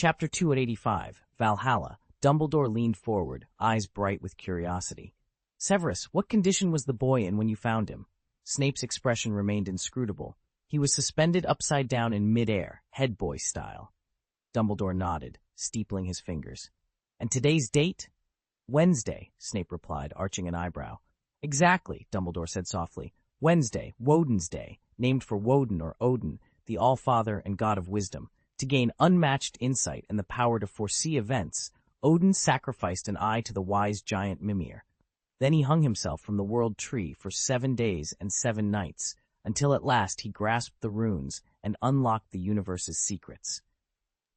Chapter 285, Valhalla. Dumbledore leaned forward, eyes bright with curiosity. Severus, what condition was the boy in when you found him? Snape's expression remained inscrutable. He was suspended upside down in mid-air, head boy style. Dumbledore nodded, steepling his fingers. And today's date? Wednesday, Snape replied, arching an eyebrow. Exactly, Dumbledore said softly. Wednesday, Woden's Day, named for Woden or Odin, the All-Father and God of Wisdom. To gain unmatched insight and the power to foresee events, Odin sacrificed an eye to the wise giant Mimir. Then he hung himself from the world tree for 7 days and 7 nights, until at last he grasped the runes and unlocked the universe's secrets.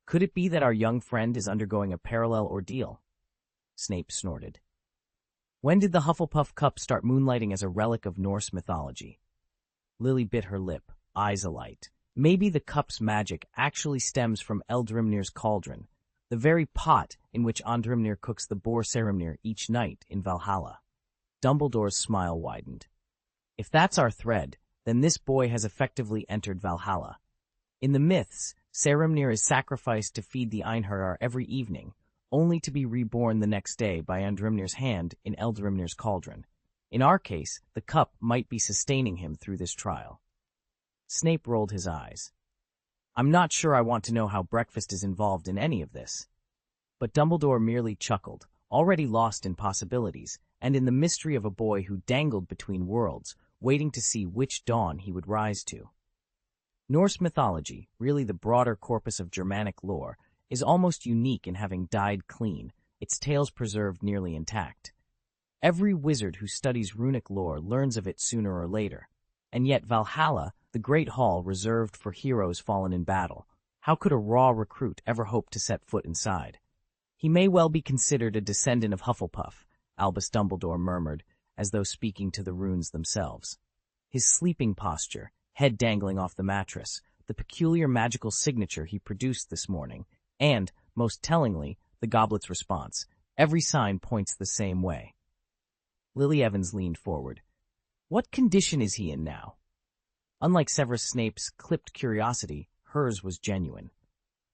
Could it be that our young friend is undergoing a parallel ordeal? Snape snorted. When did the Hufflepuff cup start moonlighting as a relic of Norse mythology? Lily bit her lip, eyes alight. Maybe the cup's magic actually stems from Eldrimnir's cauldron, the very pot in which Andrimnir cooks the boar Sarimnir each night in Valhalla. Dumbledore's smile widened. If that's our thread, then this boy has effectively entered Valhalla. In the myths, Sarimnir is sacrificed to feed the Einherjar every evening, only to be reborn the next day by Andrimnir's hand in Eldrimnir's cauldron. In our case, the cup might be sustaining him through this trial. Snape rolled his eyes. I'm not sure I want to know how breakfast is involved in any of this. But Dumbledore merely chuckled, already lost in possibilities, and in the mystery of a boy who dangled between worlds, waiting to see which dawn he would rise to. Norse mythology, really the broader corpus of Germanic lore, is almost unique in having died clean, its tales preserved nearly intact. Every wizard who studies runic lore learns of it sooner or later. And yet Valhalla, the great hall reserved for heroes fallen in battle, how could a raw recruit ever hope to set foot inside? He may well be considered a descendant of Hufflepuff, Albus Dumbledore murmured, as though speaking to the runes themselves. His sleeping posture, head dangling off the mattress, the peculiar magical signature he produced this morning, and, most tellingly, the goblet's response. Every sign points the same way. Lily Evans leaned forward. What condition is he in now? Unlike Severus Snape's clipped curiosity, hers was genuine.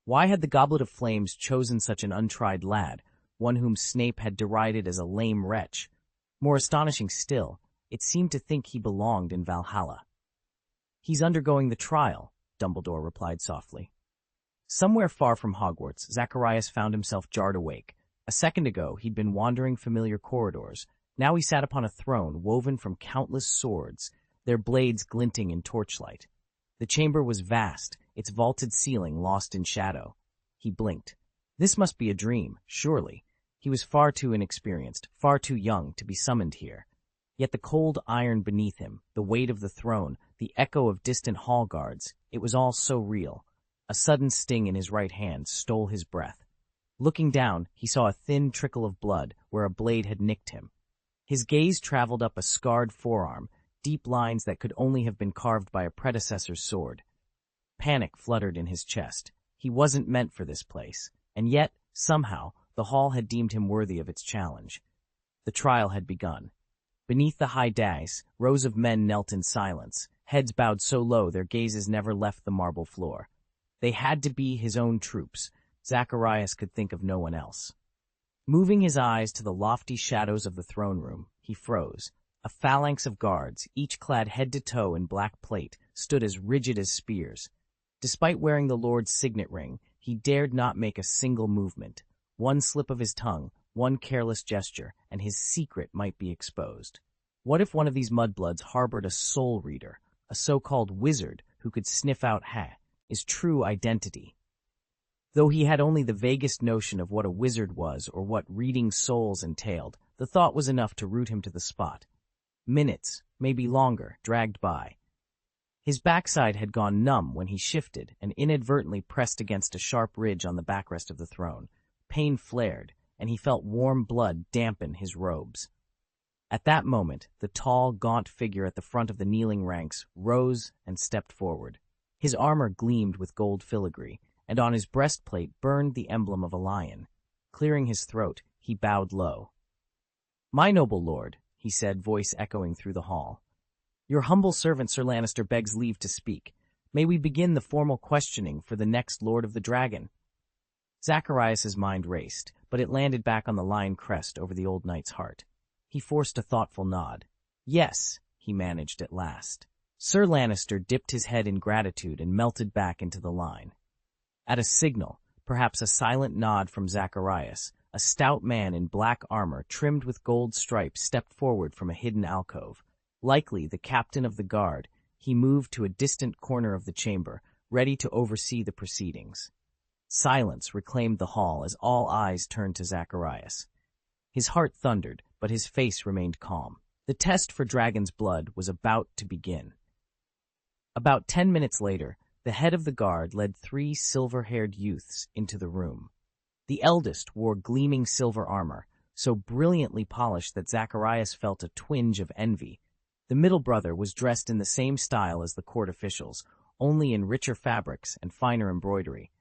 Why had the Goblet of Flames chosen such an untried lad, one whom Snape had derided as a lame wretch? More astonishing still, it seemed to think he belonged in Valhalla. He's undergoing the trial, Dumbledore replied softly. Somewhere far from Hogwarts, Zacharias found himself jarred awake. A second ago, he'd been wandering familiar corridors. Now he sat upon a throne woven from countless swords, their blades glinting in torchlight. The chamber was vast, its vaulted ceiling lost in shadow. He blinked. This must be a dream, surely. He was far too inexperienced, far too young to be summoned here. Yet the cold iron beneath him, the weight of the throne, the echo of distant hall guards, it was all so real. A sudden sting in his right hand stole his breath. Looking down, he saw a thin trickle of blood where a blade had nicked him. His gaze traveled up a scarred forearm, deep lines that could only have been carved by a predecessor's sword. Panic fluttered in his chest. He wasn't meant for this place, and yet, somehow, the hall had deemed him worthy of its challenge. The trial had begun. Beneath the high dais, rows of men knelt in silence, heads bowed so low their gazes never left the marble floor. They had to be his own troops. Zacharias could think of no one else. Moving his eyes to the lofty shadows of the throne room, he froze. A phalanx of guards, each clad head to toe in black plate, stood as rigid as spears. Despite wearing the Lord's signet ring, he dared not make a single movement. One slip of his tongue, one careless gesture, and his secret might be exposed. What if one of these mudbloods harbored a soul reader, a so-called wizard who could sniff out his true identity? Though he had only the vaguest notion of what a wizard was or what reading souls entailed, the thought was enough to root him to the spot. Minutes, maybe longer, dragged by. His backside had gone numb when he shifted and inadvertently pressed against a sharp ridge on the backrest of the throne. Pain flared, and he felt warm blood dampen his robes. At that moment, the tall, gaunt figure at the front of the kneeling ranks rose and stepped forward. His armor gleamed with gold filigree, and on his breastplate burned the emblem of a lion. Clearing his throat, he bowed low. "My noble lord," he said, voice echoing through the hall. "Your humble servant Sir Lannister begs leave to speak. May we begin the formal questioning for the next Lord of the Dragon?" Zacharias's mind raced, but it landed back on the lion crest over the old knight's heart. He forced a thoughtful nod. Yes, he managed at last. Sir Lannister dipped his head in gratitude and melted back into the line. At a signal, perhaps a silent nod from Zacharias, a stout man in black armor trimmed with gold stripes stepped forward from a hidden alcove. Likely the captain of the guard, he moved to a distant corner of the chamber, ready to oversee the proceedings. Silence reclaimed the hall as all eyes turned to Zacharias. His heart thundered, but his face remained calm. The test for dragon's blood was about to begin. About 10 minutes later, the head of the guard led 3 silver-haired youths into the room. The eldest wore gleaming silver armor, so brilliantly polished that Zacharias felt a twinge of envy. The middle brother was dressed in the same style as the court officials, only in richer fabrics and finer embroidery.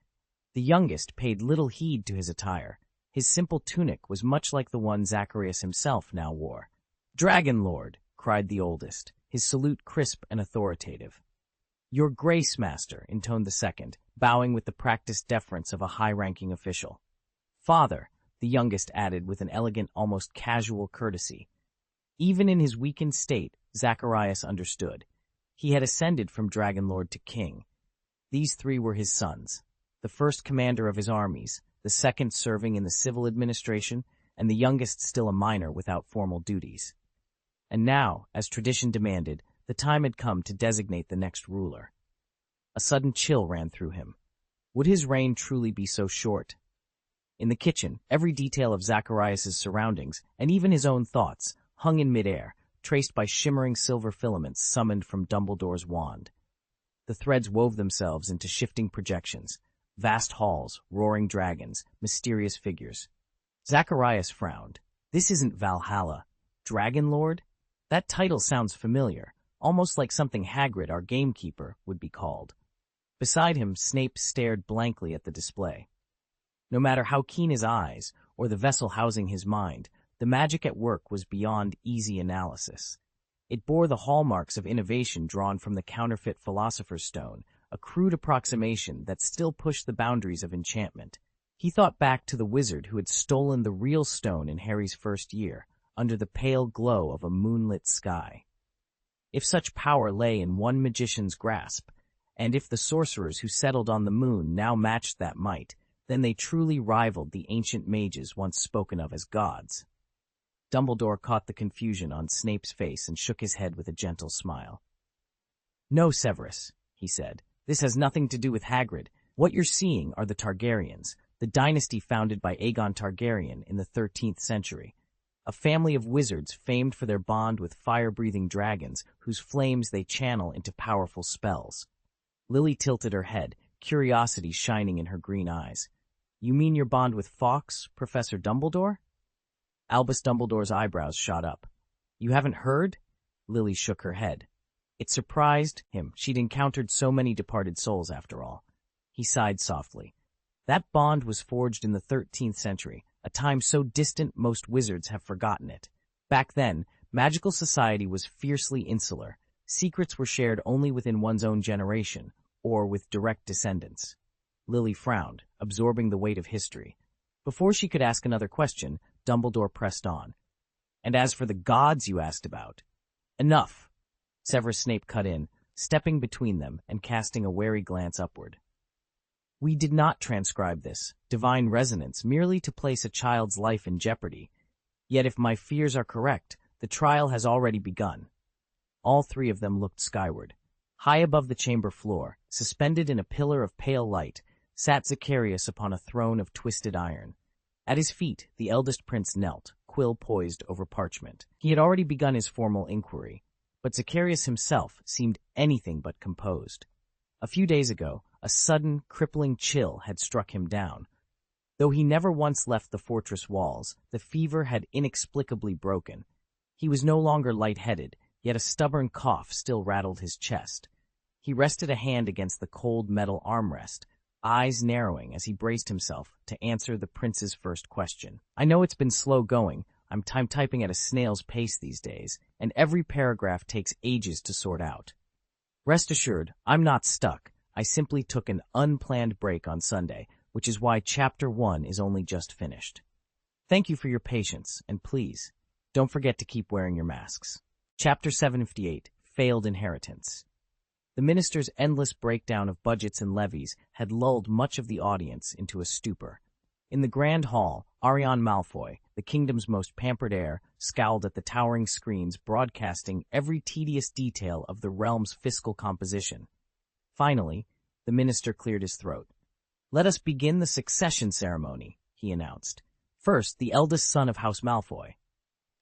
The youngest paid little heed to his attire. His simple tunic was much like the one Zacharias himself now wore. "Dragon Lord," cried the oldest, his salute crisp and authoritative. "Your Grace, Master," intoned the second, bowing with the practiced deference of a high-ranking official. "Father," the youngest added with an elegant, almost casual courtesy. Even in his weakened state, Zacharias understood. He had ascended from Dragon Lord to King. These 3 were his sons, the first commander of his armies, the second serving in the civil administration, and the youngest still a minor without formal duties. And now, as tradition demanded, the time had come to designate the next ruler. A sudden chill ran through him. Would his reign truly be so short? In the kitchen, every detail of Zacharias's surroundings, and even his own thoughts, hung in midair, traced by shimmering silver filaments summoned from Dumbledore's wand. The threads wove themselves into shifting projections, vast halls, roaring dragons, mysterious figures. Zacharias frowned. This isn't Valhalla. Dragon Lord? That title sounds familiar, almost like something Hagrid, our gamekeeper, would be called. Beside him, Snape stared blankly at the display. No matter how keen his eyes, or the vessel housing his mind, the magic at work was beyond easy analysis. It bore the hallmarks of innovation drawn from the counterfeit Philosopher's Stone, a crude approximation that still pushed the boundaries of enchantment. He thought back to the wizard who had stolen the real stone in Harry's first year, under the pale glow of a moonlit sky. If such power lay in one magician's grasp, and if the sorcerers who settled on the moon now matched that might, then they truly rivaled the ancient mages once spoken of as gods. Dumbledore caught the confusion on Snape's face and shook his head with a gentle smile. "No, Severus," he said. "This has nothing to do with Hagrid. What you're seeing are the Targaryens, the dynasty founded by Aegon Targaryen in the 13th century. A family of wizards famed for their bond with fire-breathing dragons whose flames they channel into powerful spells." Lily tilted her head, curiosity shining in her green eyes. "You mean your bond with Fawkes, Professor Dumbledore?" Albus Dumbledore's eyebrows shot up. "You haven't heard?" Lily shook her head. It surprised him. She'd encountered so many departed souls after all. He sighed softly. That bond was forged in the 13th century, a time so distant most wizards have forgotten it. Back then, magical society was fiercely insular. Secrets were shared only within one's own generation, or with direct descendants. Lily frowned, absorbing the weight of history. Before she could ask another question, Dumbledore pressed on. "And as for the gods you asked about—" "Enough!" Severus Snape cut in, stepping between them and casting a wary glance upward. "We did not transcribe this, divine resonance, merely to place a child's life in jeopardy. Yet if my fears are correct, the trial has already begun." All 3 of them looked skyward. High above the chamber floor, suspended in a pillar of pale light, sat Zacharias upon a throne of twisted iron. At his feet, the eldest prince knelt, quill poised over parchment. He had already begun his formal inquiry, but Zacharias himself seemed anything but composed. A few days ago, a sudden, crippling chill had struck him down. Though he never once left the fortress walls, the fever had inexplicably broken. He was no longer lightheaded, yet a stubborn cough still rattled his chest. He rested a hand against the cold metal armrest, eyes narrowing as he braced himself to answer the prince's first question. "I know it's been slow going. I'm typing at a snail's pace these days, and every paragraph takes ages to sort out. Rest assured, I'm not stuck. I simply took an unplanned break on Sunday, which is why Chapter 1 is only just finished. Thank you for your patience, and please, don't forget to keep wearing your masks. Chapter 78, Failed Inheritance. The minister's endless breakdown of budgets and levies had lulled much of the audience into a stupor. In the grand hall, Arion Malfoy, the kingdom's most pampered heir, scowled at the towering screens broadcasting every tedious detail of the realm's fiscal composition. Finally, the minister cleared his throat. "Let us begin the succession ceremony," he announced. "First, the eldest son of House Malfoy."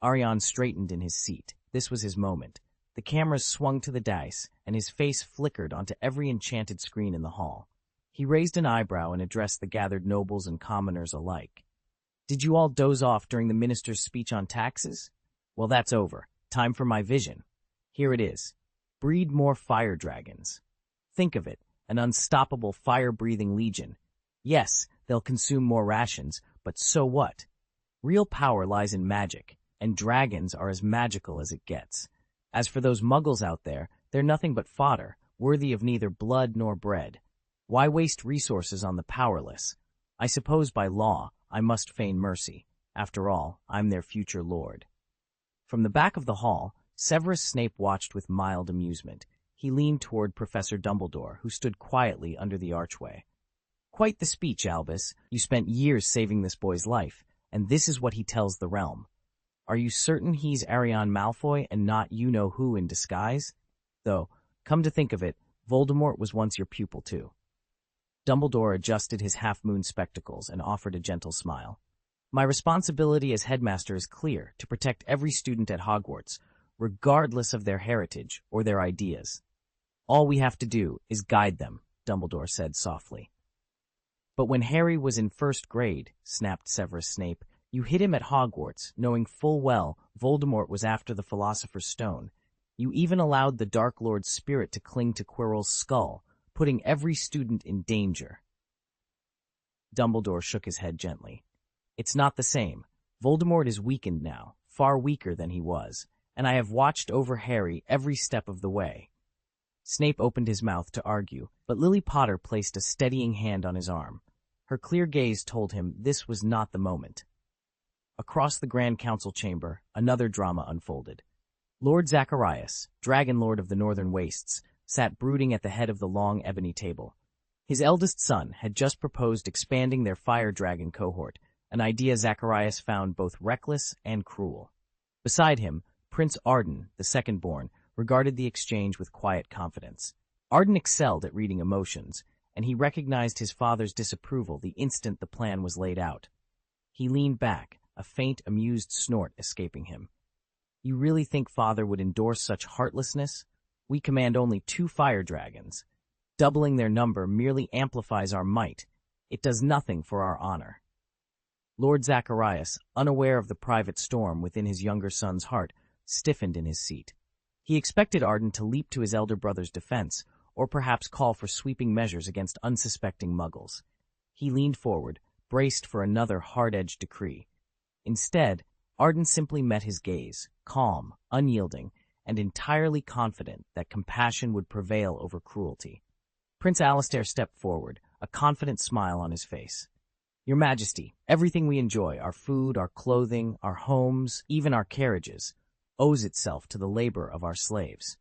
Arion straightened in his seat. This was his moment. The cameras swung to the dice, and his face flickered onto every enchanted screen in the hall. He raised an eyebrow and addressed the gathered nobles and commoners alike. "Did you all doze off during the minister's speech on taxes? Well, that's over. Time for my vision. Here it is. Breed more fire dragons. Think of it, an unstoppable fire-breathing legion. Yes, they'll consume more rations, but so what? Real power lies in magic, and dragons are as magical as it gets. As for those muggles out there, they're nothing but fodder, worthy of neither blood nor bread. Why waste resources on the powerless? I suppose by law, I must feign mercy. After all, I'm their future lord." From the back of the hall, Severus Snape watched with mild amusement. He leaned toward Professor Dumbledore, who stood quietly under the archway. "Quite the speech, Albus. You spent years saving this boy's life, and this is what he tells the realm. Are you certain he's Arion Malfoy and not you-know-who in disguise? Though, come to think of it, Voldemort was once your pupil too." Dumbledore adjusted his half-moon spectacles and offered a gentle smile. "My responsibility as headmaster is clear, to protect every student at Hogwarts, regardless of their heritage or their ideas. All we have to do is guide them," Dumbledore said softly. "But when Harry was in first grade," snapped Severus Snape, "you hid him at Hogwarts, knowing full well Voldemort was after the Philosopher's Stone. You even allowed the Dark Lord's spirit to cling to Quirrell's skull, putting every student in danger." Dumbledore shook his head gently. "It's not the same. Voldemort is weakened now, far weaker than he was, and I have watched over Harry every step of the way." Snape opened his mouth to argue, but Lily Potter placed a steadying hand on his arm. Her clear gaze told him this was not the moment. Across the Grand Council chamber, another drama unfolded. Lord Zacharias, Dragon Lord of the Northern Wastes, sat brooding at the head of the long ebony table. His eldest son had just proposed expanding their fire dragon cohort, an idea Zacharias found both reckless and cruel. Beside him, Prince Arden, the second-born, regarded the exchange with quiet confidence. Arden excelled at reading emotions, and he recognized his father's disapproval the instant the plan was laid out. He leaned back, a faint, amused snort escaping him. "You really think Father would endorse such heartlessness? We command only 2 fire dragons. Doubling their number merely amplifies our might. It does nothing for our honor." Lord Zacharias, unaware of the private storm within his younger son's heart, stiffened in his seat. He expected Arden to leap to his elder brother's defense, or perhaps call for sweeping measures against unsuspecting muggles. He leaned forward, braced for another hard-edged decree. Instead, Arden simply met his gaze, calm, unyielding, and entirely confident that compassion would prevail over cruelty. Prince Alastair stepped forward, a confident smile on his face. "Your Majesty, everything we enjoy, our food, our clothing, our homes, even our carriages, owes itself to the labor of our slaves.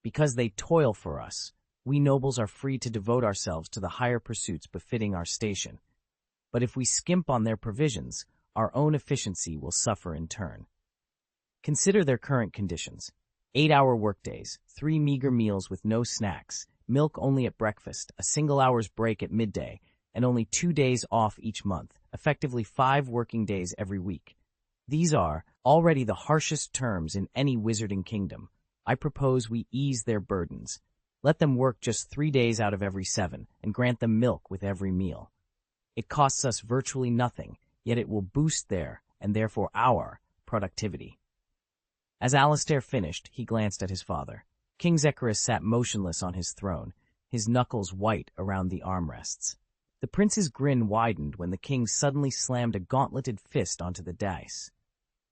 Because they toil for us, we nobles are free to devote ourselves to the higher pursuits befitting our station. But if we skimp on their provisions, our own efficiency will suffer in turn. Consider their current conditions. 8-hour workdays, 3 meager meals with no snacks, milk only at breakfast, a single hour's break at midday, and only 2 days off each month, effectively 5 working days every week. These are already the harshest terms in any wizarding kingdom. I propose we ease their burdens. Let them work just 3 days out of every 7, and grant them milk with every meal. It costs us virtually nothing, yet it will boost their, and therefore our, productivity." As Alastair finished, he glanced at his father. King Zecharis sat motionless on his throne, his knuckles white around the armrests. The prince's grin widened when the king suddenly slammed a gauntleted fist onto the dice.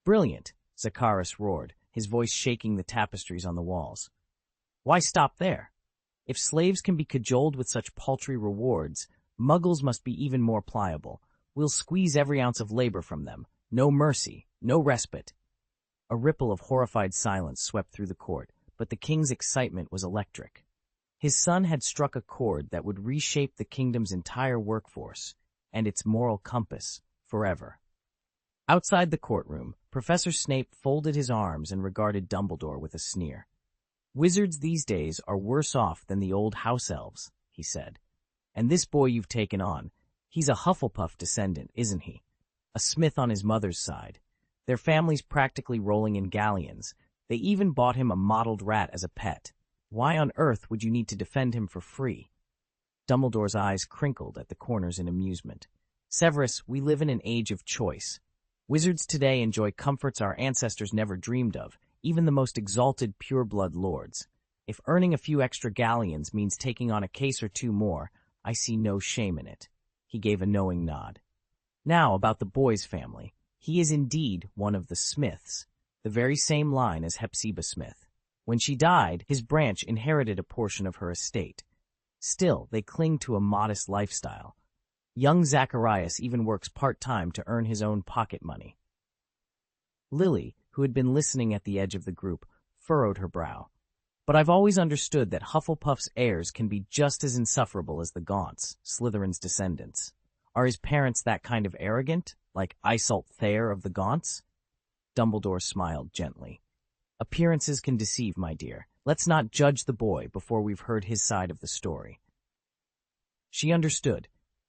"Brilliant," Zecharis roared, his voice shaking the tapestries on the walls. "Why stop there? If slaves can be cajoled with such paltry rewards, Muggles must be even more pliable. We'll squeeze every ounce of labor from them. No mercy, no respite. A ripple of horrified silence swept through the court, but the king's excitement was electric. His son had struck a chord that would reshape the kingdom's entire workforce and its moral compass forever. Outside the courtroom, Professor Snape folded his arms and regarded Dumbledore with a sneer. "Wizards these days are worse off than the old house elves," he said. "And this boy you've taken on, he's a Hufflepuff descendant, isn't he? A Smith on his mother's side. Their family's practically rolling in galleons. They even bought him a mottled rat as a pet. Why on earth would you need to defend him for free?" Dumbledore's eyes crinkled at the corners in amusement. "Severus, we live in an age of choice. Wizards today enjoy comforts our ancestors never dreamed of, even the most exalted pure-blood lords. If earning a few extra galleons means taking on a case or two more, I see no shame in it." He gave a knowing nod. "Now about the boy's family. He is indeed one of the Smiths, the very same line as Hepzibah Smith. When she died, his branch inherited a portion of her estate. Still, they cling to a modest lifestyle. Young Zacharias even works part-time to earn his own pocket money." Lily, who had been listening at the edge of the group, furrowed her brow. "But I've always understood that Hufflepuff's heirs can be just as insufferable as the Gaunts, Slytherin's descendants. Are his parents that kind of arrogant, like Iseult Thayer of the Gaunts?" Dumbledore smiled gently. "Appearances can deceive, my dear. Let's not judge the boy before we've heard his side of the story." She understood,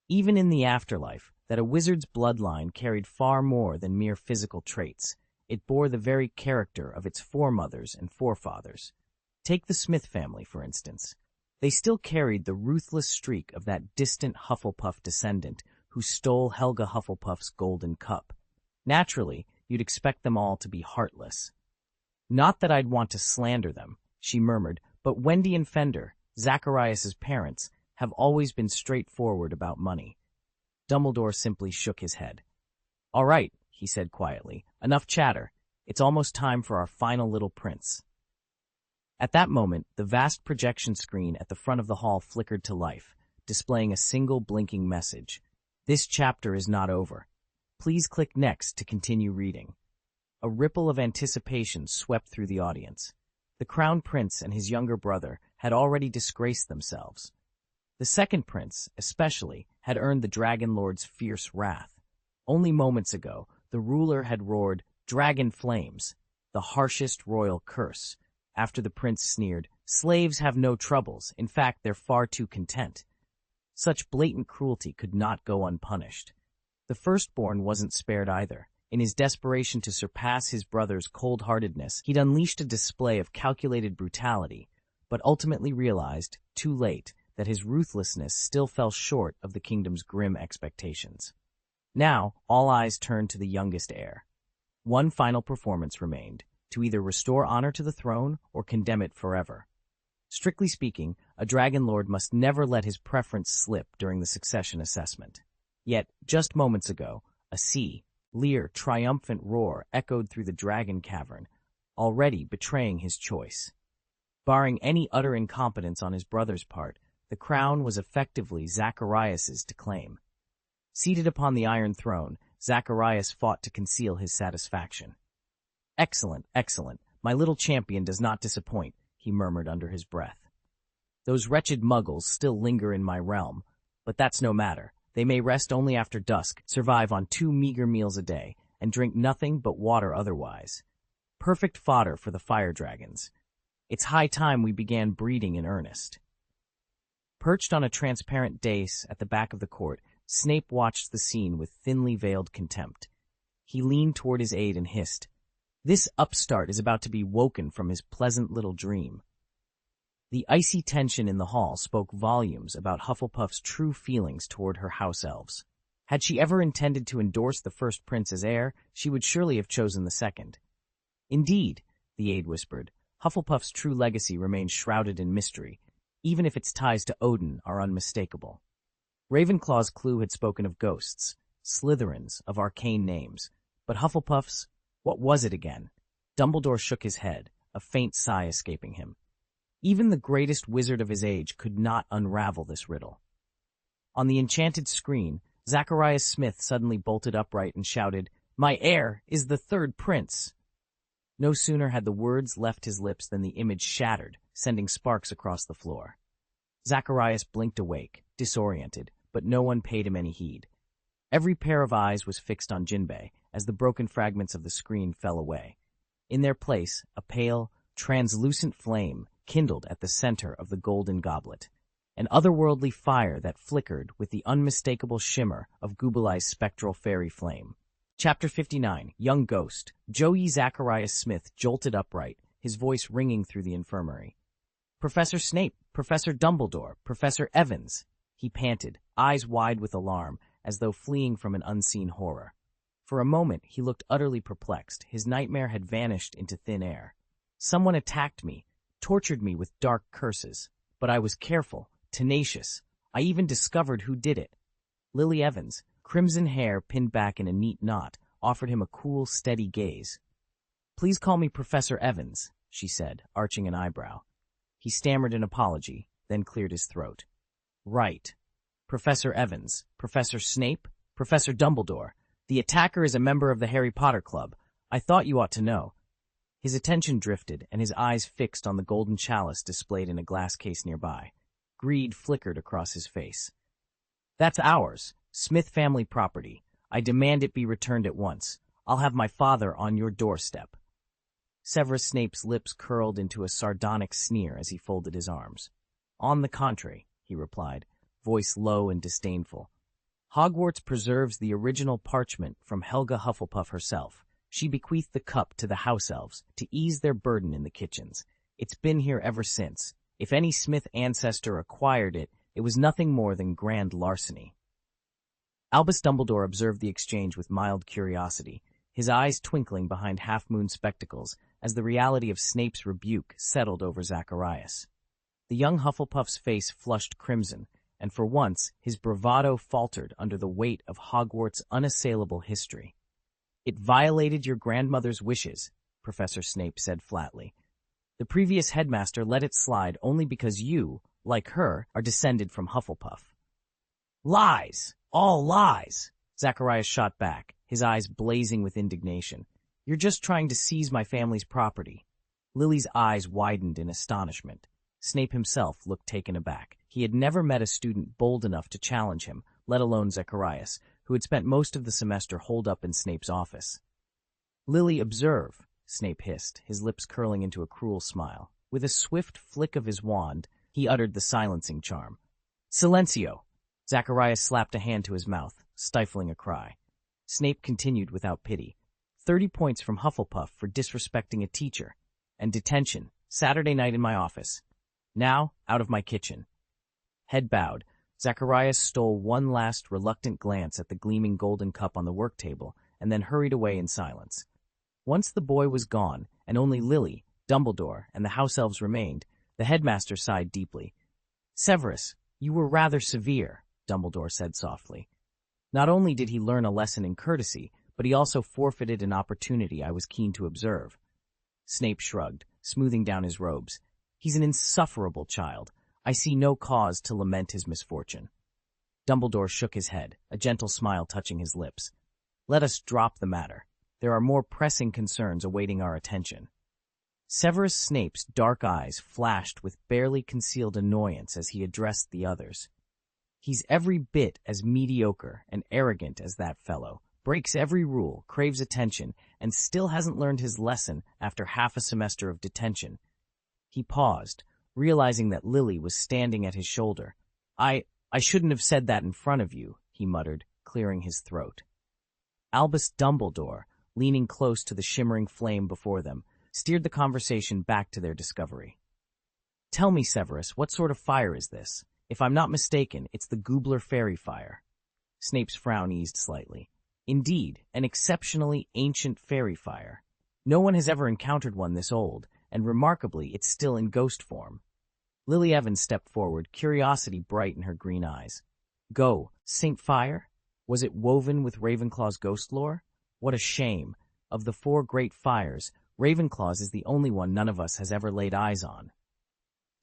even in the afterlife, that a wizard's bloodline carried far more than mere physical traits. It bore the very character of its foremothers and forefathers. Take the Smith family, for instance. They still carried the ruthless streak of that distant Hufflepuff descendant who stole Helga Hufflepuff's golden cup. Naturally, you'd expect them all to be heartless. "Not that I'd want to slander them," she murmured, "but Wendy and Fender, Zacharias's parents, have always been straightforward about money." Dumbledore simply shook his head. "All right," he said quietly, "enough chatter. It's almost time for our final little prince." At that moment, the vast projection screen at the front of the hall flickered to life, displaying a single blinking message. "This chapter is not over. Please click next to continue reading." A ripple of anticipation swept through the audience. The Crown Prince and his younger brother had already disgraced themselves. The second prince, especially, had earned the Dragon Lord's fierce wrath. Only moments ago, the ruler had roared, "Dragon flames," the harshest royal curse. After the prince sneered, "Slaves have no troubles. In fact, they're far too content." Such blatant cruelty could not go unpunished. The firstborn wasn't spared either. In his desperation to surpass his brother's cold-heartedness, he'd unleashed a display of calculated brutality, but ultimately realized, too late, that his ruthlessness still fell short of the kingdom's grim expectations. Now, all eyes turned to the youngest heir. One final performance remained, to either restore honor to the throne or condemn it forever. Strictly speaking, a Dragon Lord must never let his preference slip during the succession assessment. Yet, just moments ago, a leer, triumphant roar echoed through the dragon cavern, already betraying his choice. Barring any utter incompetence on his brother's part, the crown was effectively Zacharias's to claim. Seated upon the Iron Throne, Zacharias fought to conceal his satisfaction. "Excellent, excellent. My little champion does not disappoint," he murmured under his breath. "Those wretched muggles still linger in my realm, but that's no matter. They may rest only after dusk, survive on 2 meager meals a day, and drink nothing but water otherwise. Perfect fodder for the fire dragons. It's high time we began breeding in earnest." Perched on a transparent dais at the back of the court, Snape watched the scene with thinly veiled contempt. He leaned toward his aide and hissed, "This upstart is about to be woken from his pleasant little dream." The icy tension in the hall spoke volumes about Hufflepuff's true feelings toward her house elves. Had she ever intended to endorse the first prince as heir, she would surely have chosen the second. "Indeed," the aide whispered, "Hufflepuff's true legacy remains shrouded in mystery, even if its ties to Odin are unmistakable." Ravenclaw's clue had spoken of ghosts, Slytherins of arcane names, but Hufflepuff's, what was it again? Dumbledore shook his head, a faint sigh escaping him. Even the greatest wizard of his age could not unravel this riddle. On the enchanted screen, Zacharias Smith suddenly bolted upright and shouted, "My heir is the third prince!" No sooner had the words left his lips than the image shattered, sending sparks across the floor. Zacharias blinked awake, disoriented, but no one paid him any heed. Every pair of eyes was fixed on Jinbei as the broken fragments of the screen fell away. In their place, a pale, translucent flame kindled at the center of the golden goblet, an otherworldly fire that flickered with the unmistakable shimmer of Gubalai's spectral fairy flame. Chapter 59, Young Ghost. Joey Zacharias Smith jolted upright, his voice ringing through the infirmary. "Professor Snape, Professor Dumbledore, Professor Evans," he panted, eyes wide with alarm, as though fleeing from an unseen horror. For a moment, he looked utterly perplexed. His nightmare had vanished into thin air. Someone attacked me, tortured me with dark curses. But I was careful, tenacious. I even discovered who did it. Lily Evans, crimson hair pinned back in a neat knot, offered him a cool, steady gaze. "Please call me Professor Evans," she said, arching an eyebrow. He stammered an apology, then cleared his throat. "Right. Professor Evans, Professor Snape, Professor Dumbledore. The attacker is a member of the Harry Potter Club. I thought you ought to know." His attention drifted, and his eyes fixed on the golden chalice displayed in a glass case nearby. Greed flickered across his face. "That's ours, Smith family property. I demand it be returned at once. I'll have my father on your doorstep." Severus Snape's lips curled into a sardonic sneer as he folded his arms. "On the contrary," he replied, voice low and disdainful. "Hogwarts preserves the original parchment from Helga Hufflepuff herself. She bequeathed the cup to the house elves to ease their burden in the kitchens. It's been here ever since. If any Smith ancestor acquired it, it was nothing more than grand larceny." Albus Dumbledore observed the exchange with mild curiosity, his eyes twinkling behind half-moon spectacles as the reality of Snape's rebuke settled over Zacharias. The young Hufflepuff's face flushed crimson, and for once his bravado faltered under the weight of Hogwarts' unassailable history. "It violated your grandmother's wishes," Professor Snape said flatly. "The previous headmaster let it slide only because you, like her, are descended from Hufflepuff." "Lies! All lies!" Zacharias shot back, his eyes blazing with indignation. "You're just trying to seize my family's property." Lily's eyes widened in astonishment. Snape himself looked taken aback. He had never met a student bold enough to challenge him, let alone Zacharias, who had spent most of the semester holed up in Snape's office. "Lily, observe," Snape hissed, his lips curling into a cruel smile. With a swift flick of his wand, he uttered the silencing charm. "Silencio!" Zacharias slapped a hand to his mouth, stifling a cry. Snape continued without pity. 30 points from Hufflepuff for disrespecting a teacher, and detention, Saturday night in my office. Now, out of my kitchen. Head bowed, Zacharias stole one last reluctant glance at the gleaming golden cup on the work table, and then hurried away in silence. Once the boy was gone, and only Lily, Dumbledore, and the house elves remained, the headmaster sighed deeply. "Severus, you were rather severe," Dumbledore said softly. "Not only did he learn a lesson in courtesy, but he also forfeited an opportunity I was keen to observe." Snape shrugged, smoothing down his robes. "He's an insufferable child. I see no cause to lament his misfortune." Dumbledore shook his head, a gentle smile touching his lips. "Let us drop the matter. There are more pressing concerns awaiting our attention." Severus Snape's dark eyes flashed with barely concealed annoyance as he addressed the others. "He's every bit as mediocre and arrogant as that fellow, breaks every rule, craves attention, and still hasn't learned his lesson after half a semester of detention." He paused, realizing that Lily was standing at his shoulder. I shouldn't have said that in front of you," he muttered, clearing his throat. Albus Dumbledore, leaning close to the shimmering flame before them, steered the conversation back to their discovery. "Tell me, Severus, what sort of fire is this? If I'm not mistaken, it's the Goobler fairy fire." Snape's frown eased slightly. "Indeed, an exceptionally ancient fairy fire. No one has ever encountered one this old, and remarkably, it's still in ghost form." Lily Evans stepped forward, curiosity bright in her green eyes. "Go, Saint Fire? Was it woven with Ravenclaw's ghost lore? What a shame. Of the 4 great fires, Ravenclaw's is the only one none of us has ever laid eyes on."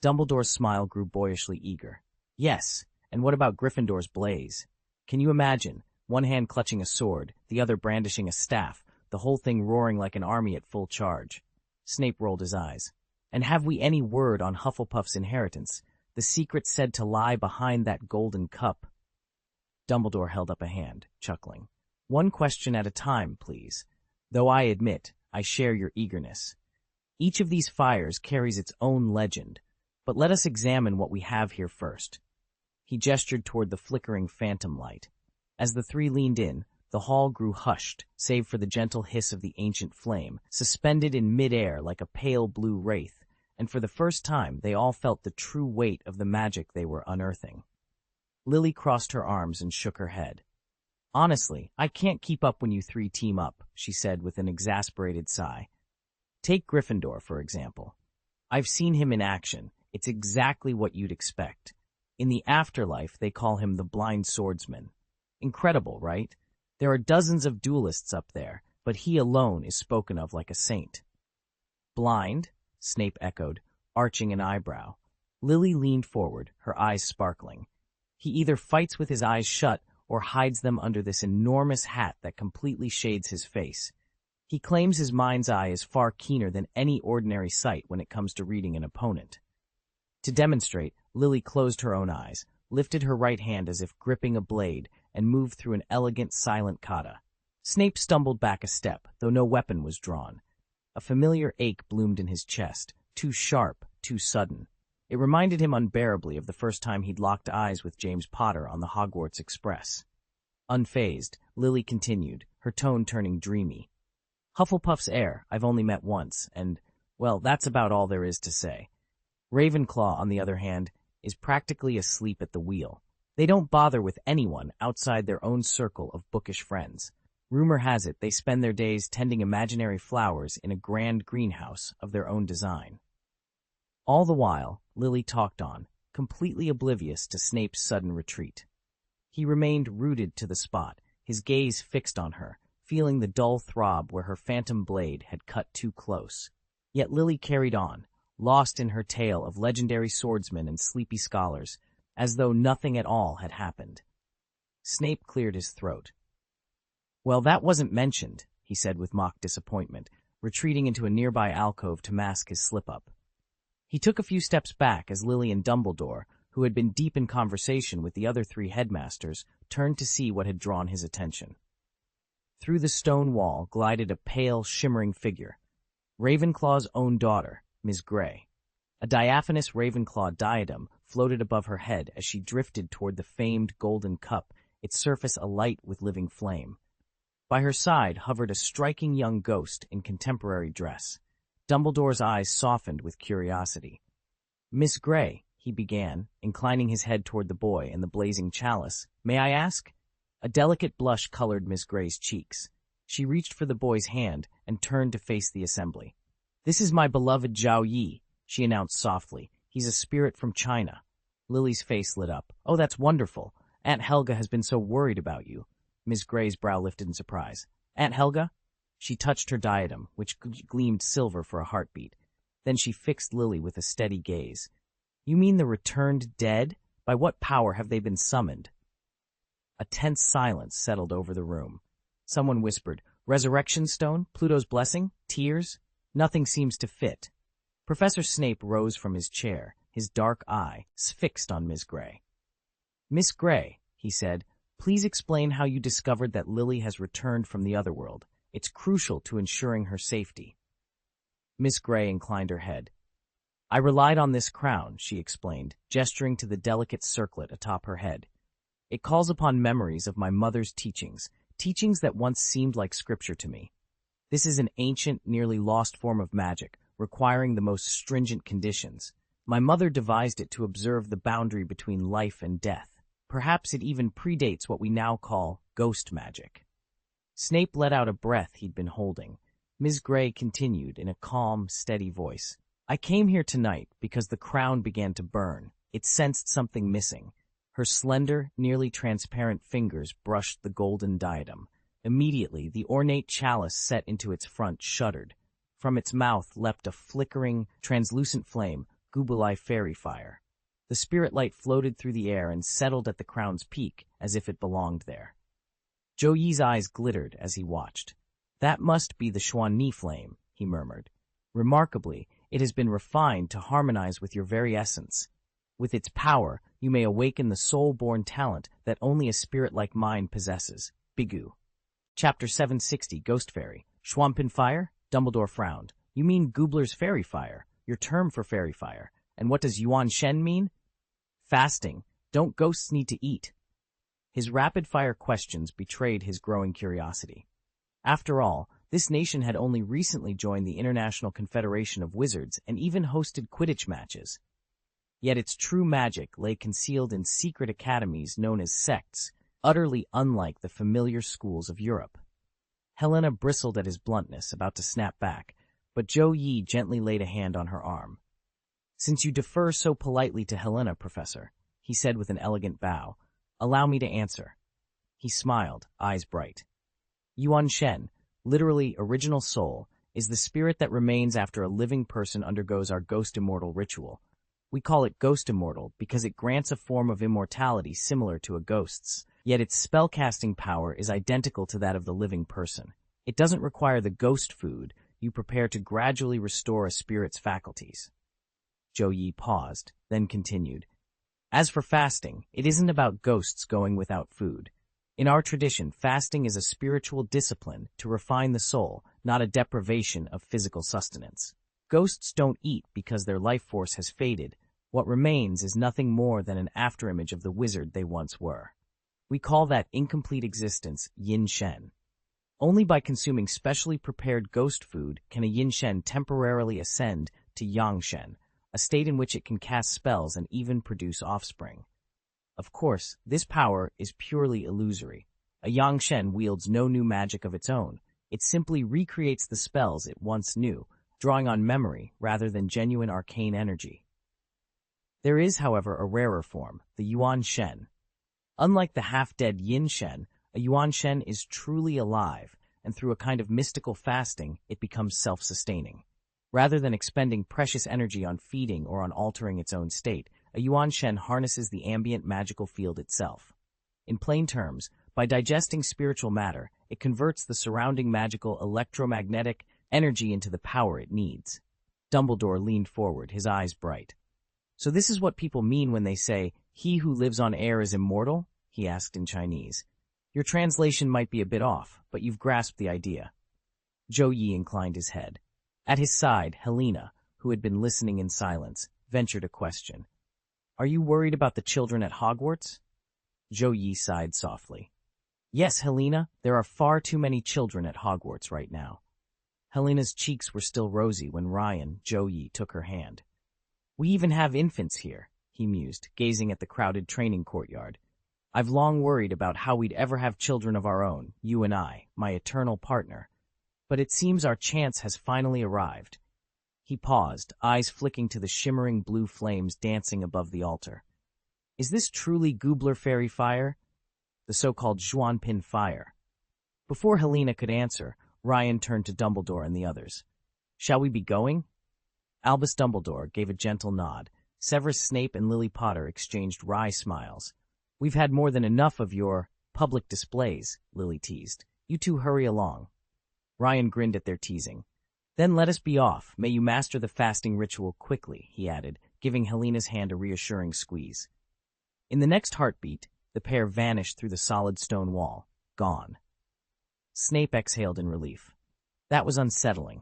Dumbledore's smile grew boyishly eager. "Yes, And what about Gryffindor's blaze? Can you imagine? One hand clutching a sword, the other brandishing a staff, the whole thing roaring like an army at full charge. Snape rolled his eyes. And have we any word on Hufflepuff's inheritance? The secret said to lie behind that golden cup. Dumbledore held up a hand, chuckling. One question at a time, please. Though I admit, I share your eagerness. Each of these fires carries its own legend, but let us examine what we have here first. He gestured toward the flickering phantom light. As the three leaned in, the hall grew hushed, save for the gentle hiss of the ancient flame, suspended in mid-air like a pale blue wraith, and for the first time they all felt the true weight of the magic they were unearthing. Lily crossed her arms and shook her head. Honestly, I can't keep up when you three team up, she said with an exasperated sigh. Take Gryffindor, for example. I've seen him in action. It's exactly what you'd expect. In the afterlife, they call him the blind swordsman. Incredible, right? There are dozens of duelists up there, but he alone is spoken of like a saint. Blind? Snape echoed, arching an eyebrow. Lily leaned forward, her eyes sparkling. He either fights with his eyes shut or hides them under this enormous hat that completely shades his face. He claims his mind's eye is far keener than any ordinary sight when it comes to reading an opponent. To demonstrate, Lily closed her own eyes, lifted her right hand as if gripping a blade, and moved through an elegant silent kata. Snape stumbled back a step, though no weapon was drawn. A familiar ache bloomed in his chest, too sharp, too sudden. It reminded him unbearably of the first time he'd locked eyes with James Potter on the Hogwarts Express. Unfazed, Lily continued, her tone turning dreamy. Hufflepuff's heir I've only met once, and, well, that's about all there is to say. Ravenclaw, on the other hand, is practically asleep at the wheel. They don't bother with anyone outside their own circle of bookish friends. Rumor has it they spend their days tending imaginary flowers in a grand greenhouse of their own design. All the while, Lily talked on, completely oblivious to Snape's sudden retreat. He remained rooted to the spot, his gaze fixed on her, feeling the dull throb where her phantom blade had cut too close. Yet Lily carried on, lost in her tale of legendary swordsmen and sleepy scholars, as though nothing at all had happened. Snape cleared his throat. Well, that wasn't mentioned, he said with mock disappointment, retreating into a nearby alcove to mask his slip-up. He took a few steps back as Lily and Dumbledore, who had been deep in conversation with the other three headmasters, turned to see what had drawn his attention. Through the stone wall glided a pale, shimmering figure, Ravenclaw's own daughter, Miss Grey. A diaphanous Ravenclaw diadem floated above her head as she drifted toward the famed golden cup, its surface alight with living flame. By her side hovered a striking young ghost in contemporary dress. Dumbledore's eyes softened with curiosity. Miss Grey, he began, inclining his head toward the boy and the blazing chalice. May I ask? A delicate blush colored Miss Grey's cheeks. She reached for the boy's hand and turned to face the assembly. This is my beloved Zhao Yi, she announced softly. He's a spirit from China. Lily's face lit up. Oh, that's wonderful. Aunt Helga has been so worried about you. Miss Grey's brow lifted in surprise. Aunt Helga? She touched her diadem, which gleamed silver for a heartbeat. Then she fixed Lily with a steady gaze. You mean the returned dead? By what power have they been summoned? A tense silence settled over the room. Someone whispered, Resurrection Stone? Pluto's blessing? Tears? Nothing seems to fit. Professor Snape rose from his chair, his dark eye fixed on Miss Grey. Miss Grey, he said, please explain how you discovered that Lily has returned from the otherworld. It's crucial to ensuring her safety. Miss Grey inclined her head. I relied on this crown, she explained, gesturing to the delicate circlet atop her head. It calls upon memories of my mother's teachings, teachings that once seemed like scripture to me. This is an ancient, nearly lost form of magic, requiring the most stringent conditions. My mother devised it to observe the boundary between life and death. Perhaps it even predates what we now call ghost magic. Snape let out a breath he'd been holding. Ms. Grey continued in a calm, steady voice. I came here tonight because the crown began to burn. It sensed something missing. Her slender, nearly transparent fingers brushed the golden diadem. Immediately, the ornate chalice set into its front shuddered. From its mouth leapt a flickering, translucent flame, Gubelai fairy fire. The spirit light floated through the air and settled at the crown's peak as if it belonged there. Zhou Yi's eyes glittered as he watched. That must be the Xuanni flame, he murmured. Remarkably, it has been refined to harmonize with your very essence. With its power, you may awaken the soul-born talent that only a spirit like mine possesses. Bigu. Chapter 760, Ghost Fairy. Xuanpin Fire? Dumbledore frowned. You mean Goobler's Fairy Fire, your term for fairy fire. And what does Yuan Shen mean? Fasting. Don't ghosts need to eat? His rapid-fire questions betrayed his growing curiosity. After all, this nation had only recently joined the International Confederation of Wizards and even hosted Quidditch matches. Yet its true magic lay concealed in secret academies known as sects, utterly unlike the familiar schools of Europe. Helena bristled at his bluntness, about to snap back, but Zhou Yi gently laid a hand on her arm. "Since you defer so politely to Helena, Professor," he said with an elegant bow, "allow me to answer." He smiled, eyes bright. Yuan Shen, literally original soul, is the spirit that remains after a living person undergoes our ghost immortal ritual. We call it ghost immortal because it grants a form of immortality similar to a ghost's, yet its spellcasting power is identical to that of the living person. It doesn't require the ghost food you prepare to gradually restore a spirit's faculties. Zhou Yi paused, then continued. As for fasting, it isn't about ghosts going without food. In our tradition, fasting is a spiritual discipline to refine the soul, not a deprivation of physical sustenance. Ghosts don't eat because their life force has faded. What remains is nothing more than an afterimage of the wizard they once were. We call that incomplete existence yin shen. Only by consuming specially prepared ghost food can a yin shen temporarily ascend to yang shen, a state in which it can cast spells and even produce offspring. Of course, this power is purely illusory. A yang shen wields no new magic of its own. It simply recreates the spells it once knew, drawing on memory rather than genuine arcane energy. There is, however, a rarer form, the Yuan Shen. Unlike the half-dead Yin Shen, a Yuan Shen is truly alive, and through a kind of mystical fasting, it becomes self-sustaining. Rather than expending precious energy on feeding or on altering its own state, a Yuan Shen harnesses the ambient magical field itself. In plain terms, by digesting spiritual matter, it converts the surrounding magical electromagnetic energy into the power it needs. Dumbledore leaned forward, his eyes bright. "So this is what people mean when they say, 'He who lives on air is immortal'?" he asked in Chinese. "Your translation might be a bit off, but you've grasped the idea." Zhou Yi inclined his head. At his side, Helena, who had been listening in silence, ventured a question. "Are you worried about the children at Hogwarts?" Zhou Yi sighed softly. "Yes, Helena, there are far too many children at Hogwarts right now." Helena's cheeks were still rosy when Ryan, Zhou Yi, took her hand. "We even have infants here," he mused, gazing at the crowded training courtyard. "I've long worried about how we'd ever have children of our own, you and I, my eternal partner. But it seems our chance has finally arrived." He paused, eyes flicking to the shimmering blue flames dancing above the altar. "Is this truly Goobler Fairy Fire? The so-called Xuanpin Fire?" Before Helena could answer, Ryan turned to Dumbledore and the others. "Shall we be going?" Albus Dumbledore gave a gentle nod. Severus Snape and Lily Potter exchanged wry smiles. "We've had more than enough of your public displays," Lily teased. "You two hurry along." Ryan grinned at their teasing. "Then let us be off. May you master the fasting ritual quickly," he added, giving Helena's hand a reassuring squeeze. In the next heartbeat, the pair vanished through the solid stone wall. Gone. Snape exhaled in relief. That was unsettling.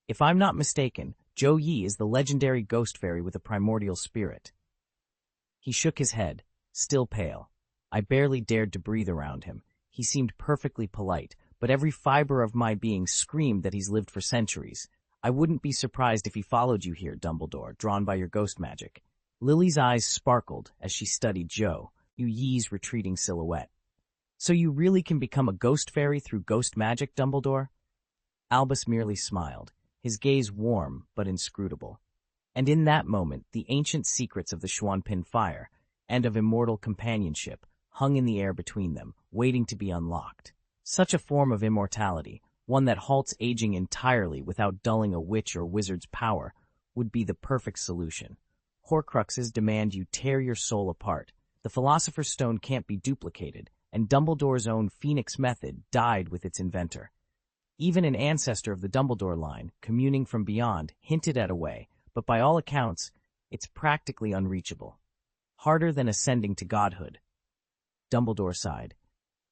"If I'm not mistaken, Zhou Yi is the legendary ghost fairy with a primordial spirit." He shook his head, still pale. I barely dared to breathe around him. He seemed perfectly polite, but every fiber of my being screamed that he's lived for centuries. "I wouldn't be surprised if he followed you here, Dumbledore, drawn by your ghost magic." Lily's eyes sparkled as she studied Zhou Yi's retreating silhouette. "So you really can become a ghost fairy through ghost magic, Dumbledore?" Albus merely smiled, his gaze warm but inscrutable. And in that moment, the ancient secrets of the Xuanpin Fire and of immortal companionship hung in the air between them, waiting to be unlocked. Such a form of immortality, one that halts aging entirely without dulling a witch or wizard's power, would be the perfect solution. Horcruxes demand you tear your soul apart. The Philosopher's Stone can't be duplicated, and Dumbledore's own Phoenix method died with its inventor. Even an ancestor of the Dumbledore line, communing from beyond, hinted at a way, but by all accounts, it's practically unreachable. Harder than ascending to godhood. Dumbledore sighed.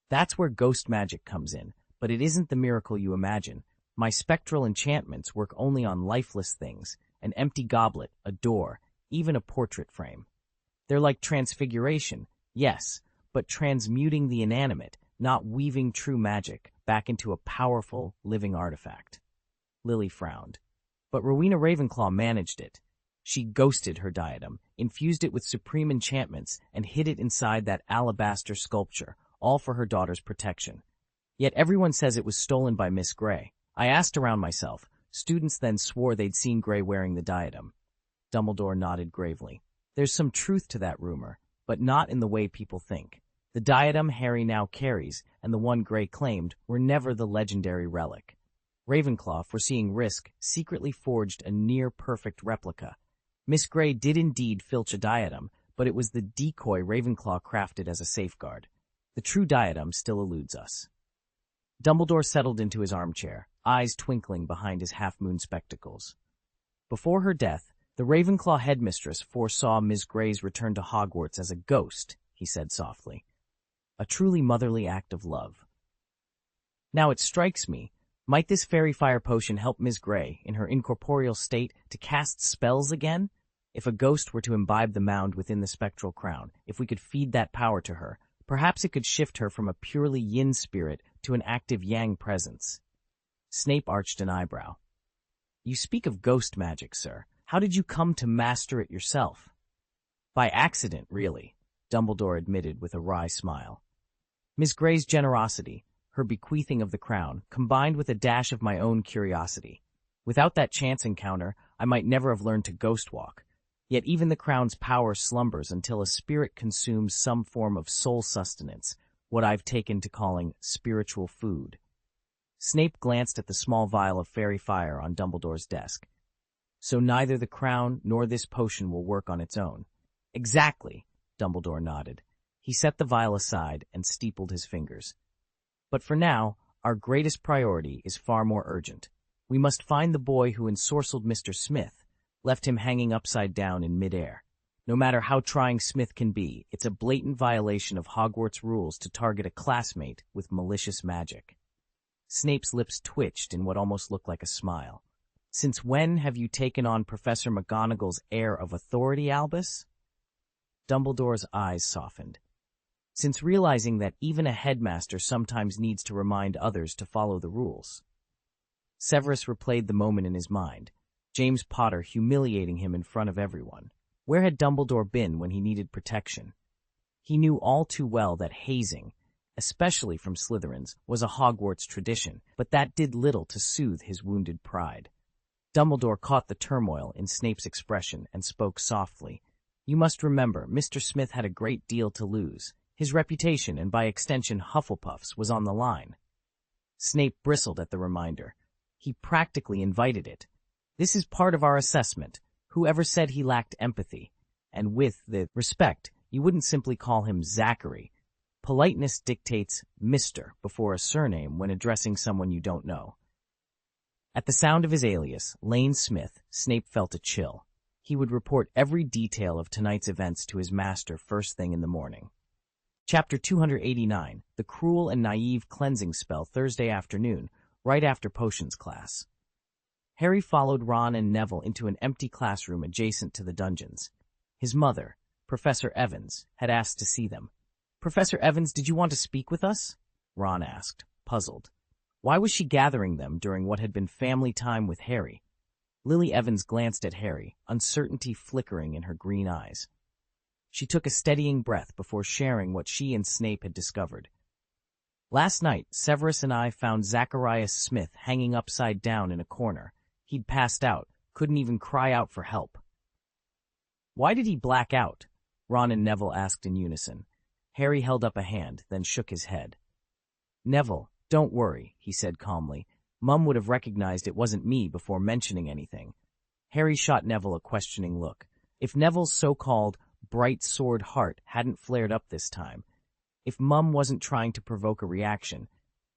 That's where ghost magic comes in, but it isn't the miracle you imagine. My spectral enchantments work only on lifeless things, an empty goblet, a door, even a portrait frame. They're like transfiguration, yes, but transmuting the inanimate, not weaving true magic back into a powerful, living artifact. Lily frowned. But Rowena Ravenclaw managed it. She ghosted her diadem, infused it with supreme enchantments, and hid it inside that alabaster sculpture, all for her daughter's protection. Yet everyone says it was stolen by Miss Grey. I asked around myself. Students then swore they'd seen Grey wearing the diadem. Dumbledore nodded gravely. There's some truth to that rumor, but not in the way people think. The diadem Harry now carries, and the one Grey claimed, were never the legendary relic. Ravenclaw, foreseeing risk, secretly forged a near-perfect replica. Miss Grey did indeed filch a diadem, but it was the decoy Ravenclaw crafted as a safeguard. The true diadem still eludes us. Dumbledore settled into his armchair, eyes twinkling behind his half-moon spectacles. Before her death, the Ravenclaw headmistress foresaw Miss Grey's return to Hogwarts as a ghost, he said softly. A truly motherly act of love. Now it strikes me, might this fairy fire potion help Miss Grey, in her incorporeal state, to cast spells again? If a ghost were to imbibe the mound within the spectral crown, if we could feed that power to her, perhaps it could shift her from a purely yin spirit to an active yang presence. Snape arched an eyebrow. You speak of ghost magic, sir. How did you come to master it yourself? By accident, really, Dumbledore admitted with a wry smile. Miss Grey's generosity, her bequeathing of the crown, combined with a dash of my own curiosity. Without that chance encounter, I might never have learned to ghost walk. Yet even the crown's power slumbers until a spirit consumes some form of soul sustenance, what I've taken to calling spiritual food. Snape glanced at the small vial of fairy fire on Dumbledore's desk. So neither the crown nor this potion will work on its own. Exactly, Dumbledore nodded. He set the vial aside and steepled his fingers. But for now, our greatest priority is far more urgent. We must find the boy who ensorcelled Mr. Smith, left him hanging upside down in midair. No matter how trying Smith can be, it's a blatant violation of Hogwarts rules to target a classmate with malicious magic. Snape's lips twitched in what almost looked like a smile. Since when have you taken on Professor McGonagall's air of authority, Albus? Dumbledore's eyes softened. Since realizing that even a headmaster sometimes needs to remind others to follow the rules. Severus replayed the moment in his mind, James Potter humiliating him in front of everyone. Where had Dumbledore been when he needed protection? He knew all too well that hazing, especially from Slytherins, was a Hogwarts tradition, but that did little to soothe his wounded pride. Dumbledore caught the turmoil in Snape's expression and spoke softly. You must remember, Mr. Smith had a great deal to lose. His reputation, and by extension Hufflepuff's, was on the line. Snape bristled at the reminder. He practically invited it. This is part of our assessment. Whoever said he lacked empathy? And with the respect, you wouldn't simply call him Zachary. Politeness dictates Mr. before a surname when addressing someone you don't know. At the sound of his alias, Lane Smith, Snape felt a chill. He would report every detail of tonight's events to his master first thing in the morning. Chapter 289, The Cruel and Naive Cleansing Spell, Thursday afternoon, right after potions class. Harry followed Ron and Neville into an empty classroom adjacent to the dungeons. His mother, Professor Evans, had asked to see them. Professor Evans, did you want to speak with us? Ron asked, puzzled. Why was she gathering them during what had been family time with Harry? Lily Evans glanced at Harry, uncertainty flickering in her green eyes. She took a steadying breath before sharing what she and Snape had discovered. Last night, Severus and I found Zacharias Smith hanging upside down in a corner. He'd passed out, couldn't even cry out for help. Why did he black out? Ron and Neville asked in unison. Harry held up a hand, then shook his head. Neville, don't worry, he said calmly. Mum would have recognized it wasn't me before mentioning anything. Harry shot Neville a questioning look. If Neville's so-called bright sword heart hadn't flared up this time, if Mum wasn't trying to provoke a reaction,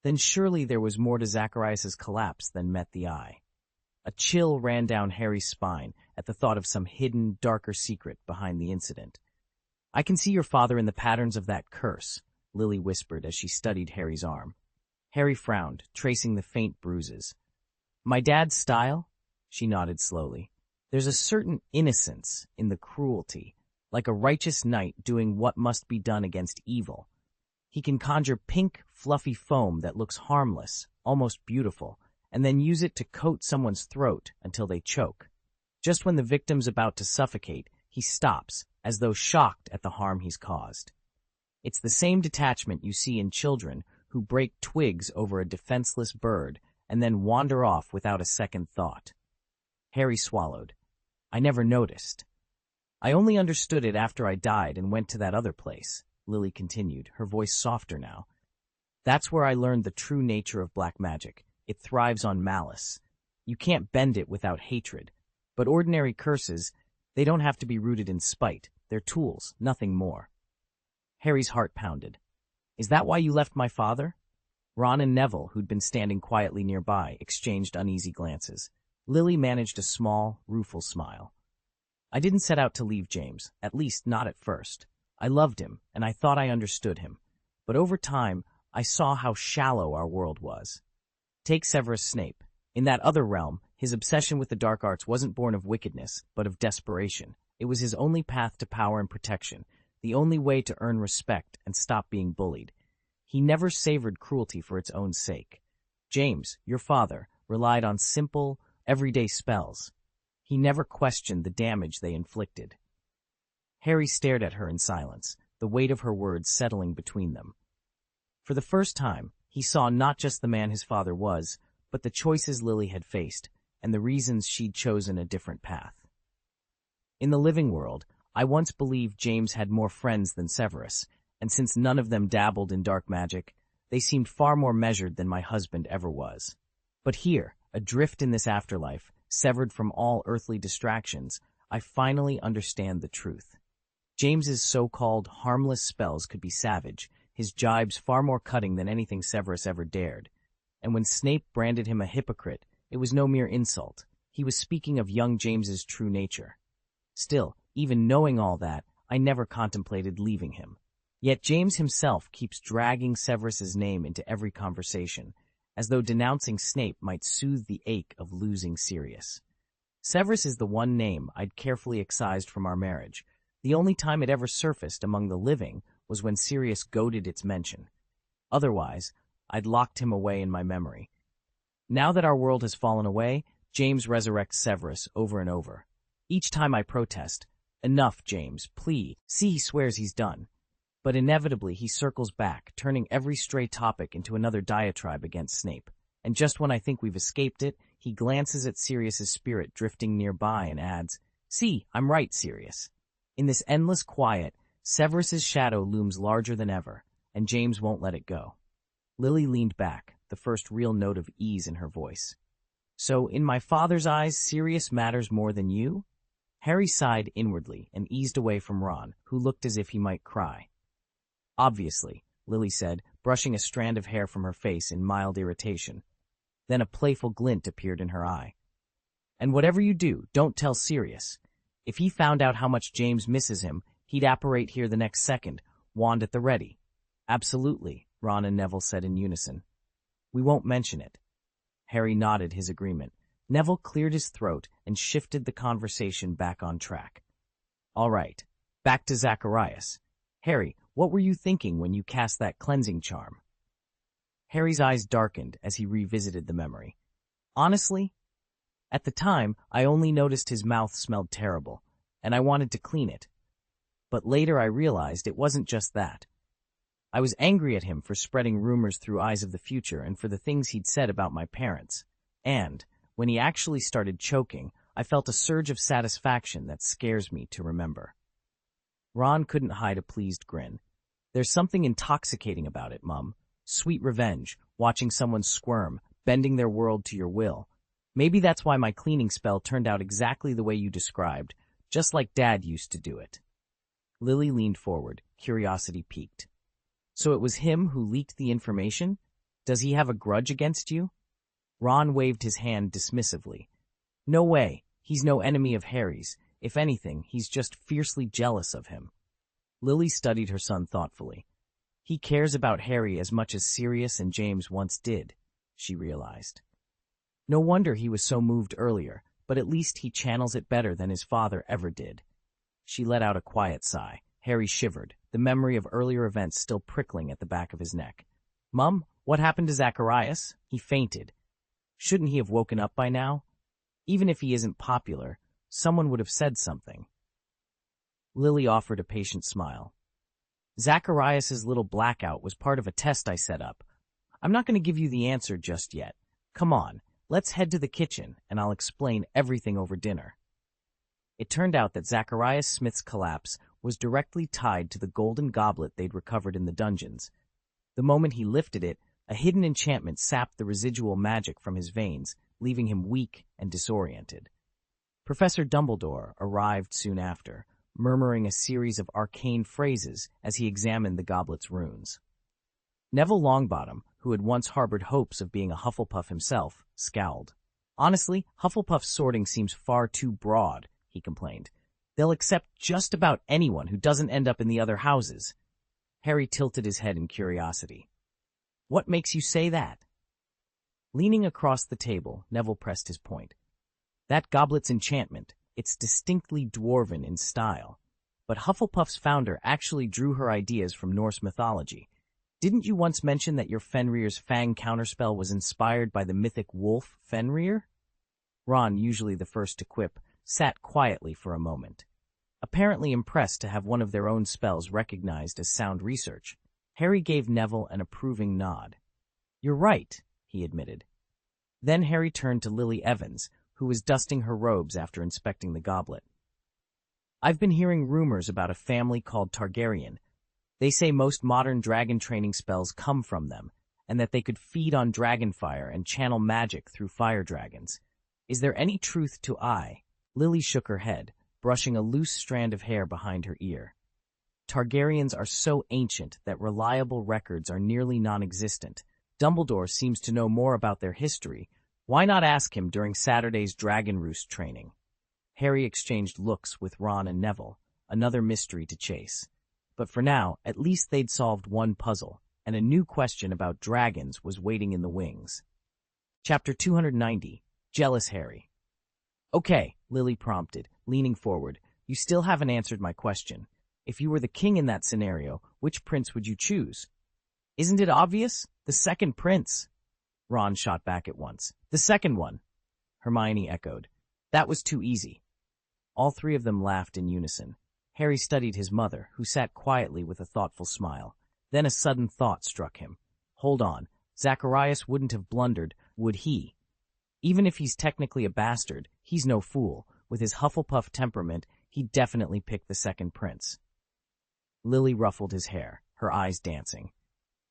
then surely there was more to Zacharias's collapse than met the eye. A chill ran down Harry's spine at the thought of some hidden, darker secret behind the incident. "I can see your father in the patterns of that curse," Lily whispered as she studied Harry's arm. Harry frowned, tracing the faint bruises. "My dad's style?" She nodded slowly. "There's a certain innocence in the cruelty, like a righteous knight doing what must be done against evil. He can conjure pink, fluffy foam that looks harmless, almost beautiful, and then use it to coat someone's throat until they choke. Just when the victim's about to suffocate, he stops, as though shocked at the harm he's caused. It's the same detachment you see in children who break twigs over a defenseless bird and then wander off without a second thought." Harry swallowed. "I never noticed. I only understood it after I died and went to that other place," Lily continued, her voice softer now. "That's where I learned the true nature of black magic. It thrives on malice. You can't bend it without hatred. But ordinary curses, they don't have to be rooted in spite. They're tools, nothing more." Harry's heart pounded. "Is that why you left my father?" Ron and Neville, who'd been standing quietly nearby, exchanged uneasy glances. Lily managed a small, rueful smile. "I didn't set out to leave James, at least not at first. I loved him, and I thought I understood him. But over time, I saw how shallow our world was. Take Severus Snape. In that other realm, his obsession with the dark arts wasn't born of wickedness, but of desperation. It was his only path to power and protection, the only way to earn respect and stop being bullied. He never savored cruelty for its own sake. James, your father, relied on simple, everyday spells. He never questioned the damage they inflicted." Harry stared at her in silence, the weight of her words settling between them. For the first time, he saw not just the man his father was, but the choices Lily had faced, and the reasons she'd chosen a different path. "In the living world, I once believed James had more friends than Severus, and since none of them dabbled in dark magic, they seemed far more measured than my husband ever was. But here, adrift in this afterlife, severed from all earthly distractions, I finally understand the truth. James's so-called harmless spells could be savage, his jibes far more cutting than anything Severus ever dared. And when Snape branded him a hypocrite, it was no mere insult. He was speaking of young James's true nature. Still, even knowing all that, I never contemplated leaving him. Yet James himself keeps dragging Severus's name into every conversation, as though denouncing Snape might soothe the ache of losing Sirius. Severus is the one name I'd carefully excised from our marriage. The only time it ever surfaced among the living was when Sirius goaded its mention. Otherwise, I'd locked him away in my memory. Now that our world has fallen away, James resurrects Severus over and over. Each time I protest, "Enough, James, please." See, he swears he's done. But inevitably he circles back, turning every stray topic into another diatribe against Snape. And just when I think we've escaped it, he glances at Sirius's spirit drifting nearby and adds, "See, I'm right, Sirius." In this endless quiet, Severus's shadow looms larger than ever, and James won't let it go. Lily leaned back, the first real note of ease in her voice. "So, in my father's eyes, Sirius matters more than you?" Harry sighed inwardly and eased away from Ron, who looked as if he might cry. "Obviously," Lily said, brushing a strand of hair from her face in mild irritation. Then a playful glint appeared in her eye. "And whatever you do, don't tell Sirius. If he found out how much James misses him, he'd apparate here the next second, wand at the ready." "Absolutely," Ron and Neville said in unison. "We won't mention it." Harry nodded his agreement. Neville cleared his throat and shifted the conversation back on track. "All right, back to Zacharias. Harry, what were you thinking when you cast that cleansing charm?" Harry's eyes darkened as he revisited the memory. "Honestly, at the time, I only noticed his mouth smelled terrible, and I wanted to clean it. But later I realized it wasn't just that. I was angry at him for spreading rumors through Eyes of the Future and for the things he'd said about my parents. And, when he actually started choking, I felt a surge of satisfaction that scares me to remember." Ron couldn't hide a pleased grin. "There's something intoxicating about it, Mum. Sweet revenge, watching someone squirm, bending their world to your will. Maybe that's why my cleaning spell turned out exactly the way you described, Just like Dad used to do it. Lily leaned forward, curiosity piqued. So it was him who leaked the information? Does he have a grudge against you? Ron waved his hand dismissively. No way, he's no enemy of Harry's. If anything, he's just fiercely jealous of him. Lily studied her son thoughtfully. He cares about Harry as much as Sirius and James once did, she realized. No wonder he was so moved earlier, but at least he channels it better than his father ever did. She let out a quiet sigh. Harry shivered, the memory of earlier events still prickling at the back of his neck. Mum, what happened to Zacharias? He fainted. Shouldn't he have woken up by now? Even if he isn't popular, someone would have said something. Lily offered a patient smile. Zacharias's little blackout was part of a test I set up. I'm not going to give you the answer just yet. Come on, let's head to the kitchen, and I'll explain everything over dinner. It turned out that Zacharias Smith's collapse was directly tied to the golden goblet they'd recovered in the dungeons. The moment he lifted it, a hidden enchantment sapped the residual magic from his veins, leaving him weak and disoriented. Professor Dumbledore arrived soon after, murmuring a series of arcane phrases as he examined the goblet's runes. Neville Longbottom, who had once harbored hopes of being a Hufflepuff himself, scowled. Honestly, Hufflepuff's sorting seems far too broad, he complained. They'll accept just about anyone who doesn't end up in the other houses. Harry tilted his head in curiosity. What makes you say that? Leaning across the table, Neville pressed his point. That goblet's enchantment, it's distinctly dwarven in style. But Hufflepuff's founder actually drew her ideas from Norse mythology. Didn't you once mention that your Fenrir's Fang counterspell was inspired by the mythic wolf Fenrir? Ron, usually the first to quip, sat quietly for a moment. Apparently impressed to have one of their own spells recognized as sound research, Harry gave Neville an approving nod. You're right, he admitted. Then Harry turned to Lily Evans, who was dusting her robes after inspecting the goblet. I've been hearing rumors about a family called Targaryen. They say most modern dragon training spells come from them, and that they could feed on dragonfire and channel magic through fire dragons. Is there any truth to Lily shook her head, brushing a loose strand of hair behind her ear. Targaryens are so ancient that reliable records are nearly non-existent. Dumbledore seems to know more about their history. Why not ask him during Saturday's Dragon Roost training? Harry exchanged looks with Ron and Neville, another mystery to chase. But for now, at least they'd solved one puzzle, and a new question about dragons was waiting in the wings. Chapter 290, Jealous Harry. Okay, Lily prompted, leaning forward. You still haven't answered my question. If you were the king in that scenario, which prince would you choose? Isn't it obvious? The second prince. Ron shot back at once. The second one. Hermione echoed. That was too easy. All three of them laughed in unison. Harry studied his mother, who sat quietly with a thoughtful smile. Then a sudden thought struck him. Hold on. Zacharias wouldn't have blundered, would he? Even if he's technically a bastard, he's no fool. With his Hufflepuff temperament, he'd definitely pick the second prince. Lily ruffled his hair, her eyes dancing.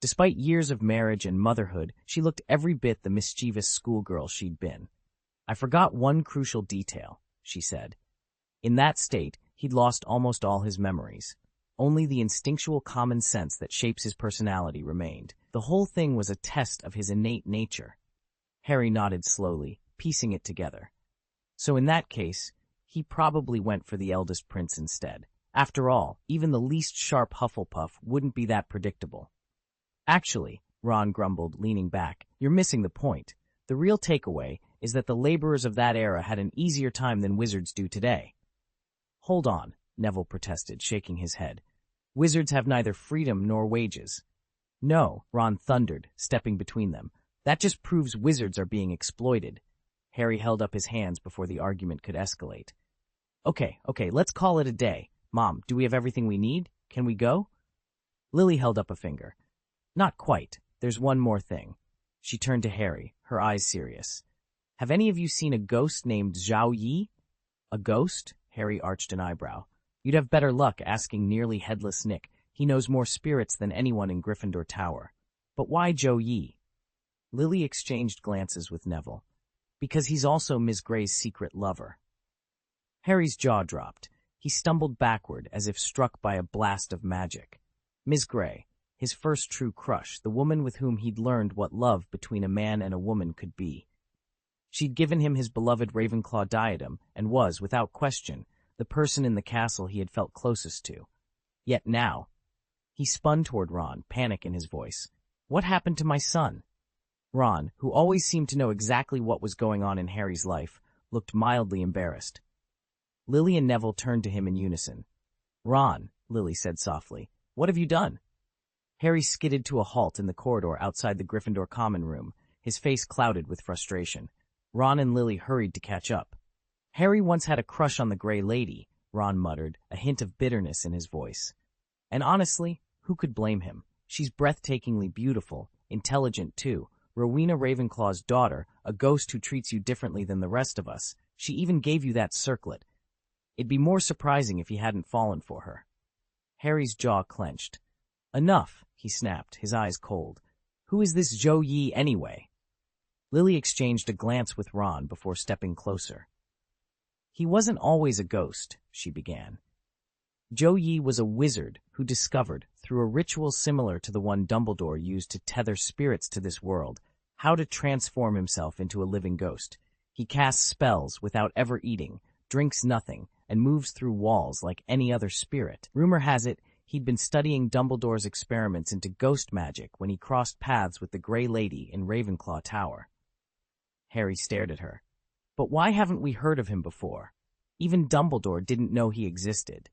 Despite years of marriage and motherhood, she looked every bit the mischievous schoolgirl she'd been. I forgot one crucial detail, she said. In that state, he'd lost almost all his memories. Only the instinctual common sense that shapes his personality remained. The whole thing was a test of his innate nature. Harry nodded slowly, piecing it together. So in that case, he probably went for the eldest prince instead. After all, even the least sharp Hufflepuff wouldn't be that predictable. Actually, Ron grumbled, leaning back, you're missing the point. The real takeaway is that the laborers of that era had an easier time than wizards do today. Hold on, Neville protested, shaking his head. Wizards have neither freedom nor wages. No, Ron thundered, stepping between them. That just proves wizards are being exploited. Harry held up his hands before the argument could escalate. Okay, let's call it a day. Mom, do we have everything we need? Can we go? Lily held up a finger. Not quite. There's one more thing. She turned to Harry, her eyes serious. Have any of you seen a ghost named Zhao Yi? A ghost? Harry arched an eyebrow. You'd have better luck asking nearly headless Nick. He knows more spirits than anyone in Gryffindor Tower. But why Zhao Yi? Lily exchanged glances with Neville. Because he's also Ms. Grey's secret lover. Harry's jaw dropped. He stumbled backward as if struck by a blast of magic. Miss Grey, his first true crush, the woman with whom he'd learned what love between a man and a woman could be. She'd given him his beloved Ravenclaw diadem and was, without question, the person in the castle he had felt closest to. Yet now, he spun toward Ron, panic in his voice. What happened to my son? Ron, who always seemed to know exactly what was going on in Harry's life, looked mildly embarrassed. Lily and Neville turned to him in unison. Ron, Lily said softly, what have you done? Harry skidded to a halt in the corridor outside the Gryffindor common room, his face clouded with frustration. Ron and Lily hurried to catch up. Harry once had a crush on the Grey Lady, Ron muttered, a hint of bitterness in his voice. And honestly, who could blame him? She's breathtakingly beautiful, intelligent too, Rowena Ravenclaw's daughter, a ghost who treats you differently than the rest of us. She even gave you that circlet. It'd be more surprising if he hadn't fallen for her. Harry's jaw clenched. Enough, he snapped, his eyes cold. Who is this Zhou Yi anyway? Lily exchanged a glance with Ron before stepping closer. He wasn't always a ghost, she began. Zhou Yi was a wizard who discovered, through a ritual similar to the one Dumbledore used to tether spirits to this world, how to transform himself into a living ghost. He casts spells without ever eating, drinks nothing, and moves through walls like any other spirit. Rumor has it, he'd been studying Dumbledore's experiments into ghost magic when he crossed paths with the Grey Lady in Ravenclaw Tower. Harry stared at her. But why haven't we heard of him before? Even Dumbledore didn't know he existed.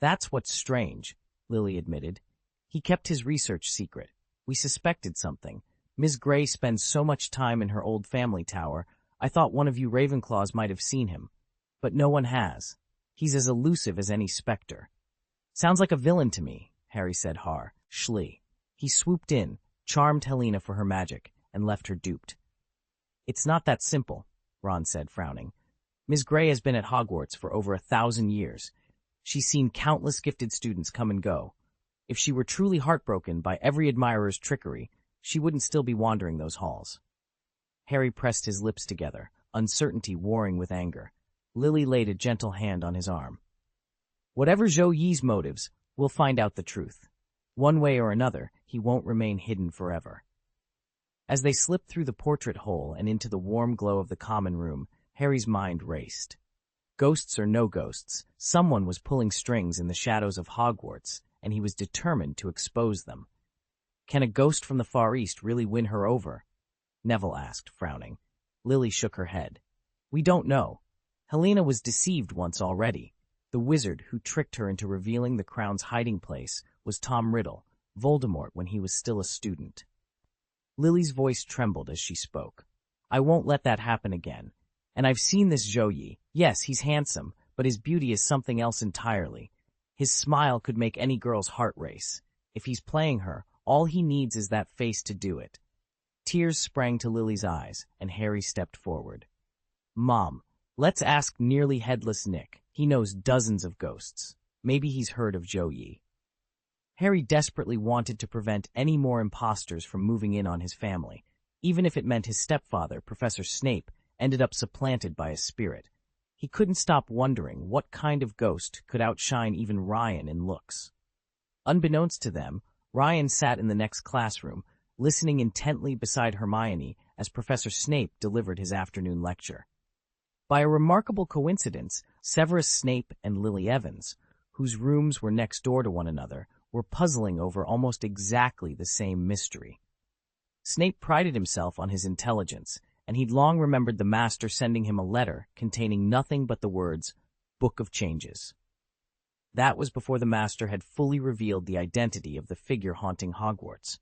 That's what's strange, Lily admitted. He kept his research secret. We suspected something. Miss Grey spends so much time in her old family tower, I thought one of you Ravenclaws might have seen him. But no one has. He's as elusive as any specter. Sounds like a villain to me, Harry said harshly. He swooped in, charmed Helena for her magic, and left her duped. It's not that simple, Ron said, frowning. Miss Grey has been at Hogwarts for over 1,000 years. She's seen countless gifted students come and go. If she were truly heartbroken by every admirer's trickery, she wouldn't still be wandering those halls. Harry pressed his lips together, uncertainty warring with anger. Lily laid a gentle hand on his arm. Whatever Zhou Yi's motives, we'll find out the truth. One way or another, he won't remain hidden forever. As they slipped through the portrait hole and into the warm glow of the common room, Harry's mind raced. Ghosts or no ghosts, someone was pulling strings in the shadows of Hogwarts, and he was determined to expose them. Can a ghost from the Far East really win her over? Neville asked, frowning. Lily shook her head. We don't know. Helena was deceived once already. The wizard who tricked her into revealing the crown's hiding place was Tom Riddle, Voldemort when he was still a student. Lily's voice trembled as she spoke. I won't let that happen again. And I've seen this Zhou Yi. Yes, he's handsome, but his beauty is something else entirely. His smile could make any girl's heart race. If he's playing her, all he needs is that face to do it. Tears sprang to Lily's eyes, and Harry stepped forward. Mom, let's ask nearly headless Nick. He knows dozens of ghosts. Maybe he's heard of Zhou Yi. Harry desperately wanted to prevent any more imposters from moving in on his family, even if it meant his stepfather, Professor Snape, ended up supplanted by a spirit. He couldn't stop wondering what kind of ghost could outshine even Ryan in looks. Unbeknownst to them, Ryan sat in the next classroom, listening intently beside Hermione as Professor Snape delivered his afternoon lecture. By a remarkable coincidence, Severus Snape and Lily Evans, whose rooms were next door to one another, were puzzling over almost exactly the same mystery. Snape prided himself on his intelligence, and he'd long remembered the master sending him a letter containing nothing but the words, Book of Changes. That was before the master had fully revealed the identity of the figure haunting Hogwarts.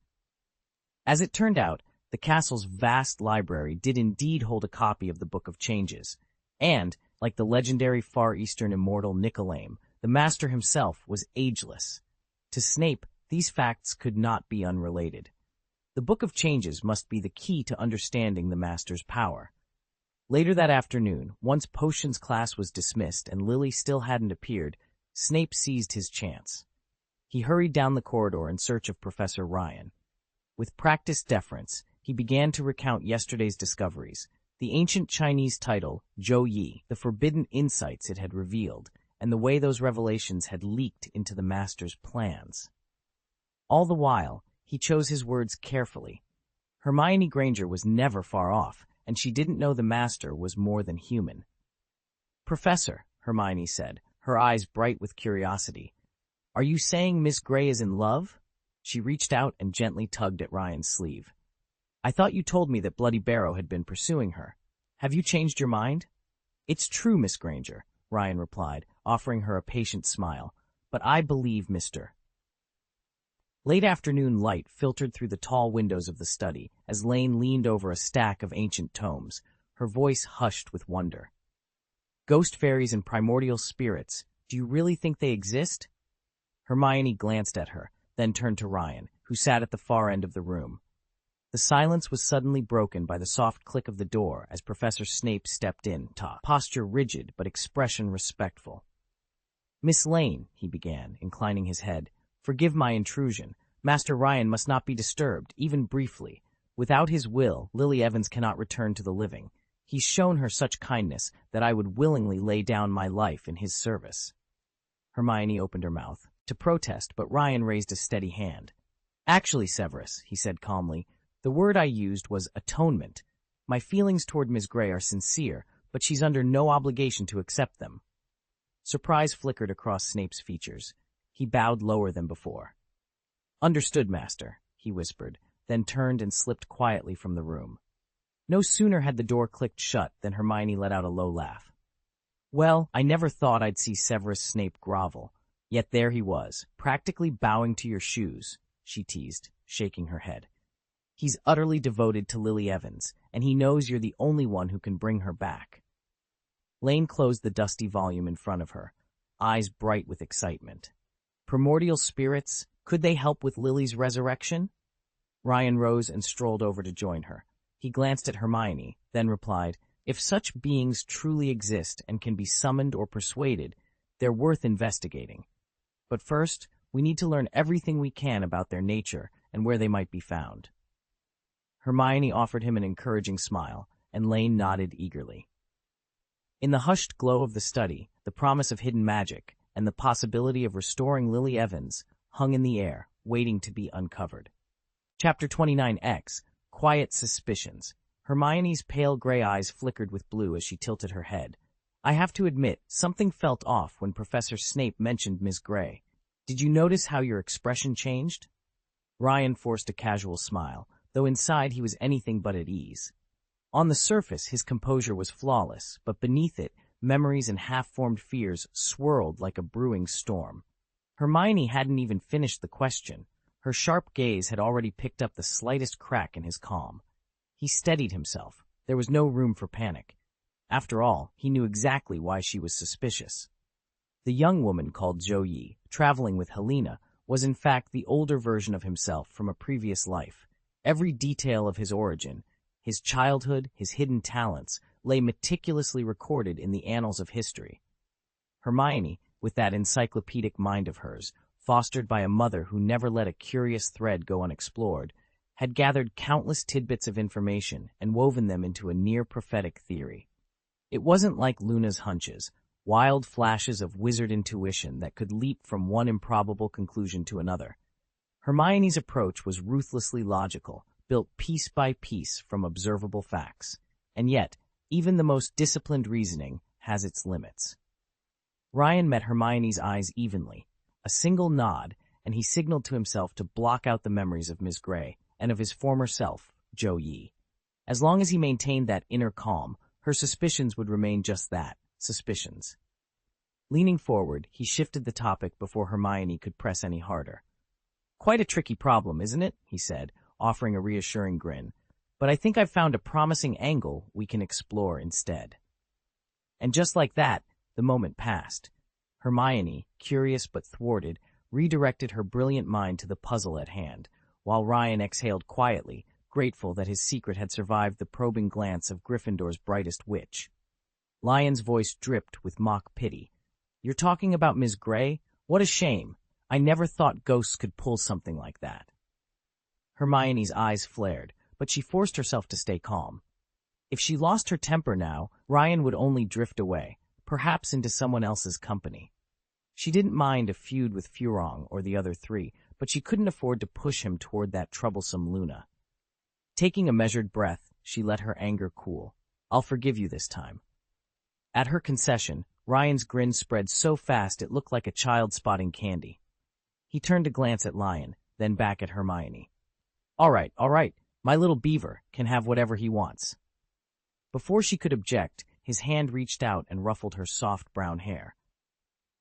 As it turned out, the castle's vast library did indeed hold a copy of the Book of Changes, and, like the legendary Far Eastern immortal Nicolaim, the master himself was ageless. To Snape, these facts could not be unrelated. The Book of Changes must be the key to understanding the master's power. Later that afternoon, once potions class was dismissed and Lily still hadn't appeared, Snape seized his chance. He hurried down the corridor in search of Professor Ryan. With practiced deference, he began to recount yesterday's discoveries, The ancient Chinese title, Zhou Yi, the forbidden insights it had revealed, and the way those revelations had leaked into the master's plans. All the while, he chose his words carefully. Hermione Granger was never far off, and she didn't know the master was more than human. "Professor," Hermione said, her eyes bright with curiosity, "are you saying Miss Grey is in love?" She reached out and gently tugged at Ryan's sleeve. "I thought you told me that Bloody Barrow had been pursuing her. Have you changed your mind?" "It's true, Miss Granger," Ryan replied, offering her a patient smile, "but I believe Mr." Late afternoon light filtered through the tall windows of the study as Lane leaned over a stack of ancient tomes, her voice hushed with wonder. "Ghost fairies and primordial spirits, do you really think they exist?" Hermione glanced at her, then turned to Ryan, who sat at the far end of the room. The silence was suddenly broken by the soft click of the door as Professor Snape stepped in, posture rigid but expression respectful. "Miss Lane," he began, inclining his head, "forgive my intrusion. Master Ryan must not be disturbed, even briefly. Without his will, Lily Evans cannot return to the living. He's shown her such kindness that I would willingly lay down my life in his service." Hermione opened her mouth to protest, but Ryan raised a steady hand. "Actually, Severus," he said calmly, "the word I used was atonement. My feelings toward Miss Grey are sincere, but she's under no obligation to accept them." Surprise flickered across Snape's features. He bowed lower than before. "Understood, Master," he whispered, then turned and slipped quietly from the room. No sooner had the door clicked shut than Hermione let out a low laugh. "Well, I never thought I'd see Severus Snape grovel. Yet there he was, practically bowing to your shoes," she teased, shaking her head. "He's utterly devoted to Lily Evans, and he knows you're the only one who can bring her back." Lane closed the dusty volume in front of her, eyes bright with excitement. Primordial spirits, could they help with Lily's resurrection? Ryan rose and strolled over to join her. He glanced at Hermione, then replied, "If such beings truly exist and can be summoned or persuaded, they're worth investigating. But first, we need to learn everything we can about their nature and where they might be found." Hermione offered him an encouraging smile, and Lane nodded eagerly. In the hushed glow of the study, the promise of hidden magic and the possibility of restoring Lily Evans hung in the air, waiting to be uncovered. Chapter 29X, Quiet Suspicions. Hermione's pale gray eyes flickered with blue as she tilted her head. "I have to admit, something felt off when Professor Snape mentioned Miss Grey. Did you notice how your expression changed?" Ryan forced a casual smile, though inside he was anything but at ease. On the surface, his composure was flawless, but beneath it, memories and half-formed fears swirled like a brewing storm. Hermione hadn't even finished the question. Her sharp gaze had already picked up the slightest crack in his calm. He steadied himself. There was no room for panic. After all, he knew exactly why she was suspicious. The young woman called Zhou Yi, traveling with Helena, was in fact the older version of himself from a previous life. Every detail of his origin, his childhood, his hidden talents, lay meticulously recorded in the annals of history. Hermione, with that encyclopedic mind of hers, fostered by a mother who never let a curious thread go unexplored, had gathered countless tidbits of information and woven them into a near-prophetic theory. It wasn't like Luna's hunches, wild flashes of wizard intuition that could leap from one improbable conclusion to another. Hermione's approach was ruthlessly logical, built piece by piece from observable facts. And yet, even the most disciplined reasoning has its limits. Ryan met Hermione's eyes evenly. A single nod, and he signaled to himself to block out the memories of Miss Grey and of his former self, Zhou Yi. As long as he maintained that inner calm, her suspicions would remain just that, suspicions. Leaning forward, he shifted the topic before Hermione could press any harder. "Quite a tricky problem, isn't it?" he said, offering a reassuring grin. "But I think I've found a promising angle we can explore instead." And just like that, the moment passed. Hermione, curious but thwarted, redirected her brilliant mind to the puzzle at hand, while Ryan exhaled quietly, grateful that his secret had survived the probing glance of Gryffindor's brightest witch. Lyon's voice dripped with mock pity. "You're talking about Miss Grey? What a shame. I never thought ghosts could pull something like that." Hermione's eyes flared, but she forced herself to stay calm. If she lost her temper now, Ryan would only drift away, perhaps into someone else's company. She didn't mind a feud with Furong or the other three, but she couldn't afford to push him toward that troublesome Luna. Taking a measured breath, she let her anger cool. I'll forgive you this time. At her concession, Ryan's grin spread so fast it looked like a child spotting candy. He turned to glance at Lion, then back at Hermione. All right, my little beaver can have whatever he wants. Before she could object, his hand reached out and ruffled her soft brown hair.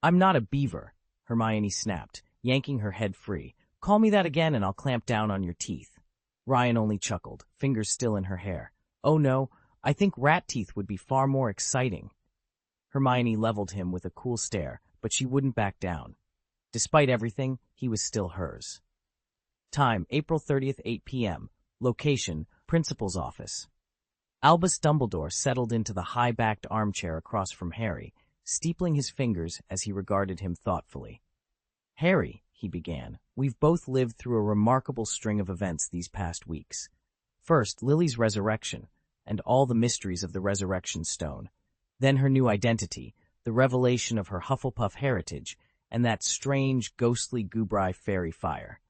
I'm not a beaver, Hermione snapped, yanking her head free. Call me that again and I'll clamp down on your teeth. Ryan only chuckled, fingers still in her hair. Oh no, I think rat teeth would be far more exciting. Hermione leveled him with a cool stare, but she wouldn't back down. Despite everything, he was still hers. Time, April 30th, 8 p.m. Location, Principal's office. Albus Dumbledore settled into the high-backed armchair across from Harry, steepling his fingers as he regarded him thoughtfully. Harry, he began, we've both lived through a remarkable string of events these past weeks. First, Lily's resurrection, and all the mysteries of the Resurrection Stone. Then her new identity, the revelation of her Hufflepuff heritage, and that strange, ghostly Goobri fairy fire.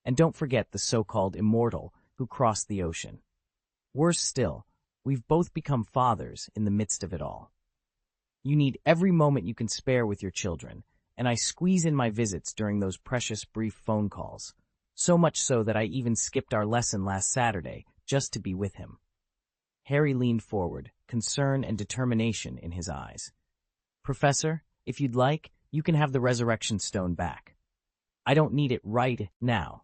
And don't forget the so-called immortal who crossed the ocean. Worse still, we've both become fathers in the midst of it all. You need every moment you can spare with your children, and I squeeze in my visits during those precious brief phone calls, so much so that I even skipped our lesson last Saturday just to be with him. Harry leaned forward, concern and determination in his eyes. Professor, if you'd like, you can have the Resurrection Stone back. I don't need it right now.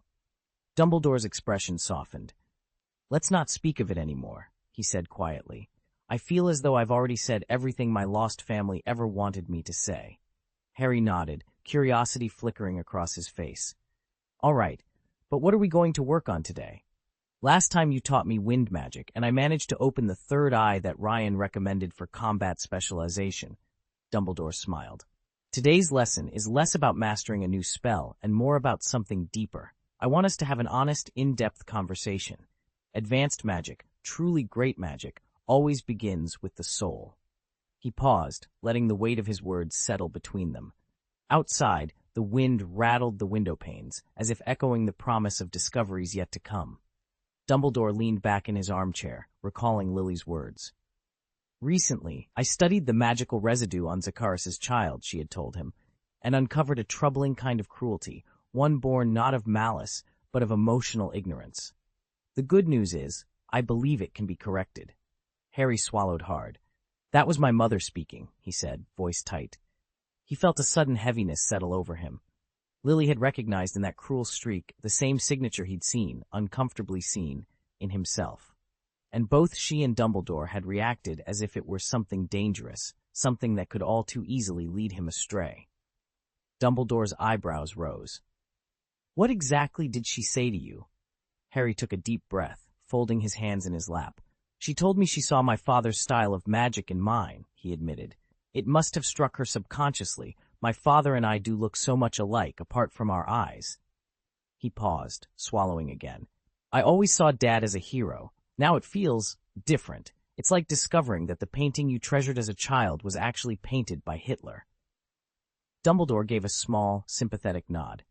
Dumbledore's expression softened. Let's not speak of it anymore, he said quietly. I feel as though I've already said everything my lost family ever wanted me to say. Harry nodded, curiosity flickering across his face. All right, but what are we going to work on today? Last time you taught me wind magic, and I managed to open the third eye that Ryan recommended for combat specialization. Dumbledore smiled. Today's lesson is less about mastering a new spell and more about something deeper. I want us to have an honest, in-depth conversation. Advanced magic, truly great magic, always begins with the soul. He paused, letting the weight of his words settle between them. Outside, the wind rattled the window panes, as if echoing the promise of discoveries yet to come. Dumbledore leaned back in his armchair, recalling Lily's words. Recently, I studied the magical residue on Zacharis's child, she had told him, and uncovered a troubling kind of cruelty, one born not of malice, but of emotional ignorance. The good news is, I believe it can be corrected. Harry swallowed hard. That was my mother speaking, he said, voice tight. He felt a sudden heaviness settle over him. Lily had recognized in that cruel streak the same signature he'd seen, uncomfortably seen, in himself. And both she and Dumbledore had reacted as if it were something dangerous, something that could all too easily lead him astray. Dumbledore's eyebrows rose. What exactly did she say to you? Harry took a deep breath, folding his hands in his lap. She told me she saw my father's style of magic in mine, he admitted. It must have struck her subconsciously. My father and I do look so much alike, apart from our eyes. He paused, swallowing again. I always saw Dad as a hero. Now it feels different. It's like discovering that the painting you treasured as a child was actually painted by Hitler. Dumbledore gave a small, sympathetic nod.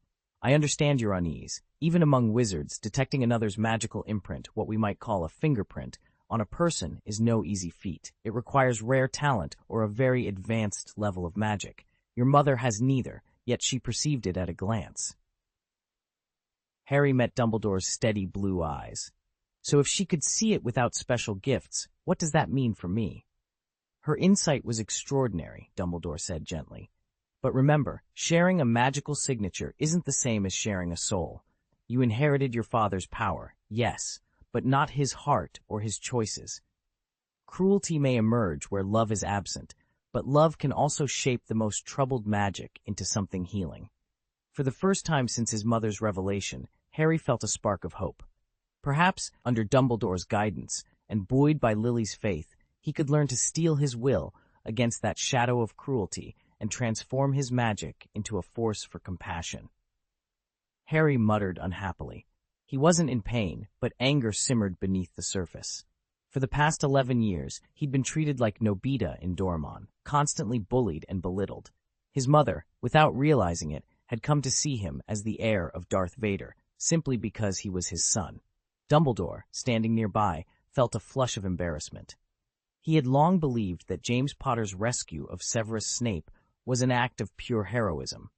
I understand your unease. Even among wizards, detecting another's magical imprint, what we might call a fingerprint, on a person is no easy feat. It requires rare talent or a very advanced level of magic. Your mother has neither, yet she perceived it at a glance. Harry met Dumbledore's steady blue eyes. So if she could see it without special gifts, what does that mean for me? Her insight was extraordinary, Dumbledore said gently. But remember, sharing a magical signature isn't the same as sharing a soul. You inherited your father's power, yes, but not his heart or his choices. Cruelty may emerge where love is absent, but love can also shape the most troubled magic into something healing. For the first time since his mother's revelation, Harry felt a spark of hope. Perhaps, under Dumbledore's guidance, and buoyed by Lily's faith, he could learn to steel his will against that shadow of cruelty and transform his magic into a force for compassion. Harry muttered unhappily. He wasn't in pain, but anger simmered beneath the surface. For the past 11 years, he'd been treated like Nobita in Doraemon, constantly bullied and belittled. His mother, without realizing it, had come to see him as the heir of Darth Vader, simply because he was his son. Dumbledore, standing nearby, felt a flush of embarrassment. He had long believed that James Potter's rescue of Severus Snape was an act of pure heroism.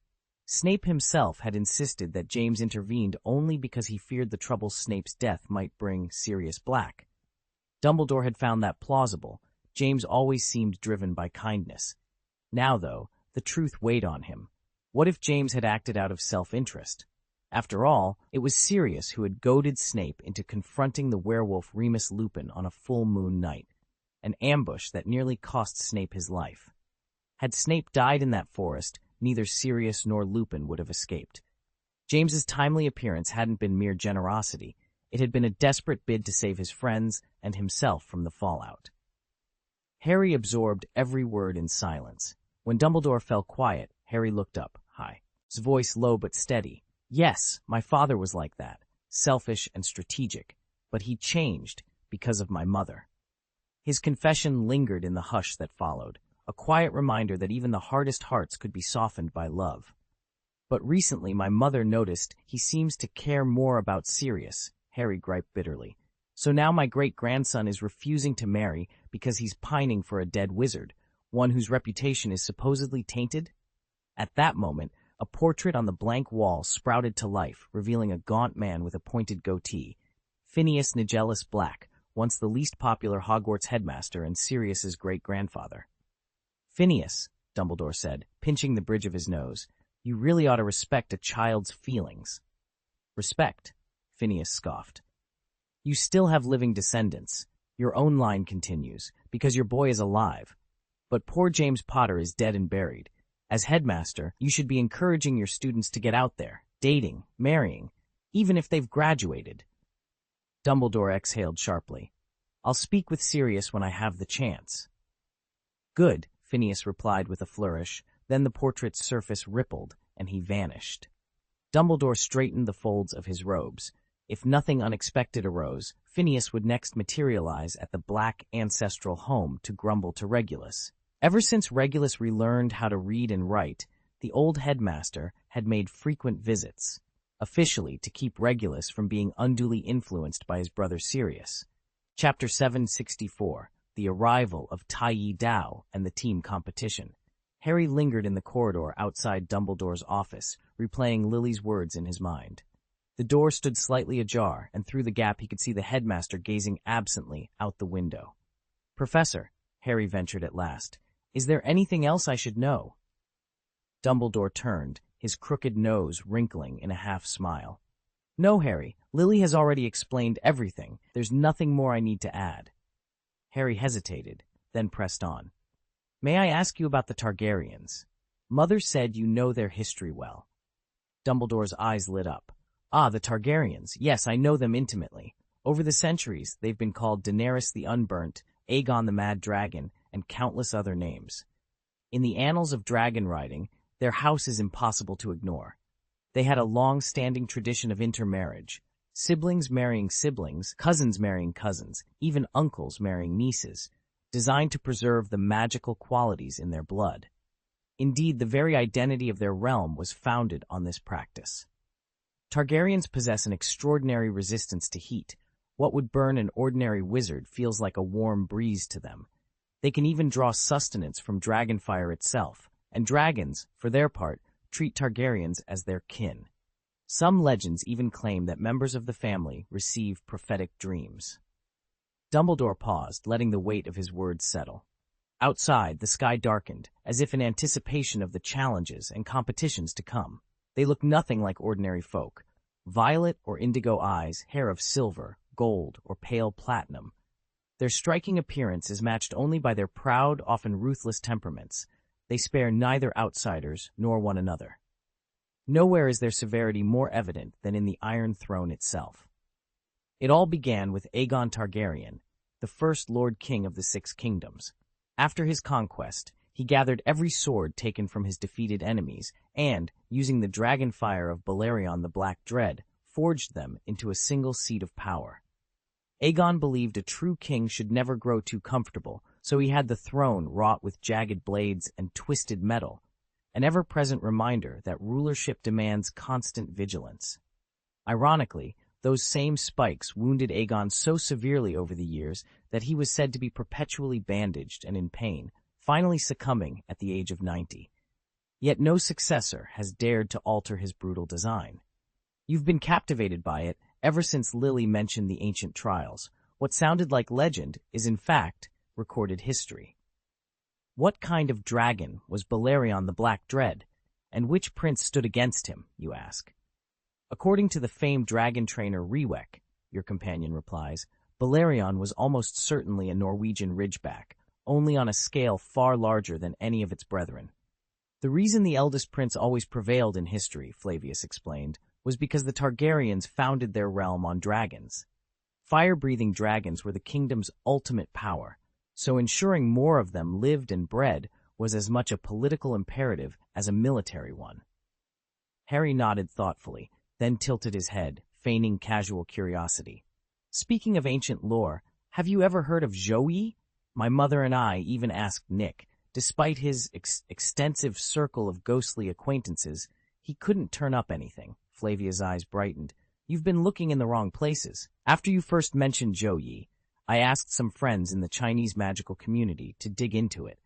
Snape himself had insisted that James intervened only because he feared the trouble Snape's death might bring Sirius Black. Dumbledore had found that plausible. James always seemed driven by kindness. Now, though, the truth weighed on him. What if James had acted out of self-interest? After all, it was Sirius who had goaded Snape into confronting the werewolf Remus Lupin on a full moon night, an ambush that nearly cost Snape his life. Had Snape died in that forest, neither Sirius nor Lupin would have escaped. James's timely appearance hadn't been mere generosity. It had been a desperate bid to save his friends and himself from the fallout. Harry absorbed every word in silence. When Dumbledore fell quiet, Harry looked up, his voice low but steady. Yes, my father was like that, selfish and strategic, but he changed because of my mother. His confession lingered in the hush that followed, a quiet reminder that even the hardest hearts could be softened by love. But recently my mother noticed he seems to care more about Sirius, Harry griped bitterly. So now my great-grandson is refusing to marry because he's pining for a dead wizard, one whose reputation is supposedly tainted? At that moment, a portrait on the blank wall sprouted to life, revealing a gaunt man with a pointed goatee. Phineas Nigellus Black, once the least popular Hogwarts headmaster and Sirius's great-grandfather. Phineas, Dumbledore said, pinching the bridge of his nose, you really ought to respect a child's feelings. Respect? Phineas scoffed. You still have living descendants. Your own line continues, because your boy is alive. But poor James Potter is dead and buried. As headmaster, you should be encouraging your students to get out there, dating, marrying, even if they've graduated. Dumbledore exhaled sharply. I'll speak with Sirius when I have the chance. Good, Phineas replied with a flourish. Then the portrait's surface rippled, and he vanished. Dumbledore straightened the folds of his robes. If nothing unexpected arose, Phineas would next materialize at the Black ancestral home to grumble to Regulus. Ever since Regulus relearned how to read and write, the old headmaster had made frequent visits, officially to keep Regulus from being unduly influenced by his brother Sirius. Chapter 764, The Arrival of Tai Dao and the Team Competition. Harry lingered in the corridor outside Dumbledore's office, replaying Lily's words in his mind. The door stood slightly ajar, and through the gap he could see the headmaster gazing absently out the window. Professor, Harry ventured at last, is there anything else I should know? Dumbledore turned, his crooked nose wrinkling in a half-smile. No, Harry, Lily has already explained everything. There's nothing more I need to add. Harry hesitated, then pressed on. May I ask you about the Targaryens? Mother said you know their history well. Dumbledore's eyes lit up. Ah, the Targaryens. Yes, I know them intimately. Over the centuries, they've been called Daenerys the Unburnt, Aegon the Mad Dragon, and countless other names. In the annals of dragon riding, their house is impossible to ignore. They had a long-standing tradition of intermarriage, siblings marrying siblings, cousins marrying cousins, even uncles marrying nieces, designed to preserve the magical qualities in their blood. Indeed, the very identity of their realm was founded on this practice. Targaryens possess an extraordinary resistance to heat. What would burn an ordinary wizard feels like a warm breeze to them. They can even draw sustenance from dragonfire itself, and dragons, for their part, treat Targaryens as their kin. Some legends even claim that members of the family receive prophetic dreams. Dumbledore paused, letting the weight of his words settle. Outside, the sky darkened, as if in anticipation of the challenges and competitions to come. They looked nothing like ordinary folk. Violet or indigo eyes, hair of silver, gold, or pale platinum. Their striking appearance is matched only by their proud, often ruthless temperaments. They spare neither outsiders nor one another. Nowhere is their severity more evident than in the Iron Throne itself. It all began with Aegon Targaryen, the first Lord King of the Six Kingdoms. After his conquest, he gathered every sword taken from his defeated enemies and, using the dragonfire of Balerion the Black Dread, forged them into a single seat of power. Aegon believed a true king should never grow too comfortable, so he had the throne wrought with jagged blades and twisted metal, an ever-present reminder that rulership demands constant vigilance. Ironically, those same spikes wounded Aegon so severely over the years that he was said to be perpetually bandaged and in pain, finally succumbing at the age of 90. Yet no successor has dared to alter his brutal design. You've been captivated by it ever since Lily mentioned the ancient trials. What sounded like legend is in fact recorded history. What kind of dragon was Balerion the Black Dread, and which prince stood against him, you ask? According to the famed dragon trainer Riwek, your companion replies, Balerion was almost certainly a Norwegian ridgeback, only on a scale far larger than any of its brethren. The reason the eldest prince always prevailed in history, Flavius explained, was because the Targaryens founded their realm on dragons. Fire-breathing dragons were the kingdom's ultimate power, so ensuring more of them lived and bred was as much a political imperative as a military one. Harry nodded thoughtfully, then tilted his head, feigning casual curiosity. Speaking of ancient lore, have you ever heard of Joey? My mother and I even asked Nick. Despite his extensive circle of ghostly acquaintances, he couldn't turn up anything. Flavia's eyes brightened. You've been looking in the wrong places. After you first mentioned Joey, I asked some friends in the Chinese magical community to dig into it.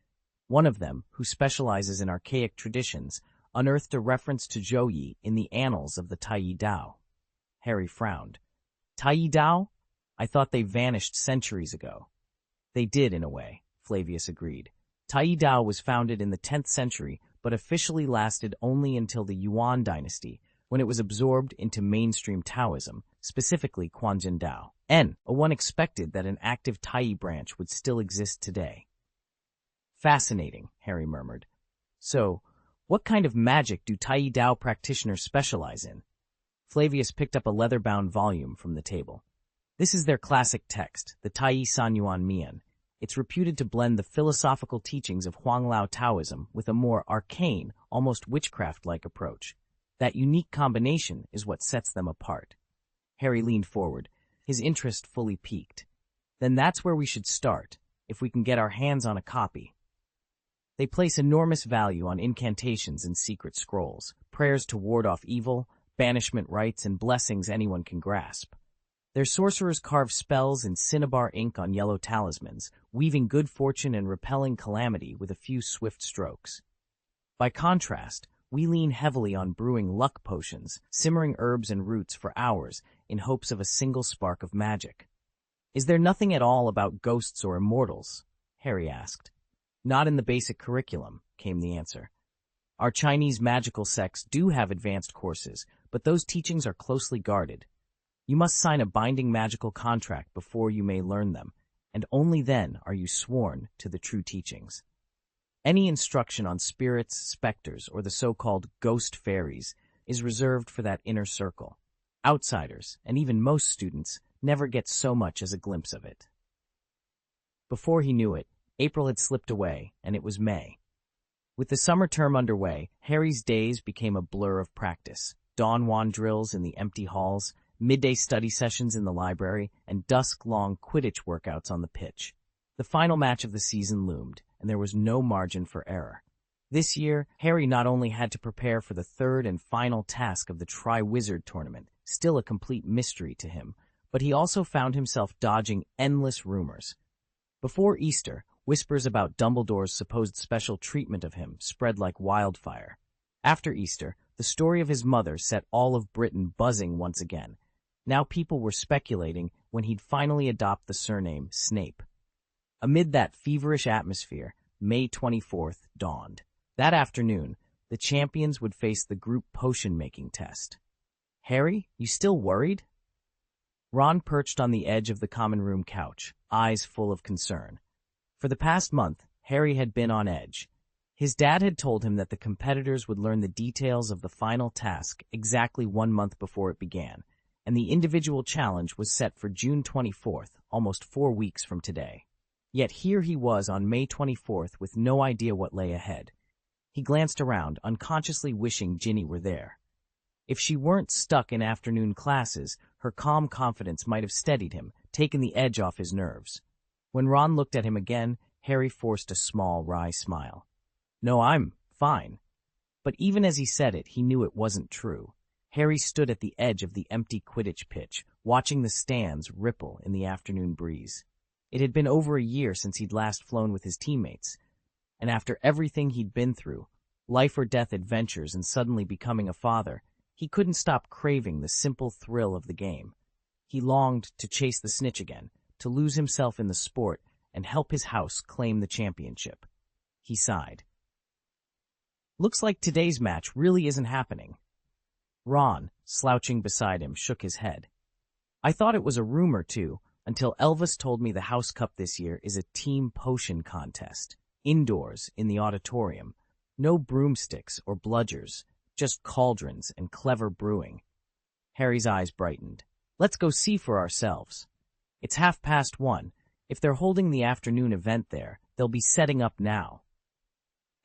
One of them, who specializes in archaic traditions, unearthed a reference to Joey in the annals of the Tai Dao. Harry frowned. Tai Dao? I thought they vanished centuries ago. They did, in a way, Flavius agreed. Tai Dao was founded in the 10th century, but officially lasted only until the Yuan dynasty, when it was absorbed into mainstream Taoism, specifically Quanjin Dao. One expected that an active Tai branch would still exist today. Fascinating, Harry murmured. So, what kind of magic do Tai Dao practitioners specialize in? Flavius picked up a leather-bound volume from the table. This is their classic text, the Tai Sanyuan Mian. It's reputed to blend the philosophical teachings of Huanglao Taoism with a more arcane, almost witchcraft-like approach. That unique combination is what sets them apart. Harry leaned forward, his interest fully piqued. Then that's where we should start, if we can get our hands on a copy. They place enormous value on incantations and secret scrolls, prayers to ward off evil, banishment rites, and blessings anyone can grasp. Their sorcerers carve spells in cinnabar ink on yellow talismans, weaving good fortune and repelling calamity with a few swift strokes. By contrast, we lean heavily on brewing luck potions, simmering herbs and roots for hours in hopes of a single spark of magic. Is there nothing at all about ghosts or immortals? Harry asked. Not in the basic curriculum, came the answer. Our Chinese magical sects do have advanced courses, but those teachings are closely guarded. You must sign a binding magical contract before you may learn them, and only then are you sworn to the true teachings. Any instruction on spirits, specters, or the so-called ghost fairies is reserved for that inner circle. Outsiders, and even most students, never get so much as a glimpse of it. Before he knew it, April had slipped away, and it was May. With the summer term underway, Harry's days became a blur of practice. Dawn drills in the empty halls, midday study sessions in the library, and dusk-long Quidditch workouts on the pitch. The final match of the season loomed, and there was no margin for error. This year, Harry not only had to prepare for the third and final task of the Tri-Wizard tournament, still a complete mystery to him, but he also found himself dodging endless rumors. Before Easter, whispers about Dumbledore's supposed special treatment of him spread like wildfire. After Easter, the story of his mother set all of Britain buzzing once again. Now people were speculating when he'd finally adopt the surname Snape. Amid that feverish atmosphere, May 24th dawned. That afternoon, the champions would face the group potion-making test. Harry, you still worried? Ron perched on the edge of the common room couch, eyes full of concern. For the past month, Harry had been on edge. His dad had told him that the competitors would learn the details of the final task exactly 1 month before it began, and the individual challenge was set for June 24th, almost 4 weeks from today. Yet here he was on May 24th with no idea what lay ahead. He glanced around, unconsciously wishing Ginny were there. If she weren't stuck in afternoon classes, her calm confidence might have steadied him, taken the edge off his nerves. When Ron looked at him again, Harry forced a small, wry smile. "No, I'm fine." But even as he said it, he knew it wasn't true. Harry stood at the edge of the empty Quidditch pitch, watching the stands ripple in the afternoon breeze. It had been over a year since he'd last flown with his teammates, and after everything he'd been through, life-or-death adventures and suddenly becoming a father, he couldn't stop craving the simple thrill of the game. He longed to chase the snitch again, to lose himself in the sport, and help his house claim the championship. He sighed. "Looks like today's match really isn't happening." Ron, slouching beside him, shook his head. "I thought it was a rumor, too, until Elvis told me the House Cup this year is a team potion contest, indoors in the auditorium. No broomsticks or bludgers, just cauldrons and clever brewing." Harry's eyes brightened. "Let's go see for ourselves. It's 1:30. If they're holding the afternoon event there, they'll be setting up now."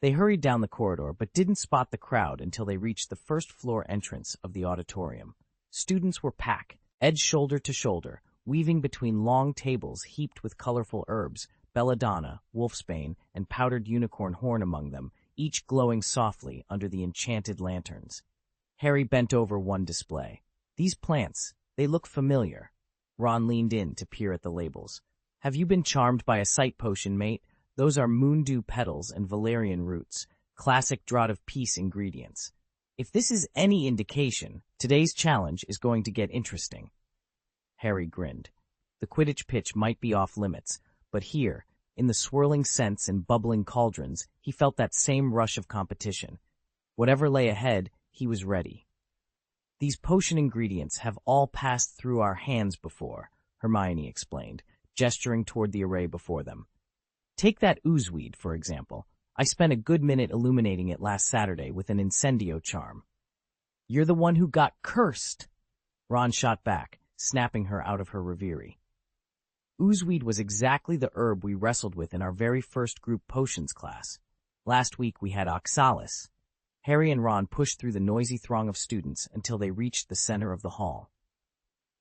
They hurried down the corridor, but didn't spot the crowd until they reached the first-floor entrance of the auditorium. Students were packed, edged shoulder to shoulder, weaving between long tables heaped with colorful herbs, belladonna, wolfsbane, and powdered unicorn horn among them, each glowing softly under the enchanted lanterns. Harry bent over one display. "These plants, they look familiar." Ron leaned in to peer at the labels. "Have you been charmed by a sight potion, mate? Those are moondew petals and valerian roots, classic draught of peace ingredients. If this is any indication, today's challenge is going to get interesting." Harry grinned. The Quidditch pitch might be off limits, but here, in the swirling scents and bubbling cauldrons, he felt that same rush of competition. Whatever lay ahead, he was ready. "These potion ingredients have all passed through our hands before," Hermione explained, gesturing toward the array before them. "Take that oozeweed, for example. I spent a good minute illuminating it last Saturday with an incendio charm." "You're the one who got cursed!" Ron shot back, snapping her out of her reverie. "Oozeweed was exactly the herb we wrestled with in our very first group potions class. Last week we had oxalis." Harry and Ron pushed through the noisy throng of students until they reached the center of the hall.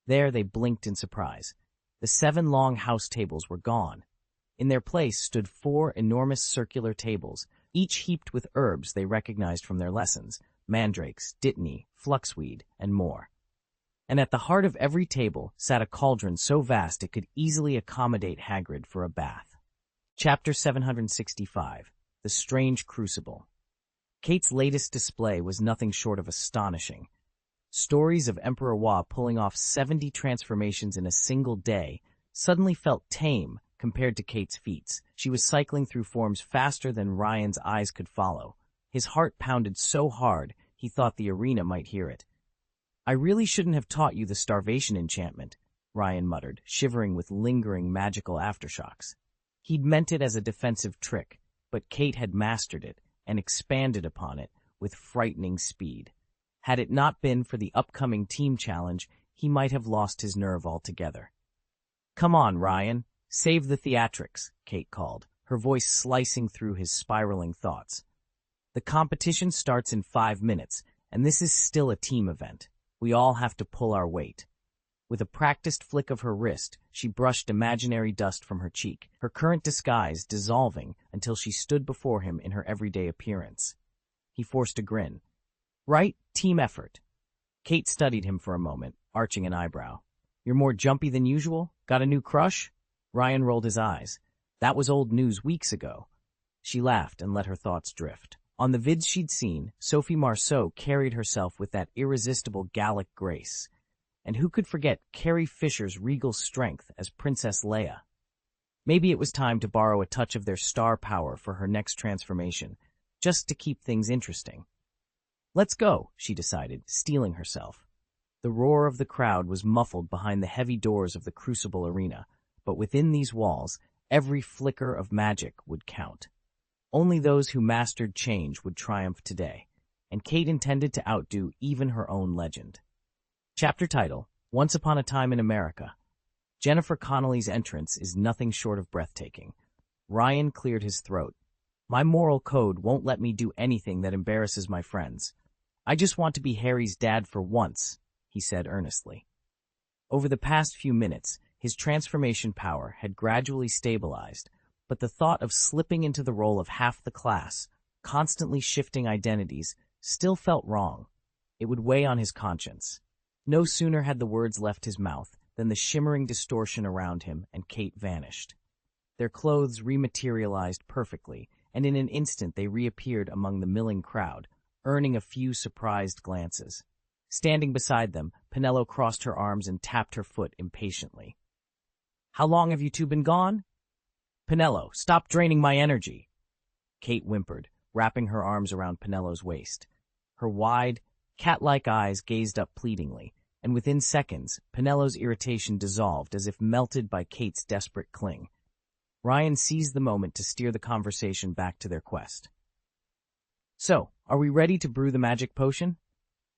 There they blinked in surprise. The 7 long house tables were gone. In their place stood 4 enormous circular tables, each heaped with herbs they recognized from their lessons, mandrakes, dittany, fluxweed, and more. And at the heart of every table sat a cauldron so vast it could easily accommodate Hagrid for a bath. Chapter 765, The Strange Crucible. Kate's latest display was nothing short of astonishing. Stories of Emperor Wa pulling off 70 transformations in a single day suddenly felt tame compared to Kate's feats. She was cycling through forms faster than Ryan's eyes could follow. His heart pounded so hard he thought the arena might hear it. "I really shouldn't have taught you the starvation enchantment," Ryan muttered, shivering with lingering magical aftershocks. He'd meant it as a defensive trick, but Kate had mastered it and expanded upon it with frightening speed. Had it not been for the upcoming team challenge, he might have lost his nerve altogether. "Come on, Ryan. Save the theatrics," Kate called, her voice slicing through his spiraling thoughts. "The competition starts in 5 minutes, and this is still a team event. We all have to pull our weight." With a practiced flick of her wrist, she brushed imaginary dust from her cheek, her current disguise dissolving until she stood before him in her everyday appearance. He forced a grin. "Right, team effort." Kate studied him for a moment, arching an eyebrow. "You're more jumpy than usual? Got a new crush?" Ryan rolled his eyes. That was old news weeks ago. She laughed and let her thoughts drift. On the vids she'd seen, Sophie Marceau carried herself with that irresistible Gallic grace. And who could forget Carrie Fisher's regal strength as Princess Leia? Maybe it was time to borrow a touch of their star power for her next transformation, just to keep things interesting. "Let's go," she decided, steeling herself. The roar of the crowd was muffled behind the heavy doors of the Crucible Arena, but within these walls, every flicker of magic would count. Only those who mastered change would triumph today, and Kate intended to outdo even her own legend. Chapter title, Once Upon a Time in America. Jennifer Connelly's entrance is nothing short of breathtaking. Ryan cleared his throat. "My moral code won't let me do anything that embarrasses my friends. I just want to be Harry's dad for once," he said earnestly. Over the past few minutes, His transformation power had gradually stabilized, but the thought of slipping into the role of half the class, constantly shifting identities, still felt wrong. It would weigh on his conscience. No sooner had the words left his mouth than the shimmering distortion around him and Kate vanished. Their clothes rematerialized perfectly, and in an instant they reappeared among the milling crowd, earning a few surprised glances. Standing beside them, Penelo crossed her arms and tapped her foot impatiently. "How long have you two been gone?" "Penelo, stop draining my energy!" Kate whimpered, wrapping her arms around Penelo's waist. Her wide, cat-like eyes gazed up pleadingly, and within seconds, Penelo's irritation dissolved as if melted by Kate's desperate cling. Ryan seized the moment to steer the conversation back to their quest. "So, are we ready to brew the magic potion?"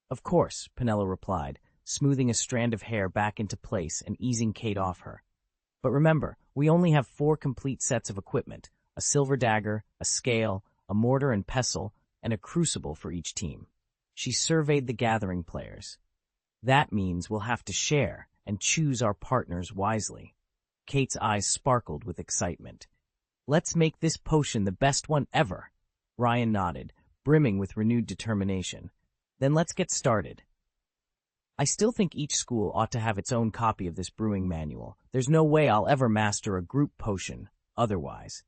"Of course," Penelo replied, smoothing a strand of hair back into place and easing Kate off her. "But remember, we only have 4 complete sets of equipment, a silver dagger, a scale, a mortar and pestle, and a crucible for each team." She surveyed the gathering players. "That means we'll have to share and choose our partners wisely." Kate's eyes sparkled with excitement. "Let's make this potion the best one ever." Ryan nodded, brimming with renewed determination. "Then let's get started." "I still think each school ought to have its own copy of this brewing manual. There's no way I'll ever master a group potion otherwise."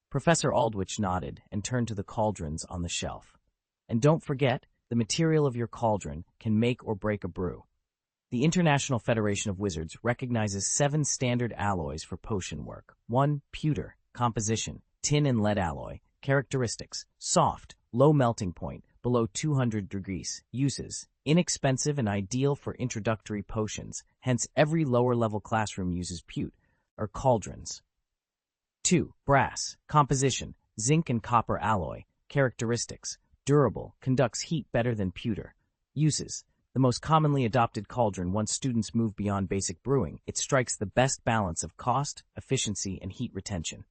Professor Aldwych nodded and turned to the cauldrons on the shelf. "And don't forget, the material of your cauldron can make or break a brew. The International Federation of Wizards recognizes 7 standard alloys for potion work. 1. Pewter. Composition. Tin and lead alloy. Characteristics. Soft. Low melting point. Below 200 degrees. Uses. Inexpensive and ideal for introductory potions. Hence, every lower-level classroom uses pewt, or cauldrons. 2. Brass. Composition. Zinc and copper alloy. Characteristics. Durable. Conducts heat better than pewter. Uses. The most commonly adopted cauldron once students move beyond basic brewing. It strikes the best balance of cost, efficiency, and heat retention.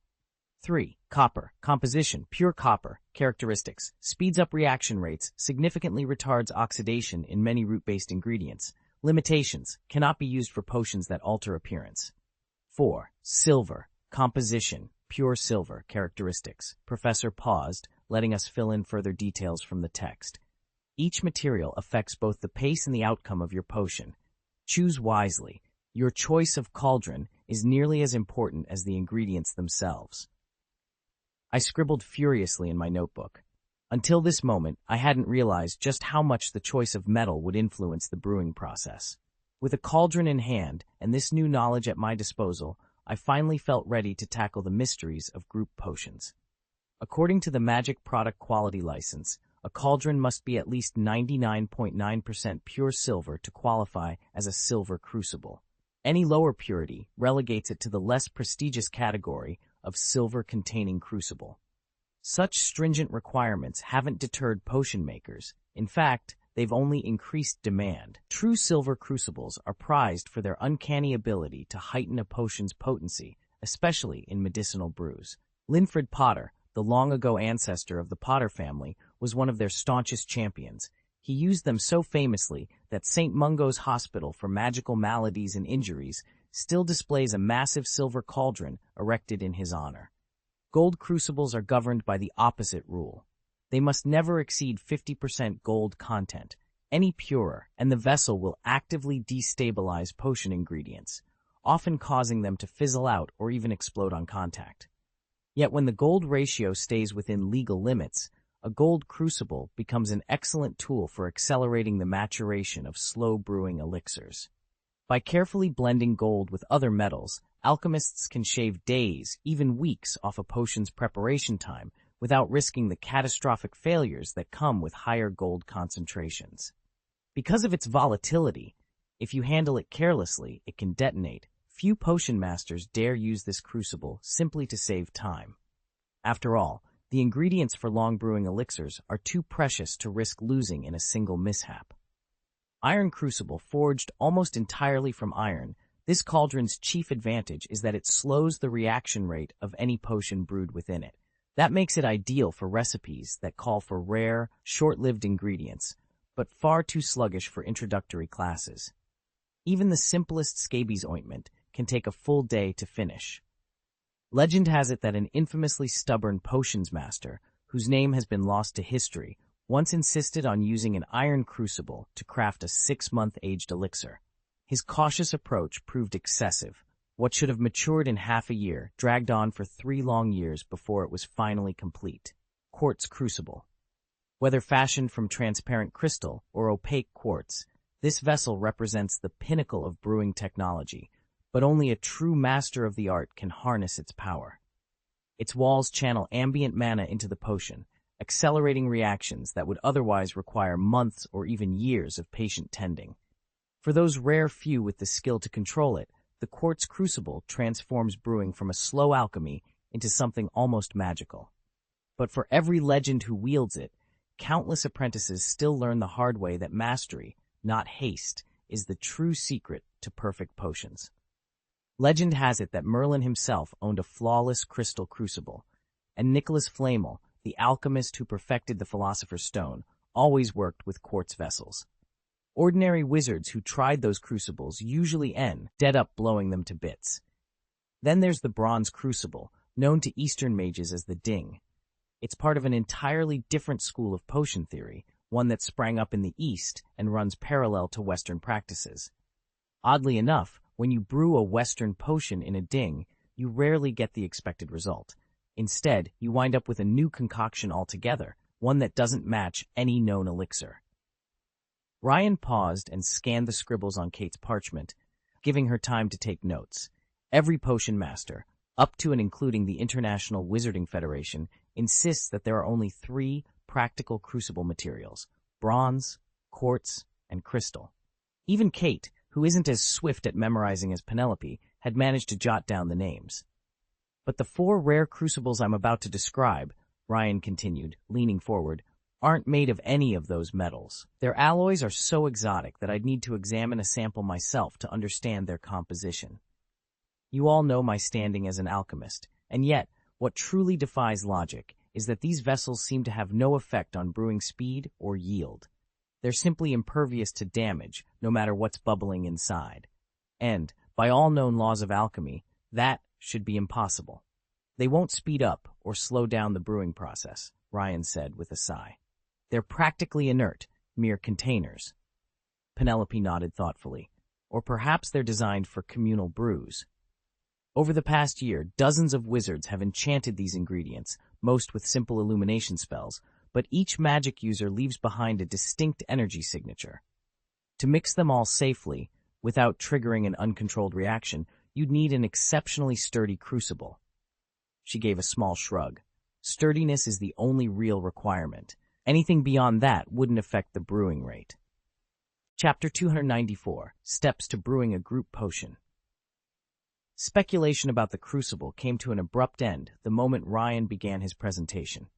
3. Copper. Composition. Pure copper. Characteristics. Speeds up reaction rates, significantly retards oxidation in many root-based ingredients. Limitations. Cannot be used for potions that alter appearance. 4. Silver. Composition. Pure silver. Characteristics. Professor paused, letting us fill in further details from the text. Each material affects both the pace and the outcome of your potion. Choose wisely. Your choice of cauldron is nearly as important as the ingredients themselves. I scribbled furiously in my notebook. Until this moment, I hadn't realized just how much the choice of metal would influence the brewing process. With a cauldron in hand and this new knowledge at my disposal, I finally felt ready to tackle the mysteries of group potions. According to the Magic Product Quality License, a cauldron must be at least 99.9% pure silver to qualify as a silver crucible. Any lower purity relegates it to the less prestigious category of silver-containing crucible. Such stringent requirements haven't deterred potion makers. In fact, they've only increased demand. True silver crucibles are prized for their uncanny ability to heighten a potion's potency, especially in medicinal brews. Linfred Potter, the long-ago ancestor of the Potter family, was one of their staunchest champions. He used them so famously that St. Mungo's Hospital for Magical Maladies and Injuries still displays a massive silver cauldron erected in his honor. Gold crucibles are governed by the opposite rule. They must never exceed 50% gold content. Any purer, and the vessel will actively destabilize potion ingredients, often causing them to fizzle out or even explode on contact. Yet when the gold ratio stays within legal limits, a gold crucible becomes an excellent tool for accelerating the maturation of slow-brewing elixirs. By carefully blending gold with other metals, alchemists can shave days, even weeks, off a potion's preparation time without risking the catastrophic failures that come with higher gold concentrations. Because of its volatility, if you handle it carelessly, it can detonate. Few potion masters dare use this crucible simply to save time. After all, the ingredients for long-brewing elixirs are too precious to risk losing in a single mishap. Iron crucible, forged almost entirely from iron, this cauldron's chief advantage is that it slows the reaction rate of any potion brewed within it. That makes it ideal for recipes that call for rare, short-lived ingredients, but far too sluggish for introductory classes. Even the simplest scabies ointment can take a full day to finish. Legend has it that an infamously stubborn potions master, whose name has been lost to history, once insisted on using an iron crucible to craft a 6-month aged elixir. His cautious approach proved excessive. What should have matured in half a year dragged on for 3 long years before it was finally complete. Quartz crucible. Whether fashioned from transparent crystal or opaque quartz, this vessel represents the pinnacle of brewing technology, but only a true master of the art can harness its power. Its walls channel ambient mana into the potion, accelerating reactions that would otherwise require months or even years of patient tending. For those rare few with the skill to control it, the quartz crucible transforms brewing from a slow alchemy into something almost magical. But for every legend who wields it, countless apprentices still learn the hard way that mastery, not haste, is the true secret to perfect potions. Legend has it that Merlin himself owned a flawless crystal crucible, and Nicholas Flamel, the alchemist who perfected the Philosopher's Stone, always worked with quartz vessels. Ordinary wizards who tried those crucibles usually end dead up blowing them to bits. Then there's the bronze crucible, known to Eastern mages as the Ding. It's part of an entirely different school of potion theory, one that sprang up in the East and runs parallel to Western practices. Oddly enough, when you brew a Western potion in a Ding, you rarely get the expected result. Instead, you wind up with a new concoction altogether, one that doesn't match any known elixir. Ryan paused and scanned the scribbles on Kate's parchment, giving her time to take notes. Every potion master, up to and including the International Wizarding Federation, insists that there are only 3 practical crucible materials: bronze, quartz, and crystal. Even Kate, who isn't as swift at memorizing as Penelope, had managed to jot down the names. But the 4 rare crucibles I'm about to describe, Ryan continued, leaning forward, aren't made of any of those metals. Their alloys are so exotic that I'd need to examine a sample myself to understand their composition. You all know my standing as an alchemist, and yet, what truly defies logic is that these vessels seem to have no effect on brewing speed or yield. They're simply impervious to damage, no matter what's bubbling inside. And, by all known laws of alchemy, that should be impossible. They won't speed up or slow down the brewing process, Ryan said with a sigh. They're practically inert, mere containers. Penelope nodded thoughtfully. Or perhaps they're designed for communal brews. Over the past year, dozens of wizards have enchanted these ingredients, most with simple illumination spells, but each magic user leaves behind a distinct energy signature. To mix them all safely, without triggering an uncontrolled reaction, you'd need an exceptionally sturdy crucible. She gave a small shrug. Sturdiness is the only real requirement. Anything beyond that wouldn't affect the brewing rate. Chapter 294, Steps to Brewing a Group Potion. Speculation about the crucible came to an abrupt end the moment Ryan began his presentation.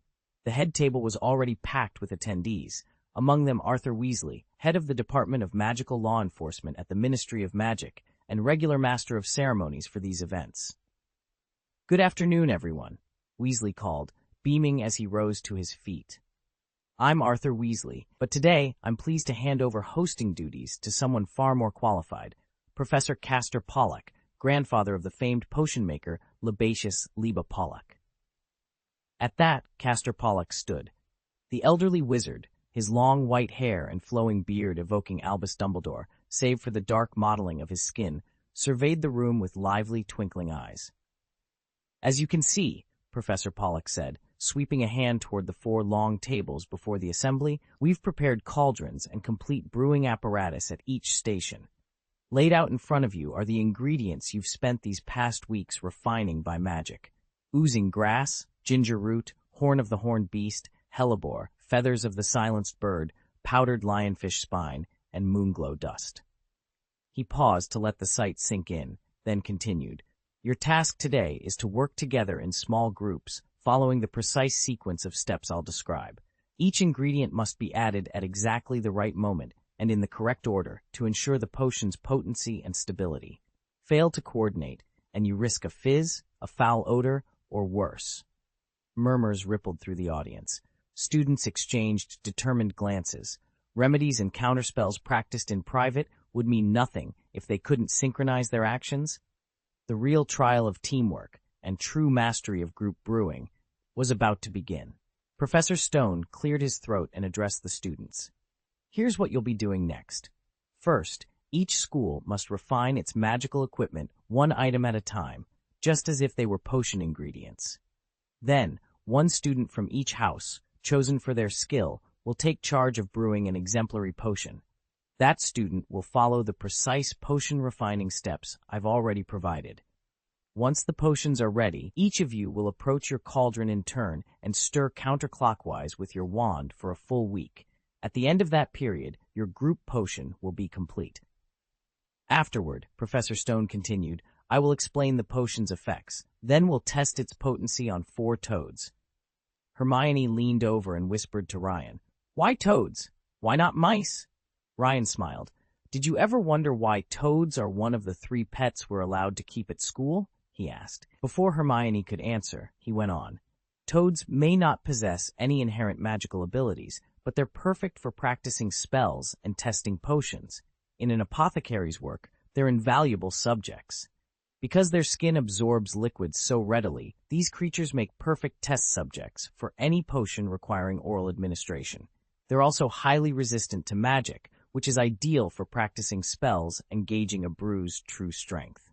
The head table was already packed with attendees, among them Arthur Weasley, head of the Department of Magical Law Enforcement at the Ministry of Magic and regular master of ceremonies for these events. "Good afternoon, everyone," Weasley called, beaming as he rose to his feet. "I'm Arthur Weasley, but today I'm pleased to hand over hosting duties to someone far more qualified, Professor Castor Pollock, grandfather of the famed potion maker Libatius Liba Pollock." At that, Castor Pollock stood. The elderly wizard, his long white hair and flowing beard evoking Albus Dumbledore, save for the dark modeling of his skin, surveyed the room with lively, twinkling eyes. "As you can see," Professor Pollock said, sweeping a hand toward the 4 long tables before the assembly, "we've prepared cauldrons and complete brewing apparatus at each station. Laid out in front of you are the ingredients you've spent these past weeks refining by magic. Oozing grass, ginger root, horn of the horned beast, hellebore, feathers of the silenced bird, powdered lionfish spine, and moonglow dust." He paused to let the sight sink in, then continued, "Your task today is to work together in small groups, following the precise sequence of steps I'll describe. Each ingredient must be added at exactly the right moment and in the correct order to ensure the potion's potency and stability. Fail to coordinate, and you risk a fizz, a foul odor, or worse." Murmurs rippled through the audience. Students exchanged determined glances. Remedies and counterspells practiced in private would mean nothing if they couldn't synchronize their actions. The real trial of teamwork and true mastery of group brewing was about to begin. Professor Stone cleared his throat and addressed the students. Here's what you'll be doing next. First, each school must refine its magical equipment one item at a time, just as if they were potion ingredients. Then, one student from each house, chosen for their skill, will take charge of brewing an exemplary potion. That student will follow the precise potion refining steps I've already provided. Once the potions are ready, each of you will approach your cauldron in turn and stir counterclockwise with your wand for a full week. At the end of that period, your group potion will be complete. Afterward, Professor Stone continued, I will explain the potion's effects. Then we'll test its potency on 4 toads. Hermione leaned over and whispered to Ryan, Why toads? Why not mice? Ryan smiled. Did you ever wonder why toads are one of the 3 pets we're allowed to keep at school? He asked. Before Hermione could answer, he went on. Toads may not possess any inherent magical abilities, but they're perfect for practicing spells and testing potions. In an apothecary's work, they're invaluable subjects. Because their skin absorbs liquids so readily, these creatures make perfect test subjects for any potion requiring oral administration. They're also highly resistant to magic, which is ideal for practicing spells and gauging a brew's true strength.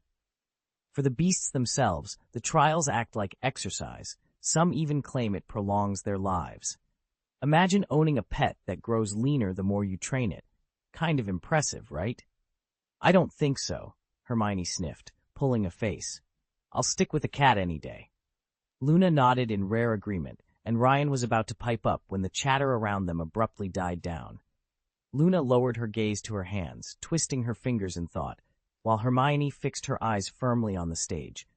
For the beasts themselves, the trials act like exercise. Some even claim it prolongs their lives. Imagine owning a pet that grows leaner the more you train it. Kind of impressive, right? I don't think so, Hermione sniffed, pulling a face. I'll stick with a cat any day. Luna nodded in rare agreement, and Ryan was about to pipe up when the chatter around them abruptly died down. Luna lowered her gaze to her hands, twisting her fingers in thought, while Hermione fixed her eyes firmly on the stage.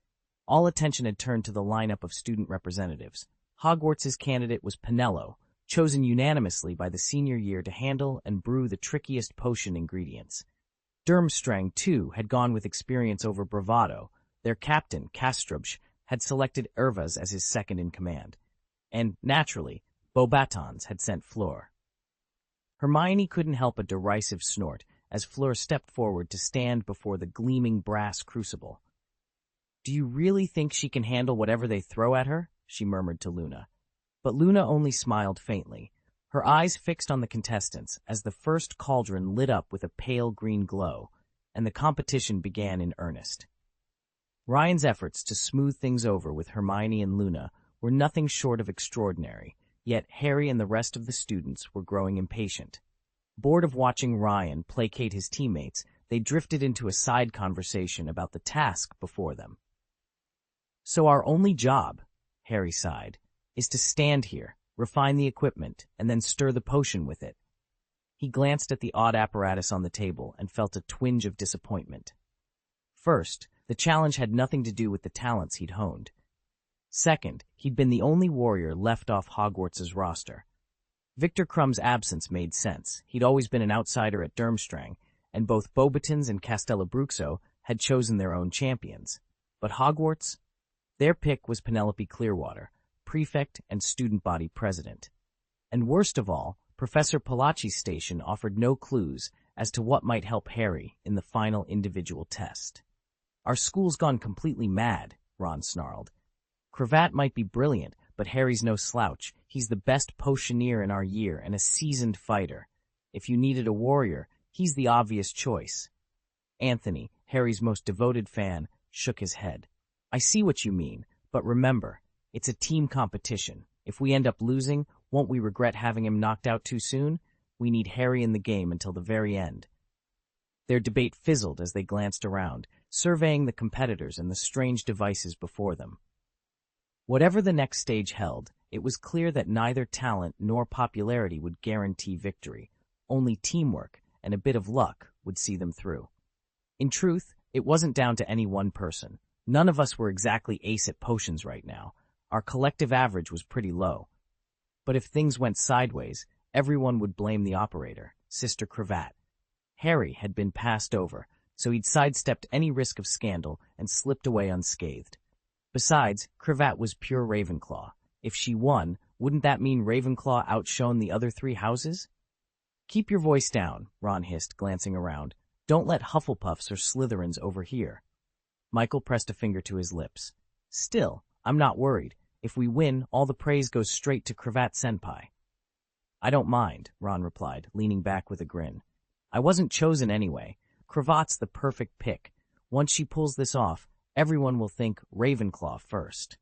All attention had turned to the lineup of student representatives. Hogwarts' candidate was Penello, chosen unanimously by the senior year to handle and brew the trickiest potion ingredients. Durmstrang, too, had gone with experience over bravado. Their captain, Castrubsch, had selected Ervas as his second-in-command. And, naturally, Beauxbatons had sent Fleur. Hermione couldn't help a derisive snort as Fleur stepped forward to stand before the gleaming brass crucible. Do you really think she can handle whatever they throw at her? She murmured to Luna. But Luna only smiled faintly, her eyes fixed on the contestants as the first cauldron lit up with a pale green glow, and the competition began in earnest. Ryan's efforts to smooth things over with Hermione and Luna were nothing short of extraordinary, yet Harry and the rest of the students were growing impatient. Bored of watching Ryan placate his teammates, they drifted into a side conversation about the task before them. So our only job, Harry sighed, is to stand here, refine the equipment, and then stir the potion with it. He glanced at the odd apparatus on the table and felt a twinge of disappointment. First, the challenge had nothing to do with the talents he'd honed. Second, he'd been the only warrior left off Hogwarts' roster. Victor Crumb's absence made sense. He'd always been an outsider at Durmstrang, and both Beauxbatons and Castellabruxo had chosen their own champions. But Hogwarts? Their pick was Penelope Clearwater, prefect and student body president. And worst of all, Professor Palaci's station offered no clues as to what might help Harry in the final individual test. Our school's gone completely mad, Ron snarled. Cravat might be brilliant, but Harry's no slouch. He's the best potioneer in our year and a seasoned fighter. If you needed a warrior, he's the obvious choice. Anthony, Harry's most devoted fan, shook his head. I see what you mean, but remember, it's a team competition. If we end up losing, won't we regret having him knocked out too soon? We need Harry in the game until the very end. Their debate fizzled as they glanced around, surveying the competitors and the strange devices before them. Whatever the next stage held, it was clear that neither talent nor popularity would guarantee victory. Only teamwork and a bit of luck would see them through. In truth, it wasn't down to any one person. None of us were exactly ace at potions right now. Our collective average was pretty low. But if things went sideways, everyone would blame the operator, Sister Cravat. Harry had been passed over, so he'd sidestepped any risk of scandal and slipped away unscathed. Besides, Cravat was pure Ravenclaw. If she won, wouldn't that mean Ravenclaw outshone the other 3 houses? Keep your voice down, Ron hissed, glancing around. Don't let Hufflepuffs or Slytherins overhear. Michael pressed a finger to his lips. Still, I'm not worried. If we win, all the praise goes straight to Cravat-senpai. I don't mind, Ron replied, leaning back with a grin. I wasn't chosen anyway. Cravat's the perfect pick. Once she pulls this off, everyone will think Ravenclaw first.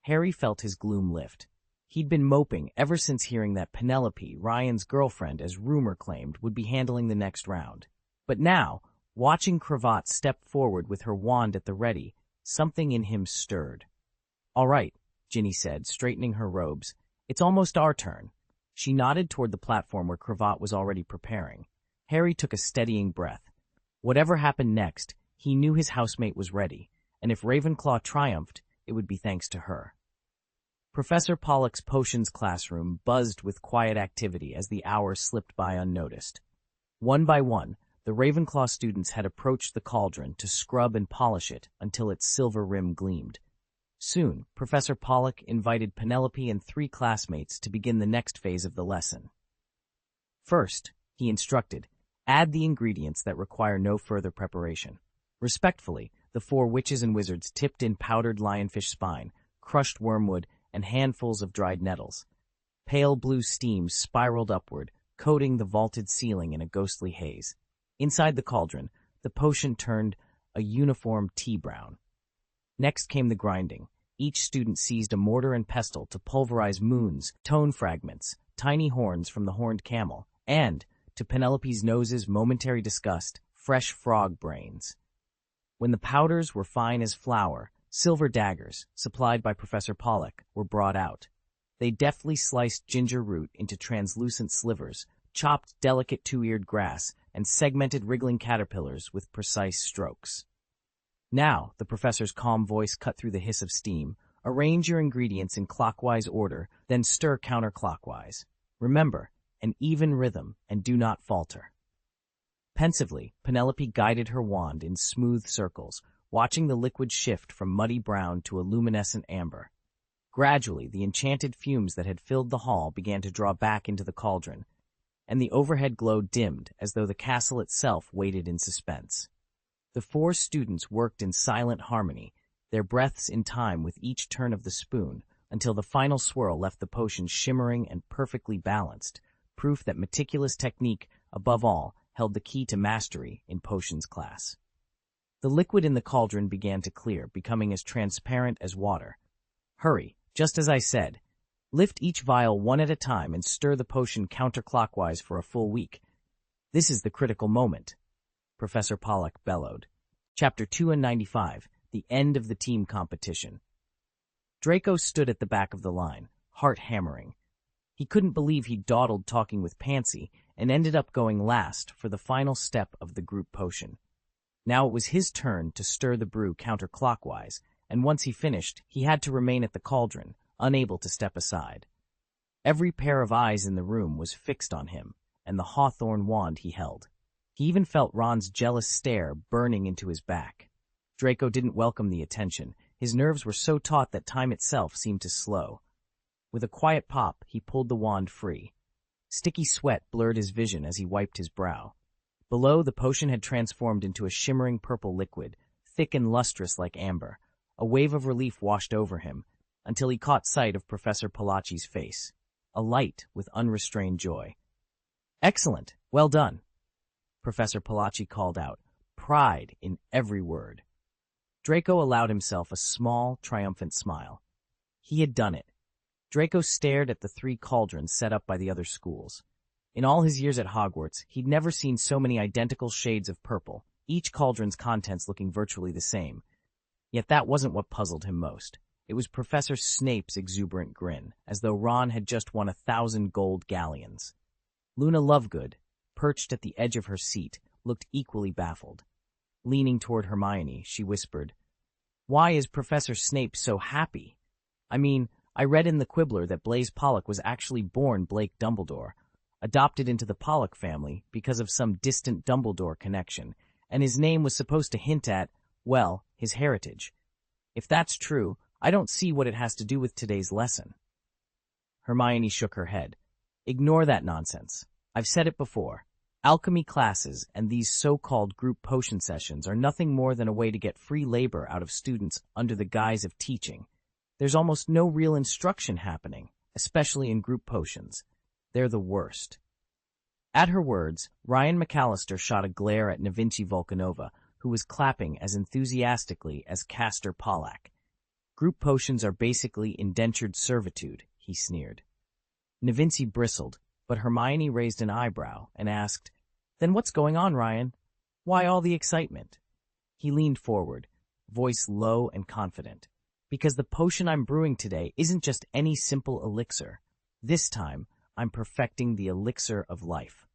Harry felt his gloom lift. He'd been moping ever since hearing that Penelope, Ryan's girlfriend, as rumor claimed, would be handling the next round. But now, watching Cravat step forward with her wand at the ready, something in him stirred. All right, Ginny said, straightening her robes. It's almost our turn. She nodded toward the platform where Cravat was already preparing. Harry took a steadying breath. Whatever happened next, he knew his housemate was ready, and if Ravenclaw triumphed, it would be thanks to her. Professor Pollock's potions classroom buzzed with quiet activity as the hours slipped by unnoticed. One by one, the Ravenclaw students had approached the cauldron to scrub and polish it until its silver rim gleamed. Soon, Professor Pollock invited Penelope and 3 classmates to begin the next phase of the lesson. First, he instructed, add the ingredients that require no further preparation. Respectfully, the 4 witches and wizards tipped in powdered lionfish spine, crushed wormwood, and handfuls of dried nettles. Pale blue steam spiraled upward, coating the vaulted ceiling in a ghostly haze. Inside the cauldron, the potion turned a uniform tea-brown. Next came the grinding. Each student seized a mortar and pestle to pulverize moons, tone fragments, tiny horns from the horned camel, and, to Penelope's nose's momentary disgust, fresh frog brains. When the powders were fine as flour, silver daggers, supplied by Professor Pollock, were brought out. They deftly sliced ginger root into translucent slivers, chopped delicate 2-eared grass, and segmented wriggling caterpillars with precise strokes. Now, the professor's calm voice cut through the hiss of steam. Arrange your ingredients in clockwise order, then stir counterclockwise. Remember, an even rhythm, and do not falter. Pensively, Penelope guided her wand in smooth circles, watching the liquid shift from muddy brown to a luminescent amber. Gradually, the enchanted fumes that had filled the hall began to draw back into the cauldron, and the overhead glow dimmed as though the castle itself waited in suspense. The 4 students worked in silent harmony, their breaths in time with each turn of the spoon, until the final swirl left the potion shimmering and perfectly balanced, proof that meticulous technique, above all, held the key to mastery in potions class. The liquid in the cauldron began to clear, becoming as transparent as water. Hurry, just as I said. Lift each vial one at a time and stir the potion counterclockwise for a full week. This is the critical moment, Professor Pollock bellowed. Chapter 295, The End of the Team Competition. Draco stood at the back of the line, heart hammering. He couldn't believe he'd dawdled talking with Pansy and ended up going last for the final step of the group potion. Now it was his turn to stir the brew counterclockwise, and once he finished, he had to remain at the cauldron, unable to step aside. Every pair of eyes in the room was fixed on him, and the hawthorn wand he held. He even felt Ron's jealous stare burning into his back. Draco didn't welcome the attention. His nerves were so taut that time itself seemed to slow. With a quiet pop, he pulled the wand free. Sticky sweat blurred his vision as he wiped his brow. Below, the potion had transformed into a shimmering purple liquid, thick and lustrous like amber. A wave of relief washed over him, until he caught sight of Professor Polacci's face, alight with unrestrained joy. Excellent! Well done! Professor Polacci called out, pride in every word. Draco allowed himself a small, triumphant smile. He had done it. Draco stared at the 3 cauldrons set up by the other schools. In all his years at Hogwarts, he'd never seen so many identical shades of purple, each cauldron's contents looking virtually the same. Yet that wasn't what puzzled him most. It was Professor Snape's exuberant grin, as though Ron had just won 1,000 gold galleons. Luna Lovegood, perched at the edge of her seat, looked equally baffled. Leaning toward Hermione, she whispered, "Why is Professor Snape so happy? I mean, I read in the Quibbler that Blaise Pollock was actually born Blake Dumbledore, adopted into the Pollock family because of some distant Dumbledore connection, and his name was supposed to hint at, well, his heritage. If that's true, I don't see what it has to do with today's lesson." Hermione shook her head. "Ignore that nonsense. I've said it before. Alchemy classes and these so-called group potion sessions are nothing more than a way to get free labor out of students under the guise of teaching. There's almost no real instruction happening, especially in group potions. They're the worst. At her words, Ryan McAllister shot a glare at Novinci Volkanova, who was clapping as enthusiastically as Castor Pollack. Group potions are basically indentured servitude, he sneered. Novinci bristled, but Hermione raised an eyebrow and asked, "Then what's going on, Ryan? Why all the excitement?" He leaned forward, voice low and confident. "Because the potion I'm brewing today isn't just any simple elixir. This time, I'm perfecting the elixir of life."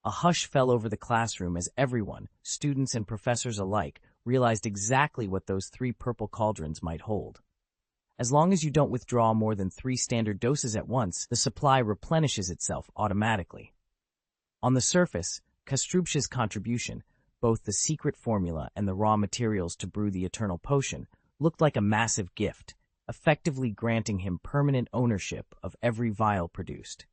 A hush fell over the classroom as everyone, students and professors alike, realized exactly what those 3 purple cauldrons might hold. As long as you don't withdraw more than 3 standard doses at once, the supply replenishes itself automatically. On the surface, Kastrubsh's contribution, both the secret formula and the raw materials to brew the eternal potion, looked like a massive gift, effectively granting him permanent ownership of every vial produced.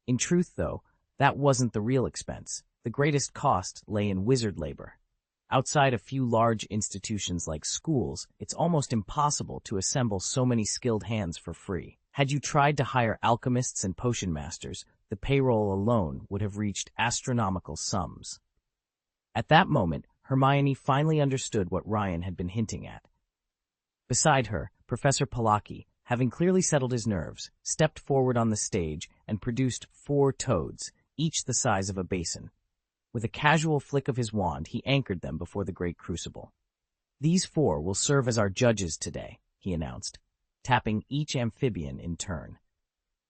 In truth, though, that wasn't the real expense. The greatest cost lay in wizard labor. Outside a few large institutions like schools, it's almost impossible to assemble so many skilled hands for free. Had you tried to hire alchemists and potion masters, the payroll alone would have reached astronomical sums. At that moment, Hermione finally understood what Ryan had been hinting at. Beside her, Professor Polacki, having clearly settled his nerves, stepped forward on the stage and produced 4 toads, each the size of a basin. With a casual flick of his wand, he anchored them before the great crucible. "These 4 will serve as our judges today," he announced, tapping each amphibian in turn.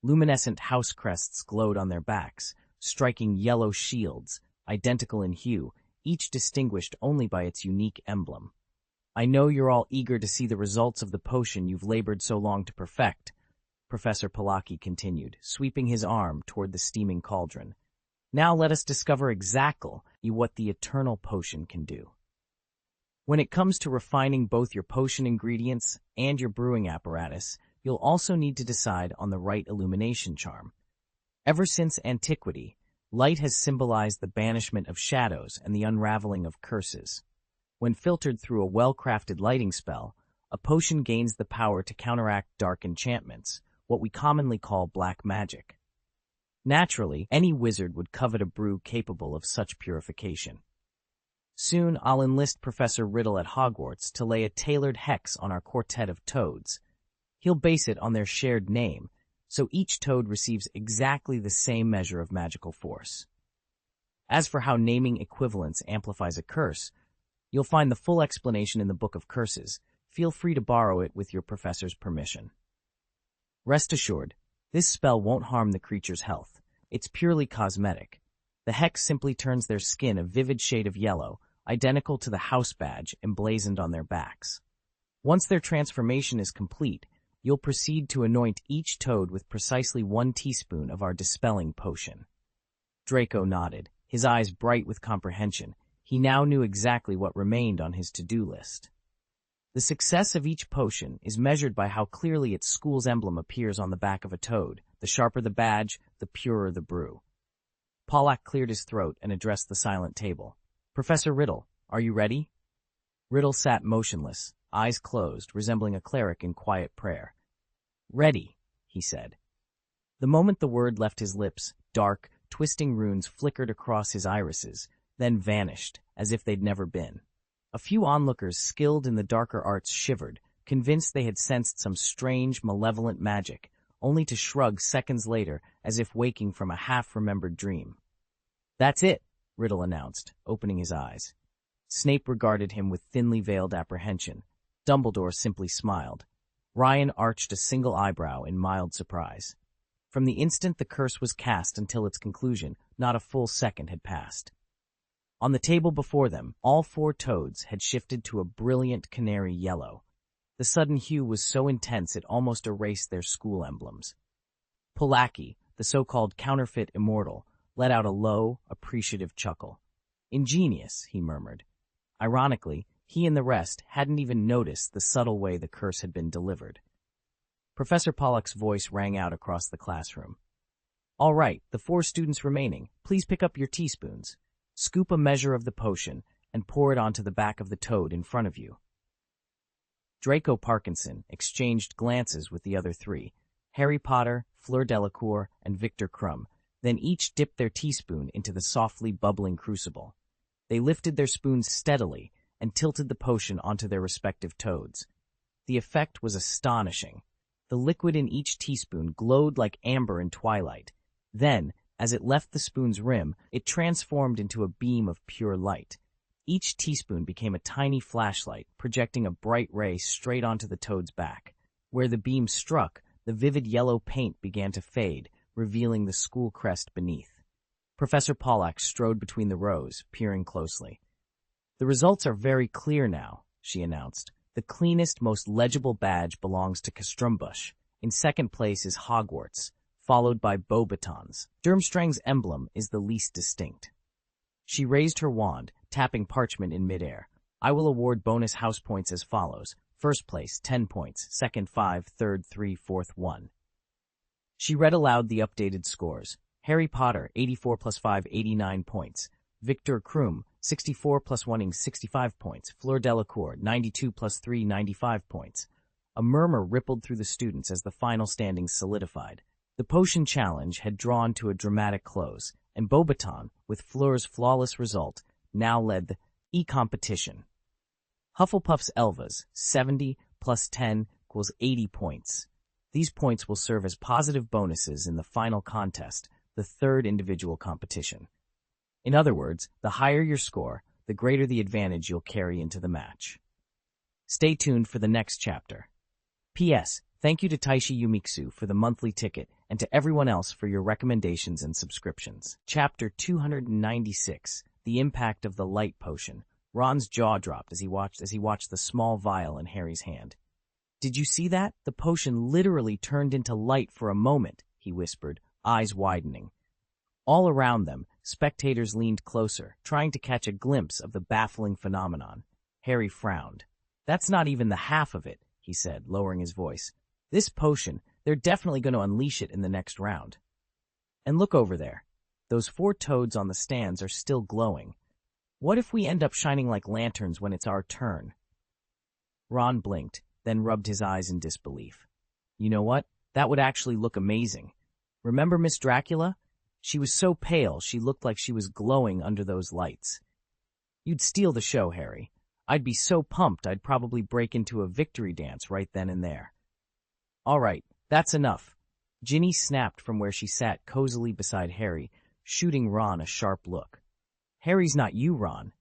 Luminescent house crests glowed on their backs, striking yellow shields, identical in hue, each distinguished only by its unique emblem. "I know you're all eager to see the results of the potion you've labored so long to perfect," Professor Polacki continued, sweeping his arm toward the steaming cauldron. "Now let us discover exactly what the eternal potion can do. When it comes to refining both your potion ingredients and your brewing apparatus, you'll also need to decide on the right illumination charm. Ever since antiquity, light has symbolized the banishment of shadows and the unraveling of curses. When filtered through a well-crafted lighting spell, a potion gains the power to counteract dark enchantments, what we commonly call black magic. Naturally, any wizard would covet a brew capable of such purification. Soon, I'll enlist Professor Riddle at Hogwarts to lay a tailored hex on our quartet of toads. He'll base it on their shared name, so each toad receives exactly the same measure of magical force. As for how naming equivalence amplifies a curse, you'll find the full explanation in the Book of Curses. Feel free to borrow it with your professor's permission. Rest assured, this spell won't harm the creature's health. It's purely cosmetic. The hex simply turns their skin a vivid shade of yellow, identical to the house badge emblazoned on their backs. Once their transformation is complete, you'll proceed to anoint each toad with precisely 1 teaspoon of our dispelling potion. Draco nodded, his eyes bright with comprehension. He now knew exactly what remained on his to-do list. The success of each potion is measured by how clearly its school's emblem appears on the back of a toad. The sharper the badge, the purer the brew. Pollack cleared his throat and addressed the silent table. "Professor Riddle, are you ready?" Riddle sat motionless, eyes closed, resembling a cleric in quiet prayer. "Ready," he said. The moment the word left his lips, dark, twisting runes flickered across his irises, then vanished, as if they'd never been. A few onlookers skilled in the darker arts shivered, convinced they had sensed some strange, malevolent magic, only to shrug seconds later as if waking from a half-remembered dream. "That's it," Riddle announced, opening his eyes. Snape regarded him with thinly veiled apprehension. Dumbledore simply smiled. Ryan arched a single eyebrow in mild surprise. From the instant the curse was cast until its conclusion, not a full second had passed. On the table before them, all 4 toads had shifted to a brilliant canary yellow. The sudden hue was so intense it almost erased their school emblems. Polacki, the so-called counterfeit immortal, let out a low, appreciative chuckle. "Ingenious," he murmured. Ironically, he and the rest hadn't even noticed the subtle way the curse had been delivered. Professor Pollack's voice rang out across the classroom. All right, the 4 students remaining, please pick up your teaspoons. Scoop a measure of the potion and pour it onto the back of the toad in front of you. Draco Parkinson exchanged glances with the other 3, Harry Potter, Fleur Delacour, and Victor Crumb, then each dipped their teaspoon into the softly bubbling crucible. They lifted their spoons steadily and tilted the potion onto their respective toads. The effect was astonishing. The liquid in each teaspoon glowed like amber in twilight. Then, as it left the spoon's rim, it transformed into a beam of pure light. Each teaspoon became a tiny flashlight, projecting a bright ray straight onto the toad's back. Where the beam struck, the vivid yellow paint began to fade, revealing the school crest beneath. Professor Pollack strode between the rows, peering closely. "The results are very clear now," she announced. "The cleanest, most legible badge belongs to Castrumbush. In second place is Hogwarts, followed by Beauxbatons. Durmstrang's emblem is the least distinct." She raised her wand, tapping parchment in midair. "I will award bonus house points as follows. First place, 10 points. Second, 5. Third, 3. Fourth, 1. She read aloud the updated scores. Harry Potter, 84 plus 5, 89 points. Victor Krum, 64 plus 1, 65 points. Fleur Delacour, 92 plus 3, 95 points. A murmur rippled through the students as the final standings solidified. The potion challenge had drawn to a dramatic close, and Beauxbaton, with Fleur's flawless result, now led the e-competition. Hufflepuff's Elvas, 70 plus 10 equals 80 points. These points will serve as positive bonuses in the final contest, the third individual competition. In other words, the higher your score, the greater the advantage you'll carry into the match. Stay tuned for the next chapter. P.S. Thank you to Taishi Yumiksu for the monthly ticket and to everyone else for your recommendations and subscriptions. Chapter 296, The Impact of the Light Potion. Ron's jaw dropped as he watched the small vial in Harry's hand. "Did you see that? The potion literally turned into light for a moment," he whispered, eyes widening. All around them, spectators leaned closer, trying to catch a glimpse of the baffling phenomenon. Harry frowned. "That's not even the half of it," he said, lowering his voice. "This potion, they're definitely going to unleash it in the next round. And look over there. Those 4 toads on the stands are still glowing. What if we end up shining like lanterns when it's our turn?" Ron blinked, then rubbed his eyes in disbelief. "You know what? That would actually look amazing. Remember Miss Dracula? She was so pale she looked like she was glowing under those lights. You'd steal the show, Harry. I'd be so pumped I'd probably break into a victory dance right then and there." "All right, that's enough." Ginny snapped from where she sat cozily beside Harry, shooting Ron a sharp look. "Harry's not you, Ron."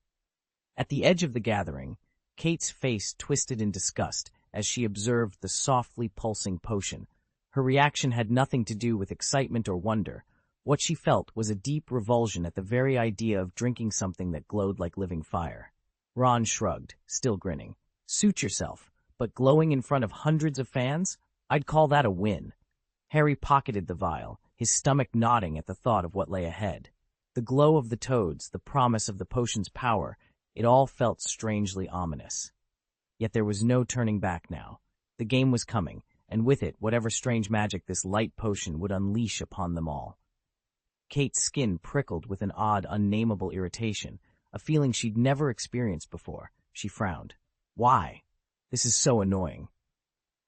At the edge of the gathering, Kate's face twisted in disgust as she observed the softly pulsing potion. Her reaction had nothing to do with excitement or wonder. What she felt was a deep revulsion at the very idea of drinking something that glowed like living fire. Ron shrugged, still grinning. "Suit yourself, but glowing in front of hundreds of fans? I'd call that a win." Harry pocketed the vial, his stomach nodding at the thought of what lay ahead. The glow of the toads, the promise of the potion's power, it all felt strangely ominous. Yet there was no turning back now. The game was coming, and with it, whatever strange magic this light potion would unleash upon them all. Kate's skin prickled with an odd, unnameable irritation, a feeling she'd never experienced before. She frowned. "Why? This is so annoying."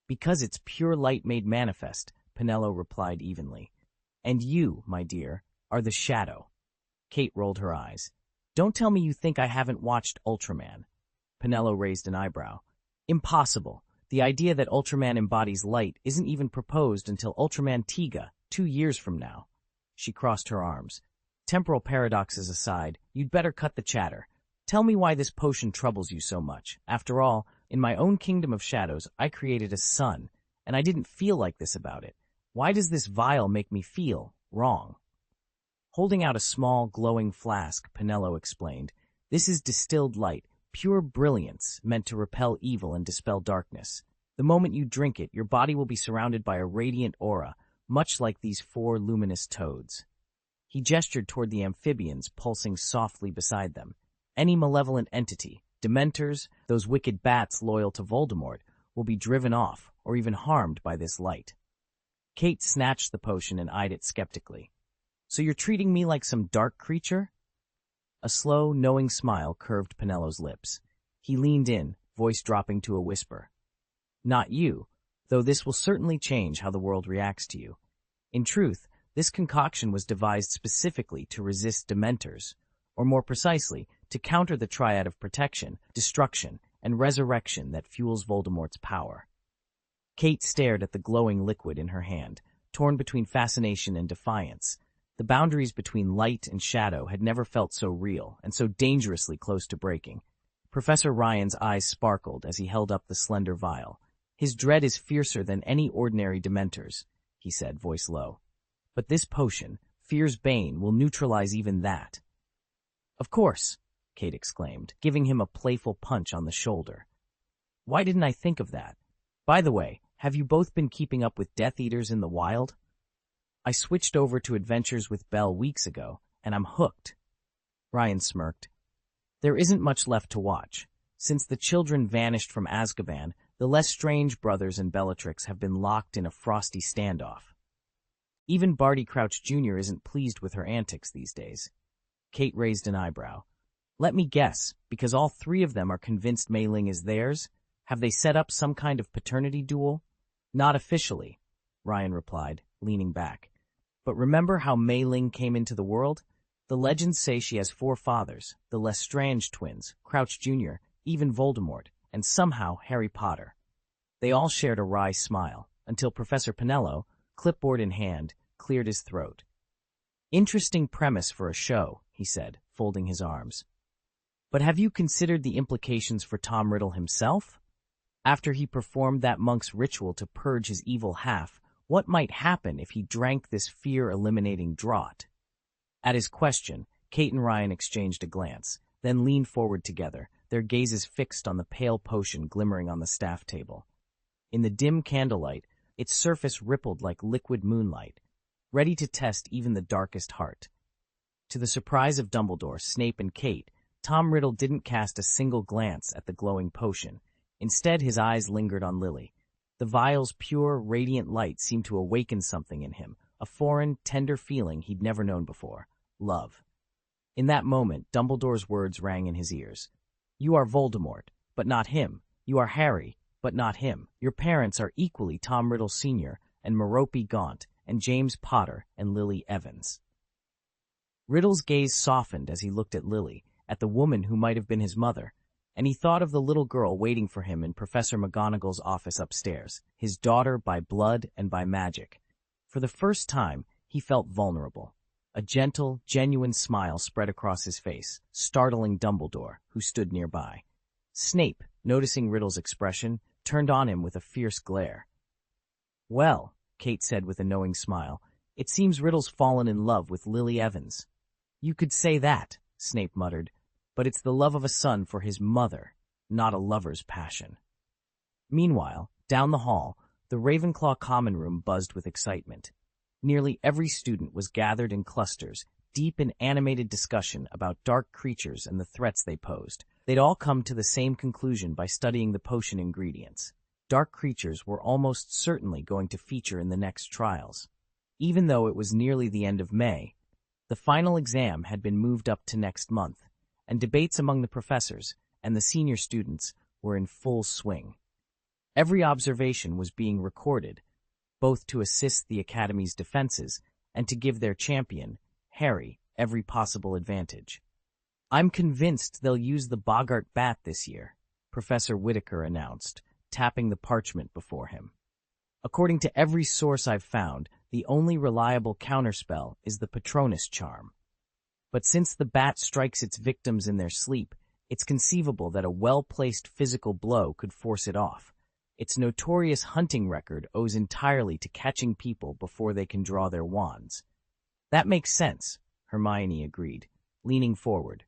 "Because it's pure light made manifest," Penello replied evenly. "And you, my dear, are the shadow." Kate rolled her eyes. "Don't tell me you think I haven't watched Ultraman." Penello raised an eyebrow. "Impossible. The idea that Ultraman embodies light isn't even proposed until Ultraman Tiga, 2 years from now." She crossed her arms. "Temporal paradoxes aside, you'd better cut the chatter. Tell me why this potion troubles you so much. After all, in my own kingdom of shadows, I created a sun, and I didn't feel like this about it. Why does this vial make me feel wrong?" Holding out a small, glowing flask, Penello explained, "This is distilled light, pure brilliance, meant to repel evil and dispel darkness. The moment you drink it, your body will be surrounded by a radiant aura, much like these 4 luminous toads." He gestured toward the amphibians pulsing softly beside them. "Any malevolent entity, dementors, those wicked bats loyal to Voldemort, will be driven off or even harmed by this light." Kate snatched the potion and eyed it skeptically. So you're treating me like some dark creature? A slow, knowing smile curved Penello's lips. He leaned in, voice dropping to a whisper. Not you, though this will certainly change how the world reacts to you. In truth, this concoction was devised specifically to resist dementors, or more precisely, to counter the triad of protection, destruction, and resurrection that fuels Voldemort's power. Kate stared at the glowing liquid in her hand, torn between fascination and defiance. The boundaries between light and shadow had never felt so real and so dangerously close to breaking. Professor Ryan's eyes sparkled as he held up the slender vial. His dread is fiercer than any ordinary dementors, he said, voice low. But this potion, Fear's Bane, will neutralize even that. Of course, Kate exclaimed, giving him a playful punch on the shoulder. Why didn't I think of that? By the way, have you both been keeping up with Death Eaters in the wild? I switched over to Adventures with Belle weeks ago, and I'm hooked. Ryan smirked. There isn't much left to watch. Since the children vanished from Azkaban, the Lestrange brothers and Bellatrix have been locked in a frosty standoff. Even Barty Crouch Jr. isn't pleased with her antics these days. Kate raised an eyebrow. Let me guess, because all three of them are convinced Mei Ling is theirs? Have they set up some kind of paternity duel? Not officially, Ryan replied, leaning back. But remember how Mei Ling came into the world? The legends say she has 4 fathers, the Lestrange twins, Crouch Jr., even Voldemort, and somehow Harry Potter. They all shared a wry smile, until Professor Penello, clipboard in hand, cleared his throat. Interesting premise for a show, he said, folding his arms. But have you considered the implications for Tom Riddle himself? After he performed that monk's ritual to purge his evil half, what might happen if he drank this fear-eliminating draught? At his question, Kate and Ryan exchanged a glance, then leaned forward together, their gazes fixed on the pale potion glimmering on the staff table. In the dim candlelight, its surface rippled like liquid moonlight, ready to test even the darkest heart. To the surprise of Dumbledore, Snape, and Kate, Tom Riddle didn't cast a single glance at the glowing potion. Instead, his eyes lingered on Lily. The vial's pure, radiant light seemed to awaken something in him, a foreign, tender feeling he'd never known before. Love. In that moment, Dumbledore's words rang in his ears. You are Voldemort, but not him. You are Harry, but not him. Your parents are equally Tom Riddle Sr. and Merope Gaunt and James Potter and Lily Evans. Riddle's gaze softened as he looked at Lily, at the woman who might have been his mother, and he thought of the little girl waiting for him in Professor McGonagall's office upstairs, his daughter by blood and by magic. For the first time, he felt vulnerable. A gentle, genuine smile spread across his face, startling Dumbledore, who stood nearby. Snape, noticing Riddle's expression, turned on him with a fierce glare. Well, Kate said with a knowing smile, it seems Riddle's fallen in love with Lily Evans. You could say that, Snape muttered, but it's the love of a son for his mother, not a lover's passion. Meanwhile, down the hall, the Ravenclaw common room buzzed with excitement. Nearly every student was gathered in clusters, deep in animated discussion about dark creatures and the threats they posed. They'd all come to the same conclusion by studying the potion ingredients. Dark creatures were almost certainly going to feature in the next trials. Even though it was nearly the end of May, the final exam had been moved up to next month, and debates among the professors and the senior students were in full swing. Every observation was being recorded, both to assist the Academy's defenses and to give their champion, Harry, every possible advantage. I'm convinced they'll use the Boggart bat this year, Professor Whitaker announced, tapping the parchment before him. According to every source I've found, the only reliable counterspell is the Patronus charm. But since the bat strikes its victims in their sleep, it's conceivable that a well-placed physical blow could force it off. Its notorious hunting record owes entirely to catching people before they can draw their wands. That makes sense, Hermione agreed, leaning forward.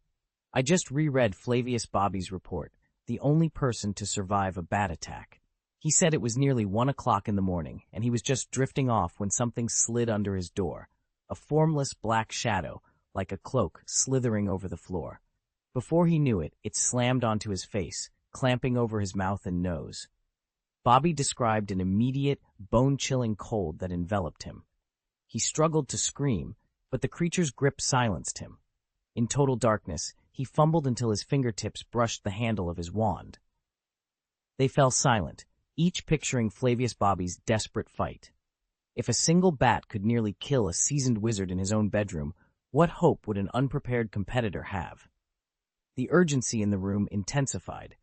I just reread Flavius Bobby's report, the only person to survive a bat attack. He said it was nearly 1 o'clock in the morning, and he was just drifting off when something slid under his door, a formless black shadow, like a cloak, slithering over the floor. Before he knew it, it slammed onto his face, clamping over his mouth and nose. Bobby described an immediate, bone-chilling cold that enveloped him. He struggled to scream, but the creature's grip silenced him. In total darkness, he fumbled until his fingertips brushed the handle of his wand. They fell silent, each picturing Flavius Bobby's desperate fight. If a single bat could nearly kill a seasoned wizard in his own bedroom, what hope would an unprepared competitor have? The urgency in the room intensified.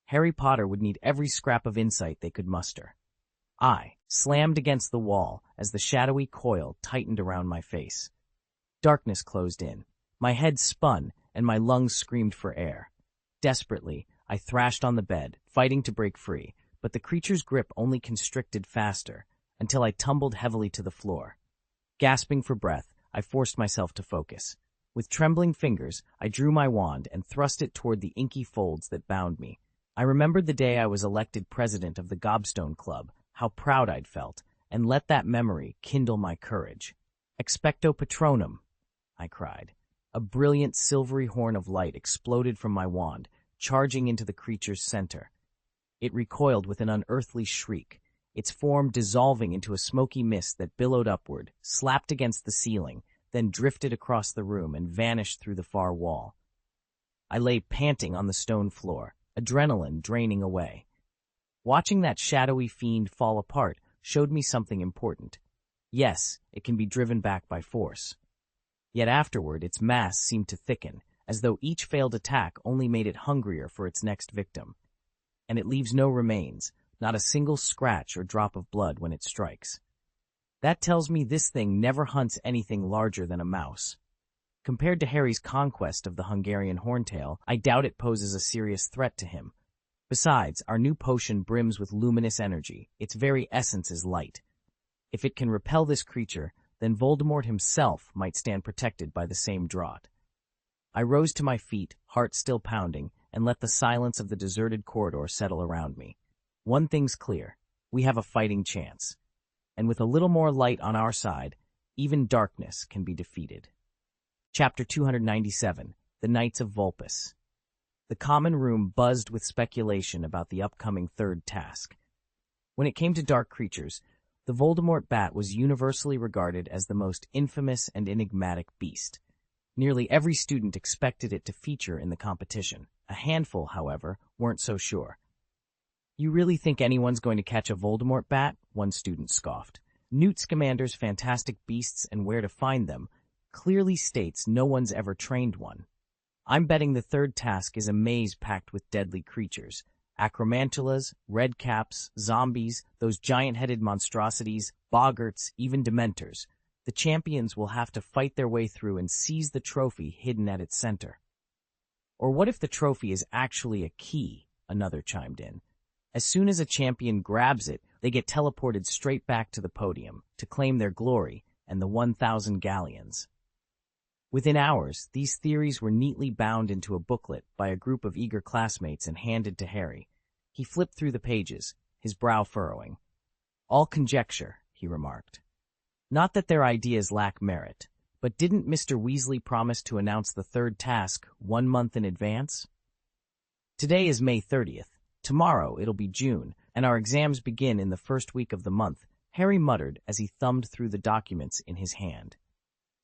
Harry Potter would need every scrap of insight they could muster. I slammed against the wall as the shadowy coil tightened around my face. Darkness closed in. My head spun, and my lungs screamed for air. Desperately, I thrashed on the bed, fighting to break free, but the creature's grip only constricted faster, until I tumbled heavily to the floor. Gasping for breath, I forced myself to focus. With trembling fingers, I drew my wand and thrust it toward the inky folds that bound me. I remembered the day I was elected president of the Gobstone Club, how proud I'd felt, and let that memory kindle my courage. "Expecto Patronum," I cried. A brilliant silvery horn of light exploded from my wand, charging into the creature's center. It recoiled with an unearthly shriek, its form dissolving into a smoky mist that billowed upward, slapped against the ceiling, then drifted across the room and vanished through the far wall. I lay panting on the stone floor, adrenaline draining away. Watching that shadowy fiend fall apart showed me something important. Yes, it can be driven back by force. Yet afterward, its mass seemed to thicken, as though each failed attack only made it hungrier for its next victim. And it leaves no remains, not a single scratch or drop of blood when it strikes. That tells me this thing never hunts anything larger than a mouse. Compared to Harry's conquest of the Hungarian horntail, I doubt it poses a serious threat to him. Besides, our new potion brims with luminous energy. Its very essence is light. If it can repel this creature, then Voldemort himself might stand protected by the same draught. I rose to my feet, heart still pounding, and let the silence of the deserted corridor settle around me. One thing's clear. We have a fighting chance. And with a little more light on our side, even darkness can be defeated. Chapter 297, The Knights of Vulpes. The common room buzzed with speculation about the upcoming third task. When it came to dark creatures, the Voldemort bat was universally regarded as the most infamous and enigmatic beast. Nearly every student expected it to feature in the competition. A handful, however, weren't so sure. "You really think anyone's going to catch a Voldemort bat?" one student scoffed. Newt Scamander's Fantastic Beasts and Where to Find Them clearly states no one's ever trained one. I'm betting the third task is a maze packed with deadly creatures. Acromantulas, redcaps, zombies, those giant-headed monstrosities, boggarts, even dementors. The champions will have to fight their way through and seize the trophy hidden at its center. Or what if the trophy is actually a key? Another chimed in. As soon as a champion grabs it, they get teleported straight back to the podium to claim their glory and the 1,000 galleons. Within hours, these theories were neatly bound into a booklet by a group of eager classmates and handed to Harry. He flipped through the pages, his brow furrowing. "All conjecture," he remarked. "Not that their ideas lack merit, but didn't Mr. Weasley promise to announce the third task 1 month in advance? Today is May 30th. Tomorrow it'll be June, and our exams begin in the first week of the month," Harry muttered as he thumbed through the documents in his hand.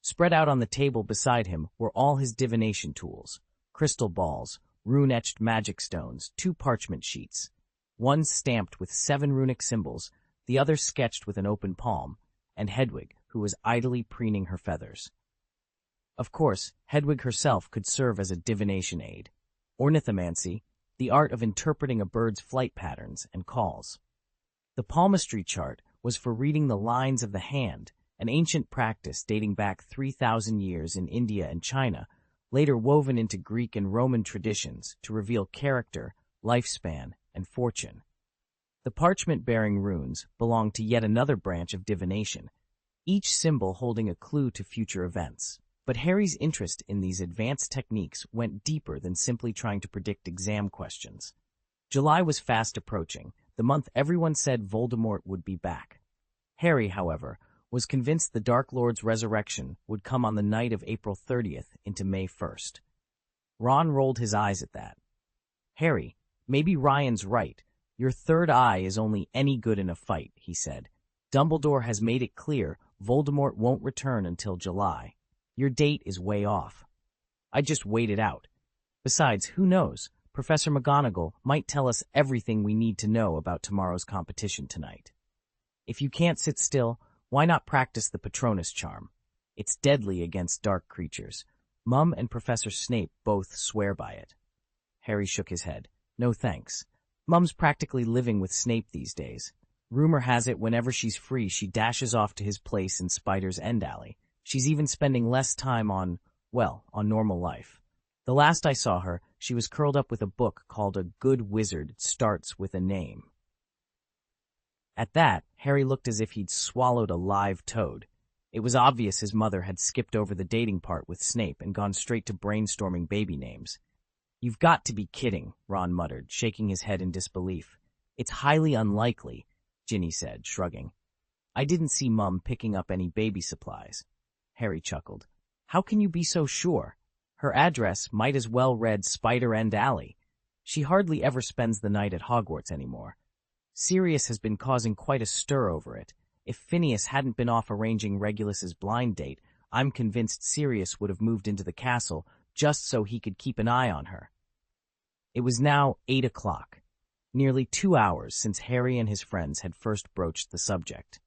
Spread out on the table beside him were all his divination tools: crystal balls, rune-etched magic stones, 2 parchment sheets, one stamped with 7 runic symbols, the other sketched with an open palm, and Hedwig, who was idly preening her feathers. Of course, Hedwig herself could serve as a divination aid. Ornithomancy, the art of interpreting a bird's flight patterns and calls. The palmistry chart was for reading the lines of the hand, an ancient practice dating back 3,000 years in India and China, later woven into Greek and Roman traditions to reveal character, lifespan, and fortune. The parchment-bearing runes belonged to yet another branch of divination, each symbol holding a clue to future events. But Harry's interest in these advanced techniques went deeper than simply trying to predict exam questions. July was fast approaching, the month everyone said Voldemort would be back. Harry, however, was convinced the Dark Lord's resurrection would come on the night of April 30th into May 1st. Ron rolled his eyes at that. "Harry, maybe Ryan's right. Your third eye is only any good in a fight," he said. "Dumbledore has made it clear Voldemort won't return until July." Your date is way off. I'd just wait it out. Besides, who knows? Professor McGonagall might tell us everything we need to know about tomorrow's competition tonight. If you can't sit still, why not practice the Patronus charm? It's deadly against dark creatures. Mum and Professor Snape both swear by it. Harry shook his head. No thanks. Mum's practically living with Snape these days. Rumor has it whenever she's free, she dashes off to his place in Spider's End Alley. She's even spending less time on normal life. The last I saw her, she was curled up with a book called A Good Wizard Starts with a Name. At that, Harry looked as if he'd swallowed a live toad. It was obvious his mother had skipped over the dating part with Snape and gone straight to brainstorming baby names. You've got to be kidding, Ron muttered, shaking his head in disbelief. It's highly unlikely, Ginny said, shrugging. I didn't see Mum picking up any baby supplies. Harry chuckled. How can you be so sure? Her address might as well read Spider End Alley. She hardly ever spends the night at Hogwarts anymore. Sirius has been causing quite a stir over it. If Phineas hadn't been off arranging Regulus's blind date, I'm convinced Sirius would have moved into the castle just so he could keep an eye on her. It was now 8 o'clock, nearly 2 hours since Harry and his friends had first broached the subject.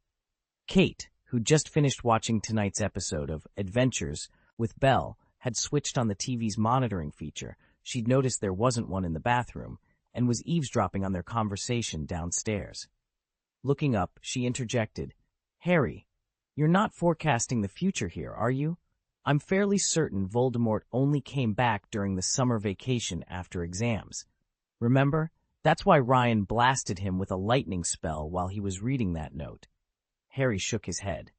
Kate, who'd just finished watching tonight's episode of Adventures with Belle, had switched on the TV's monitoring feature. She'd noticed there wasn't one in the bathroom and was eavesdropping on their conversation downstairs. Looking up, she interjected, Harry, you're not forecasting the future here, are you? I'm fairly certain Voldemort only came back during the summer vacation after exams. Remember? That's why Ryan blasted him with a lightning spell while he was reading that note. Harry shook his head.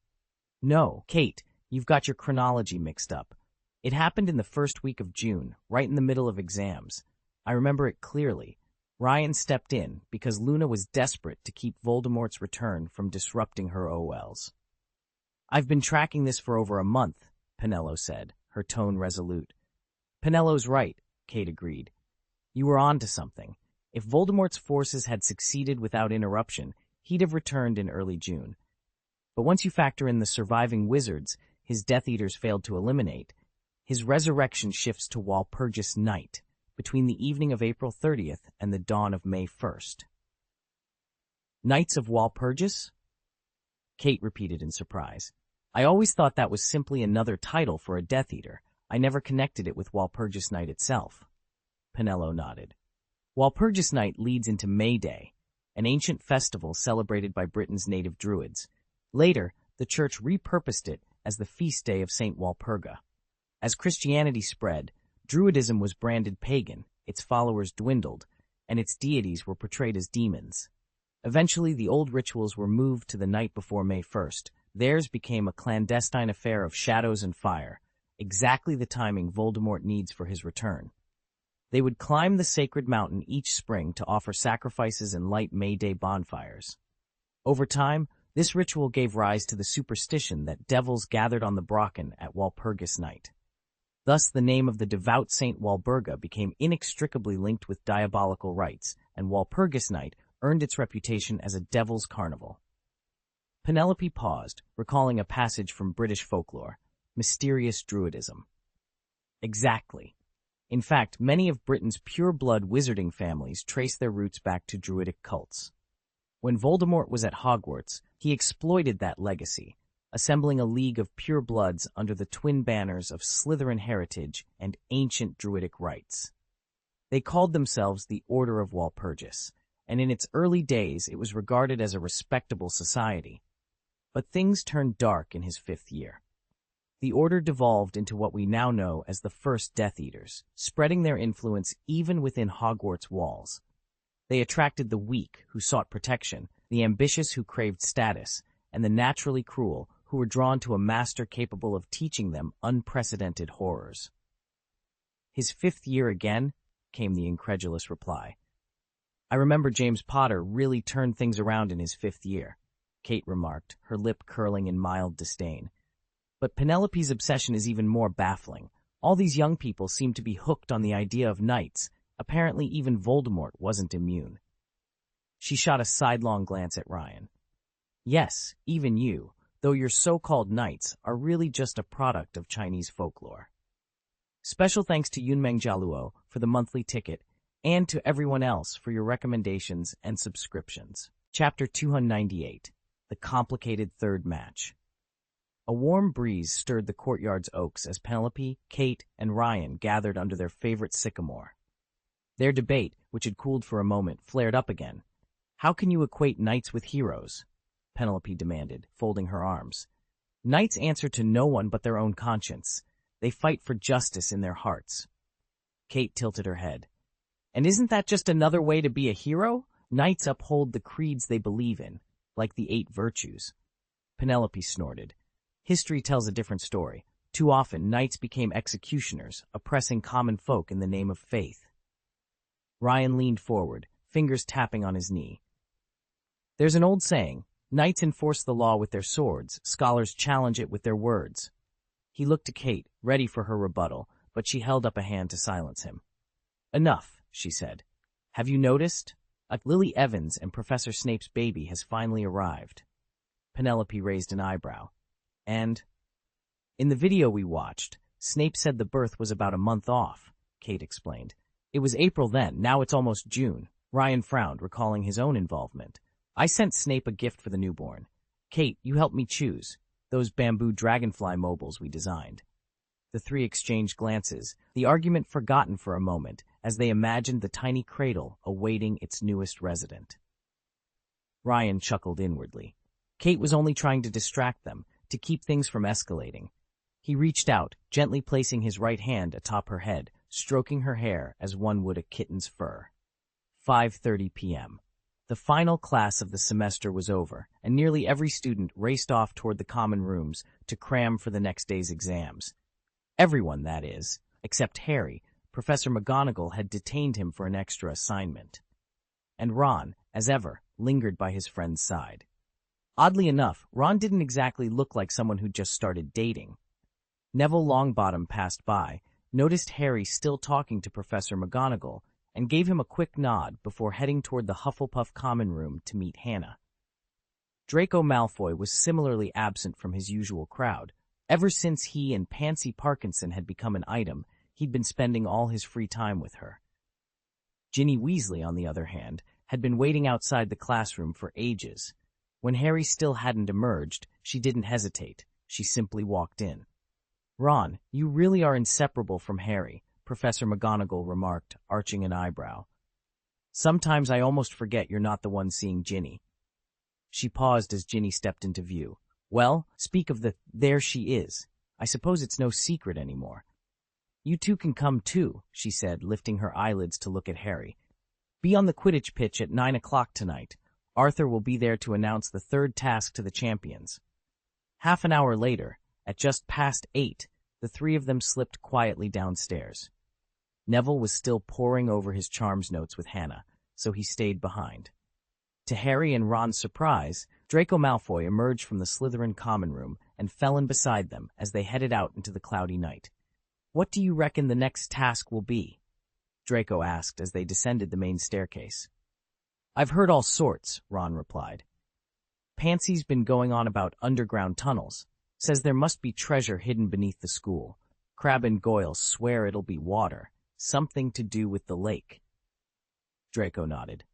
No, Kate, you've got your chronology mixed up. It happened in the first week of June, right in the middle of exams. I remember it clearly. Ryan stepped in because Luna was desperate to keep Voldemort's return from disrupting her OLs. I've been tracking this for over a month, Penelo said, her tone resolute. Penelo's right, Kate agreed. You were on to something. If Voldemort's forces had succeeded without interruption, he'd have returned in early June. But once you factor in the surviving wizards his Death Eaters failed to eliminate, his resurrection shifts to Walpurgis Night, between the evening of April 30th and the dawn of May 1st. Knights of Walpurgis? Kate repeated in surprise. I always thought that was simply another title for a Death Eater. I never connected it with Walpurgis Night itself. Penelo nodded. Walpurgis Night leads into May Day, an ancient festival celebrated by Britain's native Druids. Later, the church repurposed it as the feast day of St. Walpurga. As Christianity spread, Druidism was branded pagan, its followers dwindled, and its deities were portrayed as demons. Eventually, the old rituals were moved to the night before May 1st. Theirs became a clandestine affair of shadows and fire, exactly the timing Voldemort needs for his return. They would climb the sacred mountain each spring to offer sacrifices and light May Day bonfires. Over time, this ritual gave rise to the superstition that devils gathered on the Brocken at Walpurgis Night. Thus, the name of the devout Saint Walburga became inextricably linked with diabolical rites, and Walpurgis Night earned its reputation as a devil's carnival. Penelope paused, recalling a passage from British folklore, mysterious Druidism. Exactly. In fact, many of Britain's pure-blood wizarding families trace their roots back to Druidic cults. When Voldemort was at Hogwarts, he exploited that legacy, assembling a league of pure-bloods under the twin banners of Slytherin heritage and ancient Druidic rites. They called themselves the Order of Walpurgis, and in its early days it was regarded as a respectable society. But things turned dark in his 5th year. The Order devolved into what we now know as the First Death Eaters, spreading their influence even within Hogwarts walls. They attracted the weak, who sought protection, the ambitious who craved status, and the naturally cruel, who were drawn to a master capable of teaching them unprecedented horrors. His 5th year again, came the incredulous reply. I remember James Potter really turned things around in his 5th year, Kate remarked, her lip curling in mild disdain. But Penelope's obsession is even more baffling. All these young people seem to be hooked on the idea of knights. Apparently even Voldemort wasn't immune. She shot a sidelong glance at Ryan. Yes, even you. though your so-called knights are really just a product of Chinese folklore. Special thanks to Yunmeng Jialuo for the monthly ticket, and to everyone else for your recommendations and subscriptions. Chapter 298. The Complicated Third Match. A warm breeze stirred the courtyard's oaks as Penelope, Kate, and Ryan gathered under their favorite sycamore. Their debate, which had cooled for a moment, flared up again. "How can you equate knights with heroes?" Penelope demanded, folding her arms. "Knights answer to no one but their own conscience. They fight for justice in their hearts." Kate tilted her head. "And isn't that just another way to be a hero? Knights uphold the creeds they believe in, like the 8 virtues." Penelope snorted. "History tells a different story. Too often, knights became executioners, oppressing common folk in the name of faith." Ryan leaned forward, fingers tapping on his knee. "There's an old saying, knights enforce the law with their swords, scholars challenge it with their words." He looked to Kate, ready for her rebuttal, but she held up a hand to silence him. "Enough," she said. "Have you noticed? Lily Evans and Professor Snape's baby has finally arrived." Penelope raised an eyebrow. "And?" "In the video we watched, Snape said the birth was about a month off," Kate explained. "It was April then, now it's almost June." Ryan frowned, recalling his own involvement. "I sent Snape a gift for the newborn. Kate, you helped me choose. Those bamboo dragonfly mobiles we designed." The three exchanged glances, the argument forgotten for a moment, as they imagined the tiny cradle awaiting its newest resident. Ryan chuckled inwardly. Kate was only trying to distract them, to keep things from escalating. He reached out, gently placing his right hand atop her head, stroking her hair as one would a kitten's fur. 5:30 p.m. The final class of the semester was over, and nearly every student raced off toward the common rooms to cram for the next day's exams. Everyone, that is, except Harry. Professor McGonagall had detained him for an extra assignment. And Ron, as ever, lingered by his friend's side. Oddly enough, Ron didn't exactly look like someone who'd just started dating. Neville Longbottom passed by, noticed Harry still talking to Professor McGonagall, and gave him a quick nod before heading toward the Hufflepuff common room to meet Hannah. Draco Malfoy was similarly absent from his usual crowd. Ever since he and Pansy Parkinson had become an item, he'd been spending all his free time with her. Ginny Weasley, on the other hand, had been waiting outside the classroom for ages. When Harry still hadn't emerged, she didn't hesitate. She simply walked in. "Ron, you really are inseparable from Harry," Professor McGonagall remarked, arching an eyebrow. "Sometimes I almost forget you're not the one seeing Ginny." She paused as Ginny stepped into view. "Well, speak of there she is. I suppose it's no secret anymore." "You two can come too," she said, lifting her eyelids to look at Harry. "Be on the Quidditch pitch at 9 o'clock tonight. Arthur will be there to announce the third task to the champions." Half an hour later, at just past 8, the three of them slipped quietly downstairs. Neville was still poring over his charms notes with Hannah, so he stayed behind. To Harry and Ron's surprise, Draco Malfoy emerged from the Slytherin common room and fell in beside them as they headed out into the cloudy night. "What do you reckon the next task will be?" Draco asked as they descended the main staircase. "I've heard all sorts," Ron replied. "Pansy's been going on about underground tunnels. Says there must be treasure hidden beneath the school. Crabbe and Goyle swear it'll be water, something to do with the lake." Draco nodded.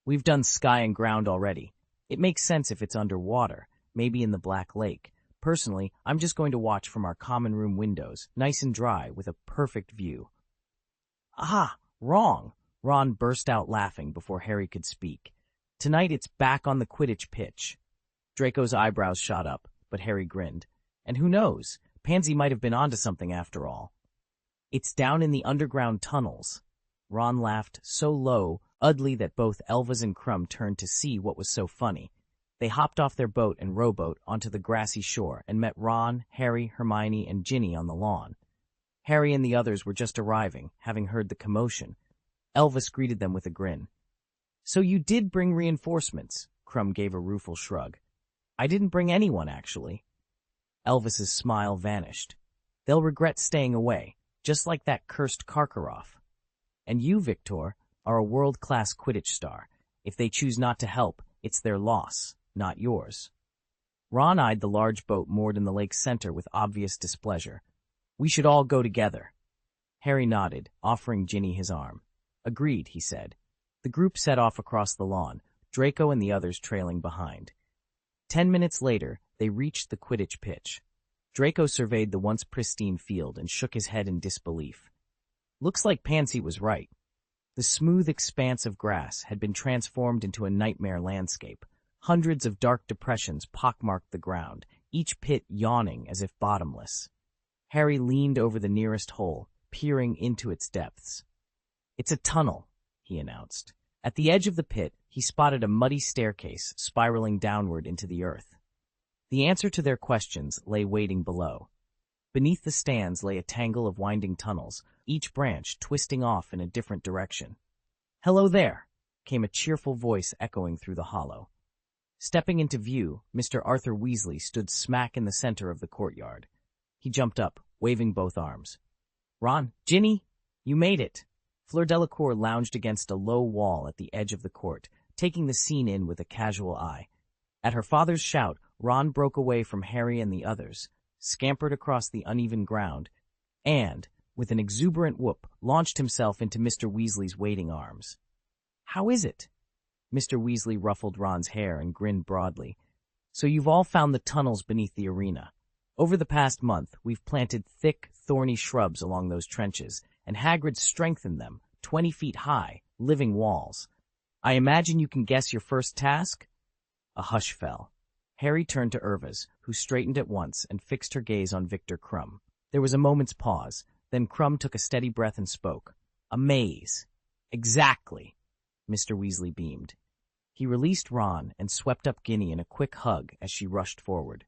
"We've done sky and ground already. It makes sense if it's underwater, maybe in the Black Lake. Personally, I'm just going to watch from our common room windows, nice and dry, with a perfect view." "Ah, wrong!" Ron burst out laughing before Harry could speak. "Tonight it's back on the Quidditch pitch." Draco's eyebrows shot up, but Harry grinned. "And who knows? Pansy might have been onto something after all." "It's down in the underground tunnels." Ron laughed so low, oddly, that both Elvas and Crumb turned to see what was so funny. They hopped off their boat and rowboat onto the grassy shore and met Ron, Harry, Hermione, and Ginny on the lawn. Harry and the others were just arriving, having heard the commotion. Elvis greeted them with a grin. "So you did bring reinforcements?" Crumb gave a rueful shrug. "I didn't bring anyone, actually." Elvis's smile vanished. "They'll regret staying away, just like that cursed Karkaroff. And you, Victor, are a world-class Quidditch star. If they choose not to help, it's their loss, not yours." Ron eyed the large boat moored in the lake's center with obvious displeasure. "We should all go together." Harry nodded, offering Ginny his arm. "Agreed," he said. The group set off across the lawn, Draco and the others trailing behind. 10 minutes later, they reached the Quidditch pitch. Draco surveyed the once pristine field and shook his head in disbelief. Looks like Pansy was right. The smooth expanse of grass had been transformed into a nightmare landscape. Hundreds of dark depressions pockmarked the ground, each pit yawning as if bottomless. Harry leaned over the nearest hole, peering into its depths. "It's a tunnel," he announced. At the edge of the pit, he spotted a muddy staircase spiraling downward into the earth. The answer to their questions lay waiting below. Beneath the stands lay a tangle of winding tunnels, each branch twisting off in a different direction. "Hello there," came a cheerful voice echoing through the hollow. Stepping into view, Mr. Arthur Weasley stood smack in the center of the courtyard. He jumped up, waving both arms. "Ron, Ginny, you made it!" Fleur Delacour lounged against a low wall at the edge of the court, taking the scene in with a casual eye. At her father's shout, Ron broke away from Harry and the others, scampered across the uneven ground, and, with an exuberant whoop, launched himself into Mr. Weasley's waiting arms. "How is it?" Mr. Weasley ruffled Ron's hair and grinned broadly. "So you've all found the tunnels beneath the arena. Over the past month, we've planted thick, thorny shrubs along those trenches, and Hagrid strengthened them, 20 feet high, living walls. I imagine you can guess your first task?" A hush fell. Harry turned to Irvas, who straightened at once and fixed her gaze on Victor Krum. There was a moment's pause, then Krum took a steady breath and spoke. "A maze." "Exactly," Mr. Weasley beamed. He released Ron and swept up Ginny in a quick hug as she rushed forward.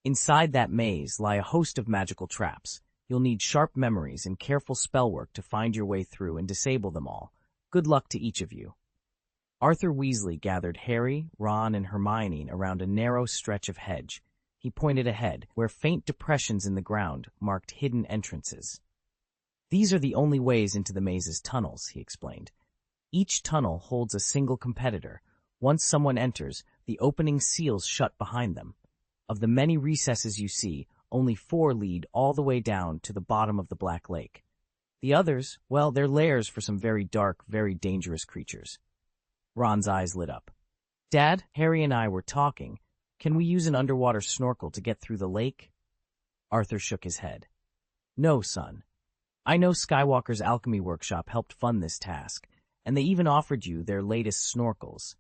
"Inside that maze lie a host of magical traps. You'll need sharp memories and careful spell work to find your way through and disable them all. Good luck to each of you." Arthur Weasley gathered Harry, Ron, and Hermione around a narrow stretch of hedge. He pointed ahead, where faint depressions in the ground marked hidden entrances. "These are the only ways into the maze's tunnels," he explained. "Each tunnel holds a single competitor. Once someone enters, the opening seals shut behind them. Of the many recesses you see, only 4 lead all the way down to the bottom of the Black Lake. The others, well, they're lairs for some very dark, very dangerous creatures." Ron's eyes lit up. "Dad, Harry and I were talking. Can we use an underwater snorkel to get through the lake?" Arthur shook his head. "No, son. I know Skywalker's Alchemy Workshop helped fund this task, and they even offered you their latest snorkels.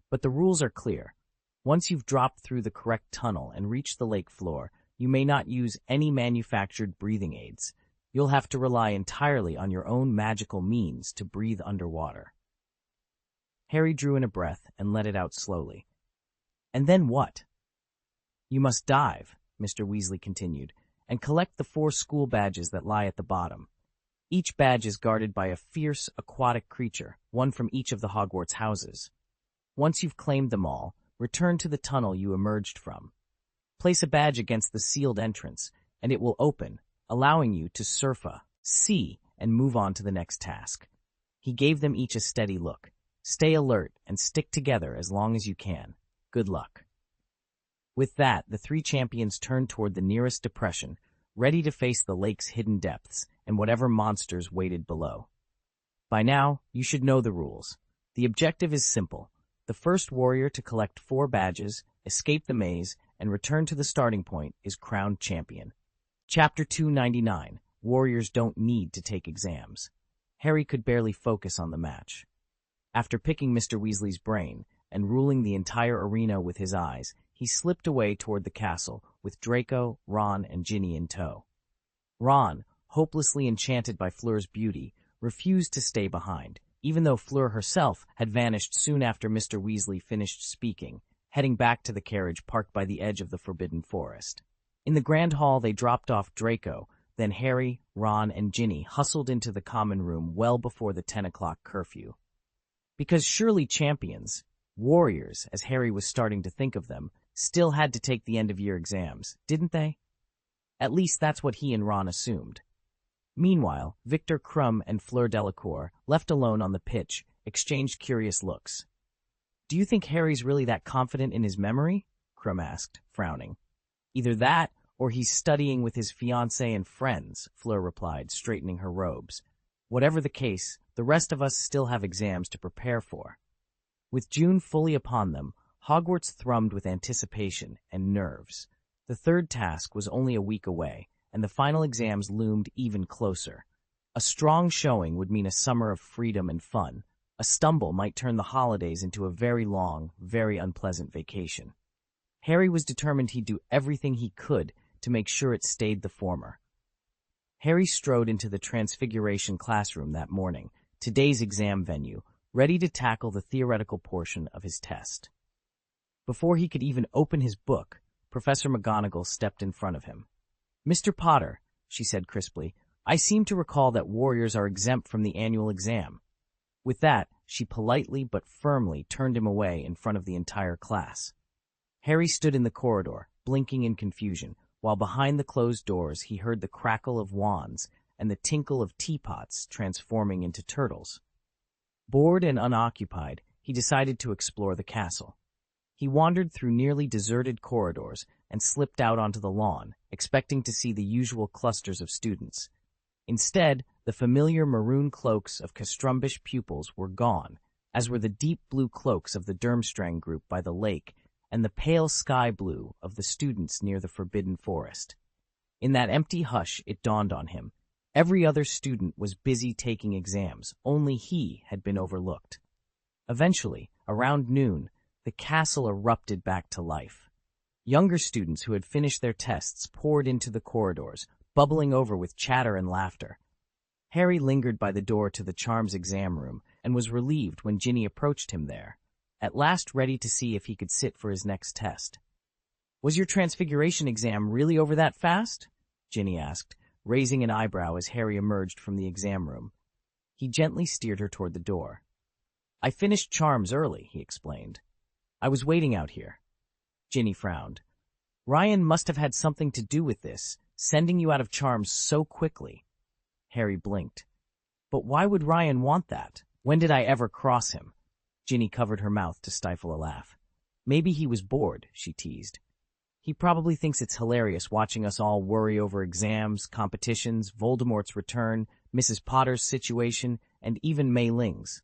But the rules are clear. Once you've dropped through the correct tunnel and reached the lake floor, you may not use any manufactured breathing aids. You'll have to rely entirely on your own magical means to breathe underwater." Harry drew in a breath and let it out slowly. "And then what?" "You must dive," Mr. Weasley continued, "and collect the 4 school badges that lie at the bottom. Each badge is guarded by a fierce, aquatic creature, one from each of the Hogwarts houses. Once you've claimed them all, return to the tunnel you emerged from. Place a badge against the sealed entrance, and it will open, allowing you to see, and move on to the next task." He gave them each a steady look. "Stay alert and stick together as long as you can. Good luck." With that, the 3 champions turned toward the nearest depression, ready to face the lake's hidden depths and whatever monsters waited below. By now, you should know the rules. The objective is simple. The first warrior to collect 4 badges, escape the maze, and return to the starting point is crowned champion. Chapter 299, Warriors Don't Need to Take Exams. Harry could barely focus on the match. After picking Mr. Weasley's brain and ruling the entire arena with his eyes, he slipped away toward the castle with Draco, Ron, and Ginny in tow. Ron, hopelessly enchanted by Fleur's beauty, refused to stay behind, even though Fleur herself had vanished soon after Mr. Weasley finished speaking, heading back to the carriage parked by the edge of the Forbidden Forest. In the grand hall, they dropped off Draco, then Harry, Ron, and Ginny hustled into the common room well before the 10 o'clock curfew. Because surely champions, warriors, as Harry was starting to think of them, still had to take the end-of-year exams, didn't they? At least that's what he and Ron assumed. Meanwhile, Victor Krum and Fleur Delacour, left alone on the pitch, exchanged curious looks. "Do you think Harry's really that confident in his memory?" Krum asked, frowning. Either that, or he's studying with his fiancée and friends, Fleur replied, straightening her robes. Whatever the case, the rest of us still have exams to prepare for. With June fully upon them, Hogwarts thrummed with anticipation and nerves. The third task was only a week away, and the final exams loomed even closer. A strong showing would mean a summer of freedom and fun. A stumble might turn the holidays into a very long, very unpleasant vacation. Harry was determined he'd do everything he could to make sure it stayed the former. Harry strode into the Transfiguration classroom that morning, today's exam venue, ready to tackle the theoretical portion of his test. Before he could even open his book, Professor McGonagall stepped in front of him. "Mr. Potter," she said crisply, "I seem to recall that warriors are exempt from the annual exam." With that, she politely but firmly turned him away in front of the entire class. Harry stood in the corridor, blinking in confusion, while behind the closed doors he heard the crackle of wands and the tinkle of teapots transforming into turtles. Bored and unoccupied, he decided to explore the castle. He wandered through nearly deserted corridors and slipped out onto the lawn, expecting to see the usual clusters of students. Instead, the familiar maroon cloaks of Castrumbish pupils were gone, as were the deep blue cloaks of the Durmstrang group by the lake and the pale sky blue of the students near the Forbidden Forest. In that empty hush, it dawned on him. Every other student was busy taking exams, only he had been overlooked. Eventually, around noon, the castle erupted back to life. Younger students who had finished their tests poured into the corridors, bubbling over with chatter and laughter. Harry lingered by the door to the Charms exam room and was relieved when Ginny approached him there, at last ready to see if he could sit for his next test. "Was your Transfiguration exam really over that fast?" Ginny asked, raising an eyebrow as Harry emerged from the exam room. He gently steered her toward the door. "I finished Charms early," he explained. "I was waiting out here." Ginny frowned. "Ryan must have had something to do with this, sending you out of Charms so quickly." Harry blinked. "But why would Ryan want that? When did I ever cross him?" Ginny covered her mouth to stifle a laugh. "Maybe he was bored," she teased. "He probably thinks it's hilarious watching us all worry over exams, competitions, Voldemort's return, Mrs. Potter's situation, and even Mei Ling's."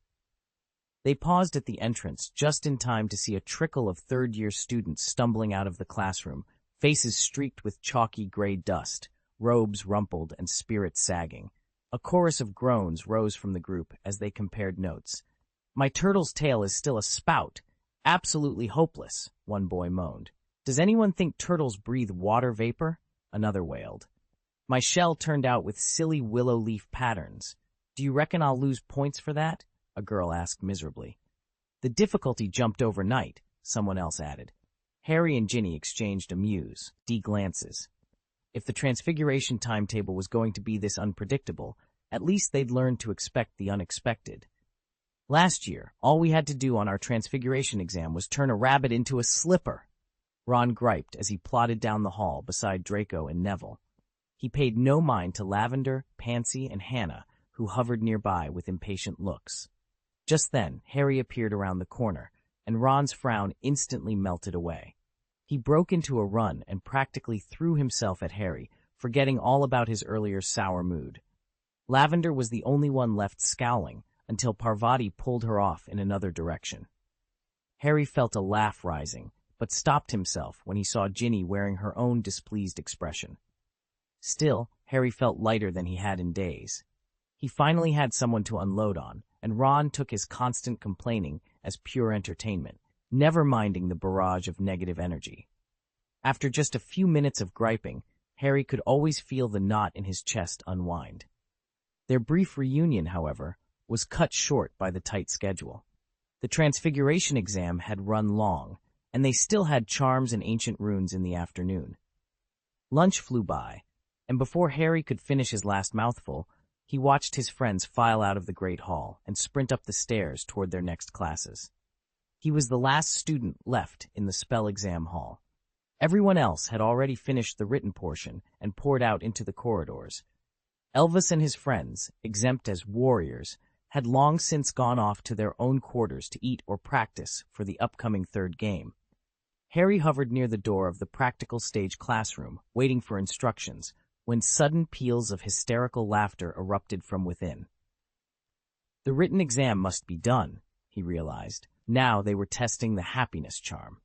They paused at the entrance just in time to see a trickle of third-year students stumbling out of the classroom, faces streaked with chalky gray dust, robes rumpled and spirits sagging. A chorus of groans rose from the group as they compared notes. "My turtle's tail is still a spout. Absolutely hopeless," one boy moaned. "Does anyone think turtles breathe water vapor?" Another wailed. "My shell turned out with silly willow leaf patterns. Do you reckon I'll lose points for that?" a girl asked miserably. "The difficulty jumped overnight," someone else added. Harry and Ginny exchanged amused glances. If the Transfiguration timetable was going to be this unpredictable, at least they'd learned to expect the unexpected. "Last year, all we had to do on our Transfiguration exam was turn a rabbit into a slipper," Ron griped as he plodded down the hall beside Draco and Neville. He paid no mind to Lavender, Pansy, and Hannah, who hovered nearby with impatient looks. Just then, Harry appeared around the corner, and Ron's frown instantly melted away. He broke into a run and practically threw himself at Harry, forgetting all about his earlier sour mood. Lavender was the only one left scowling, until Parvati pulled her off in another direction. Harry felt a laugh rising, but stopped himself when he saw Ginny wearing her own displeased expression. Still, Harry felt lighter than he had in days. He finally had someone to unload on, and Ron took his constant complaining as pure entertainment, never minding the barrage of negative energy. After just a few minutes of griping, Harry could always feel the knot in his chest unwind. Their brief reunion, however, was cut short by the tight schedule. The Transfiguration exam had run long, and they still had Charms and Ancient Runes in the afternoon. Lunch flew by, and before Harry could finish his last mouthful, he watched his friends file out of the Great Hall and sprint up the stairs toward their next classes. He was the last student left in the spell exam hall. Everyone else had already finished the written portion and poured out into the corridors. Elvis and his friends, exempt as warriors, had long since gone off to their own quarters to eat or practice for the upcoming third game. Harry hovered near the door of the practical stage classroom, waiting for instructions, when sudden peals of hysterical laughter erupted from within. The written exam must be done, he realized. Now they were testing the happiness charm.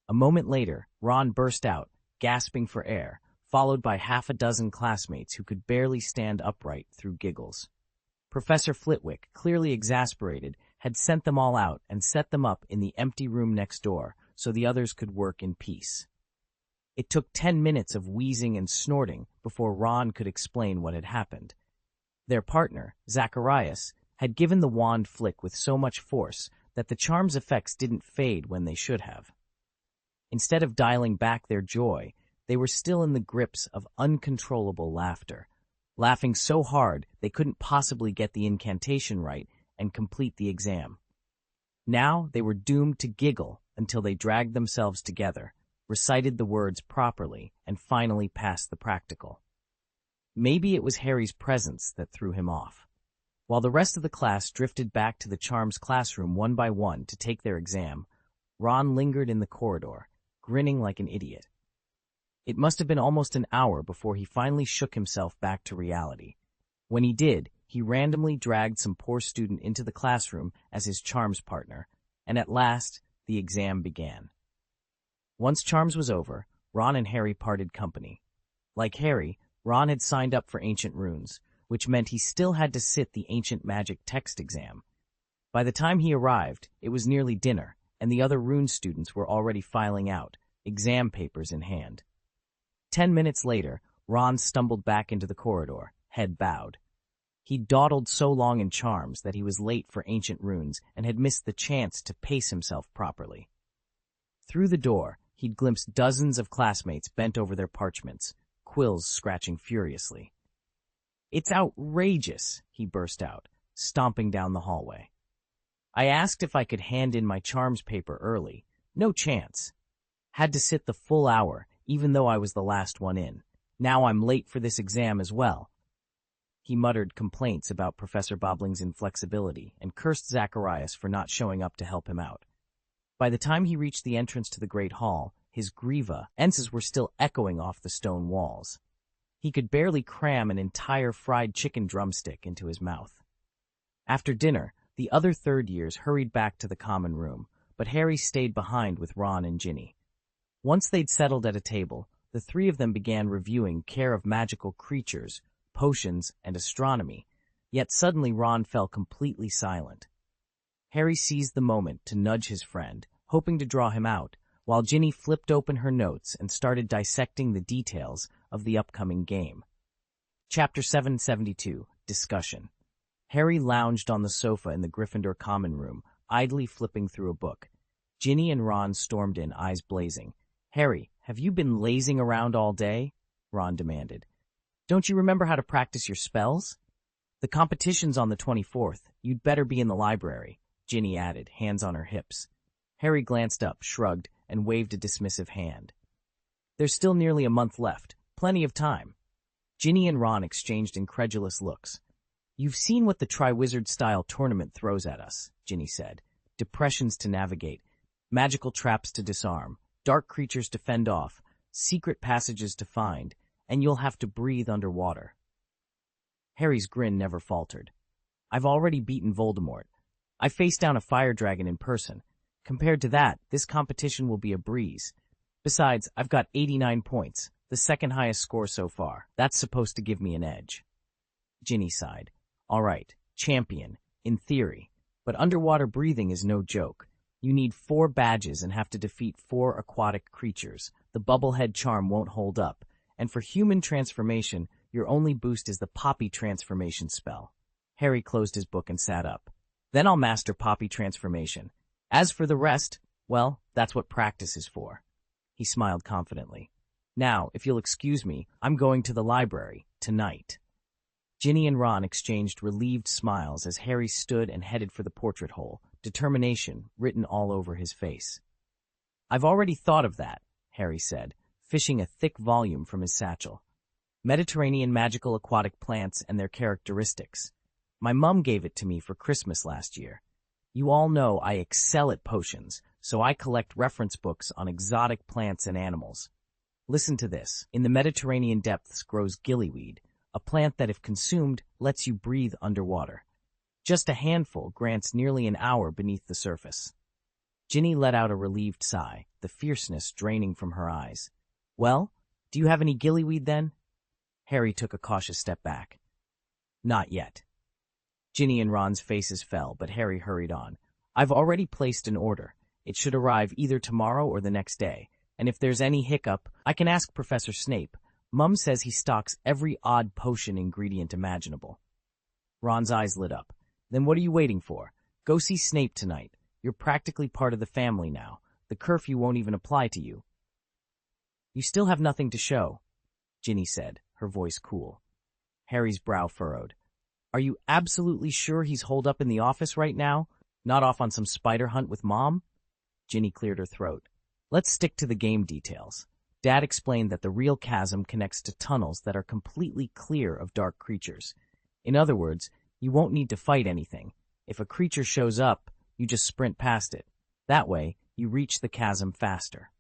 A moment later, Ron burst out, gasping for air, followed by half a dozen classmates who could barely stand upright through giggles. Professor Flitwick, clearly exasperated, had sent them all out and set them up in the empty room next door so the others could work in peace. It took 10 minutes of wheezing and snorting before Ron could explain what had happened. Their partner, Zacharias, had given the wand flick with so much force that the charm's effects didn't fade when they should have. Instead of dialing back their joy, they were still in the grips of uncontrollable laughter, laughing so hard they couldn't possibly get the incantation right and complete the exam. Now they were doomed to giggle until they dragged themselves together, recited the words properly, and finally passed the practical. Maybe it was Harry's presence that threw him off. While the rest of the class drifted back to the charms classroom one by one to take their exam, Ron lingered in the corridor, grinning like an idiot. It must have been almost an hour before he finally shook himself back to reality. When he did, he randomly dragged some poor student into the classroom as his charms partner, and at last, the exam began. Once charms was over, Ron and Harry parted company. Like Harry, Ron had signed up for ancient runes, which meant he still had to sit the ancient magic text exam. By the time he arrived, it was nearly dinner, and the other rune students were already filing out, exam papers in hand. 10 minutes later, Ron stumbled back into the corridor, head bowed. He dawdled so long in charms that he was late for ancient runes and had missed the chance to pace himself properly. Through the door, he'd glimpsed dozens of classmates bent over their parchments, quills scratching furiously. "It's outrageous," he burst out, stomping down the hallway. "I asked if I could hand in my charms paper early. No chance. Had to sit the full hour, even though I was the last one in. Now I'm late for this exam as well." He muttered complaints about Professor Bobling's inflexibility and cursed Zacharias for not showing up to help him out. By the time he reached the entrance to the Great Hall, his grievances were still echoing off the stone walls. He could barely cram an entire fried chicken drumstick into his mouth. After dinner, the other third years hurried back to the common room, but Harry stayed behind with Ron and Ginny. Once they'd settled at a table, the three of them began reviewing care of magical creatures, potions, and astronomy, yet suddenly Ron fell completely silent. Harry seized the moment to nudge his friend, hoping to draw him out, while Ginny flipped open her notes and started dissecting the details of the upcoming game. Chapter 772, Discussion. Harry lounged on the sofa in the Gryffindor common room, idly flipping through a book. Ginny and Ron stormed in, eyes blazing. "Harry, have you been lazing around all day?" Ron demanded. "Don't you remember how to practice your spells?" "The competition's on the 24th. You'd better be in the library," Ginny added, hands on her hips. Harry glanced up, shrugged, and waved a dismissive hand. "There's still nearly a month left. Plenty of time." Ginny and Ron exchanged incredulous looks. "You've seen what the Triwizard-style tournament throws at us," Ginny said. "Depressions to navigate, magical traps to disarm, dark creatures to fend off, secret passages to find, and you'll have to breathe underwater." Harry's grin never faltered. "I've already beaten Voldemort. I faced down a fire dragon in person. Compared to that, this competition will be a breeze. Besides, I've got 89 points, the second highest score so far. That's supposed to give me an edge." Ginny sighed. "All right, champion, in theory. But underwater breathing is no joke. You need 4 badges and have to defeat 4 aquatic creatures. The bubblehead charm won't hold up. And for human transformation, your only boost is the Poppy transformation spell." Harry closed his book and sat up. "Then I'll master Poppy transformation. As for the rest, well, that's what practice is for." He smiled confidently. "Now, if you'll excuse me, I'm going to the library, tonight." Ginny and Ron exchanged relieved smiles as Harry stood and headed for the portrait hole, determination written all over his face. "I've already thought of that," Harry said, fishing a thick volume from his satchel. "Mediterranean magical aquatic plants and their characteristics. My mum gave it to me for Christmas last year. You all know I excel at potions, so I collect reference books on exotic plants and animals. Listen to this. In the Mediterranean depths grows gillyweed, a plant that if consumed lets you breathe underwater. Just a handful grants nearly an hour beneath the surface. Ginny let out a relieved sigh, the fierceness draining from her eyes. Well, do you have any gillyweed then? Harry took a cautious step back. Not yet. Ginny and Ron's faces fell, but Harry hurried on. I've already placed an order. It should arrive either tomorrow or the next day, and if there's any hiccup, I can ask Professor Snape. Mum says he stocks every odd potion ingredient imaginable. Ron's eyes lit up. Then what are you waiting for? Go see Snape tonight. You're practically part of the family now. The curfew won't even apply to you. You still have nothing to show, Ginny said, her voice cool. Harry's brow furrowed. Are you absolutely sure he's holed up in the office right now? Not off on some spider hunt with Mom? Ginny cleared her throat. Let's stick to the game details. Dad explained that the real chasm connects to tunnels that are completely clear of dark creatures. In other words, you won't need to fight anything. If a creature shows up, you just sprint past it. That way, you reach the chasm faster.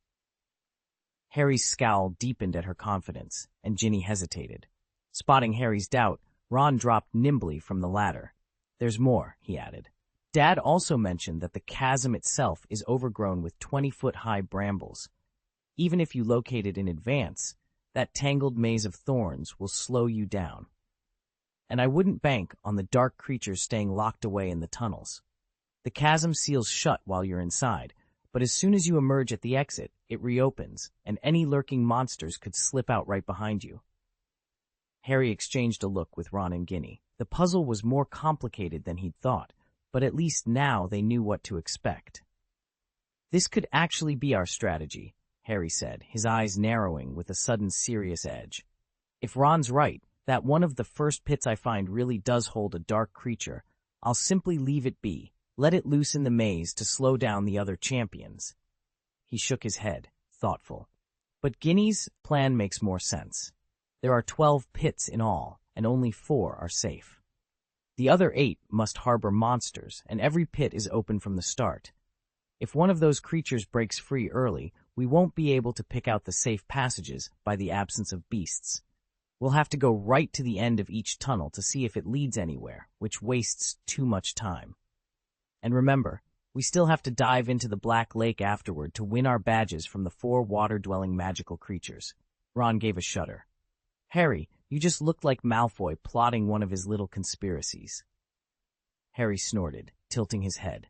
Harry's scowl deepened at her confidence, and Ginny hesitated. Spotting Harry's doubt, Ron dropped nimbly from the ladder. There's more, he added. Dad also mentioned that the chasm itself is overgrown with 20-foot-high brambles. Even if you locate it in advance, that tangled maze of thorns will slow you down. And I wouldn't bank on the dark creatures staying locked away in the tunnels. The chasm seals shut while you're inside, but as soon as you emerge at the exit, it reopens, and any lurking monsters could slip out right behind you. Harry exchanged a look with Ron and Ginny. The puzzle was more complicated than he'd thought, but at least now they knew what to expect. This could actually be our strategy, Harry said, his eyes narrowing with a sudden serious edge. If Ron's right, that one of the first pits I find really does hold a dark creature, I'll simply leave it be, let it loose in the maze to slow down the other champions. He shook his head, thoughtful. But Ginny's plan makes more sense. There are 12 pits in all, and only 4 are safe. The other 8 must harbor monsters, and every pit is open from the start. If one of those creatures breaks free early, we won't be able to pick out the safe passages by the absence of beasts. We'll have to go right to the end of each tunnel to see if it leads anywhere, which wastes too much time. And remember, we still have to dive into the Black Lake afterward to win our badges from the 4 water-dwelling magical creatures. Ron gave a shudder. Harry, you just looked like Malfoy plotting one of his little conspiracies. Harry snorted, tilting his head.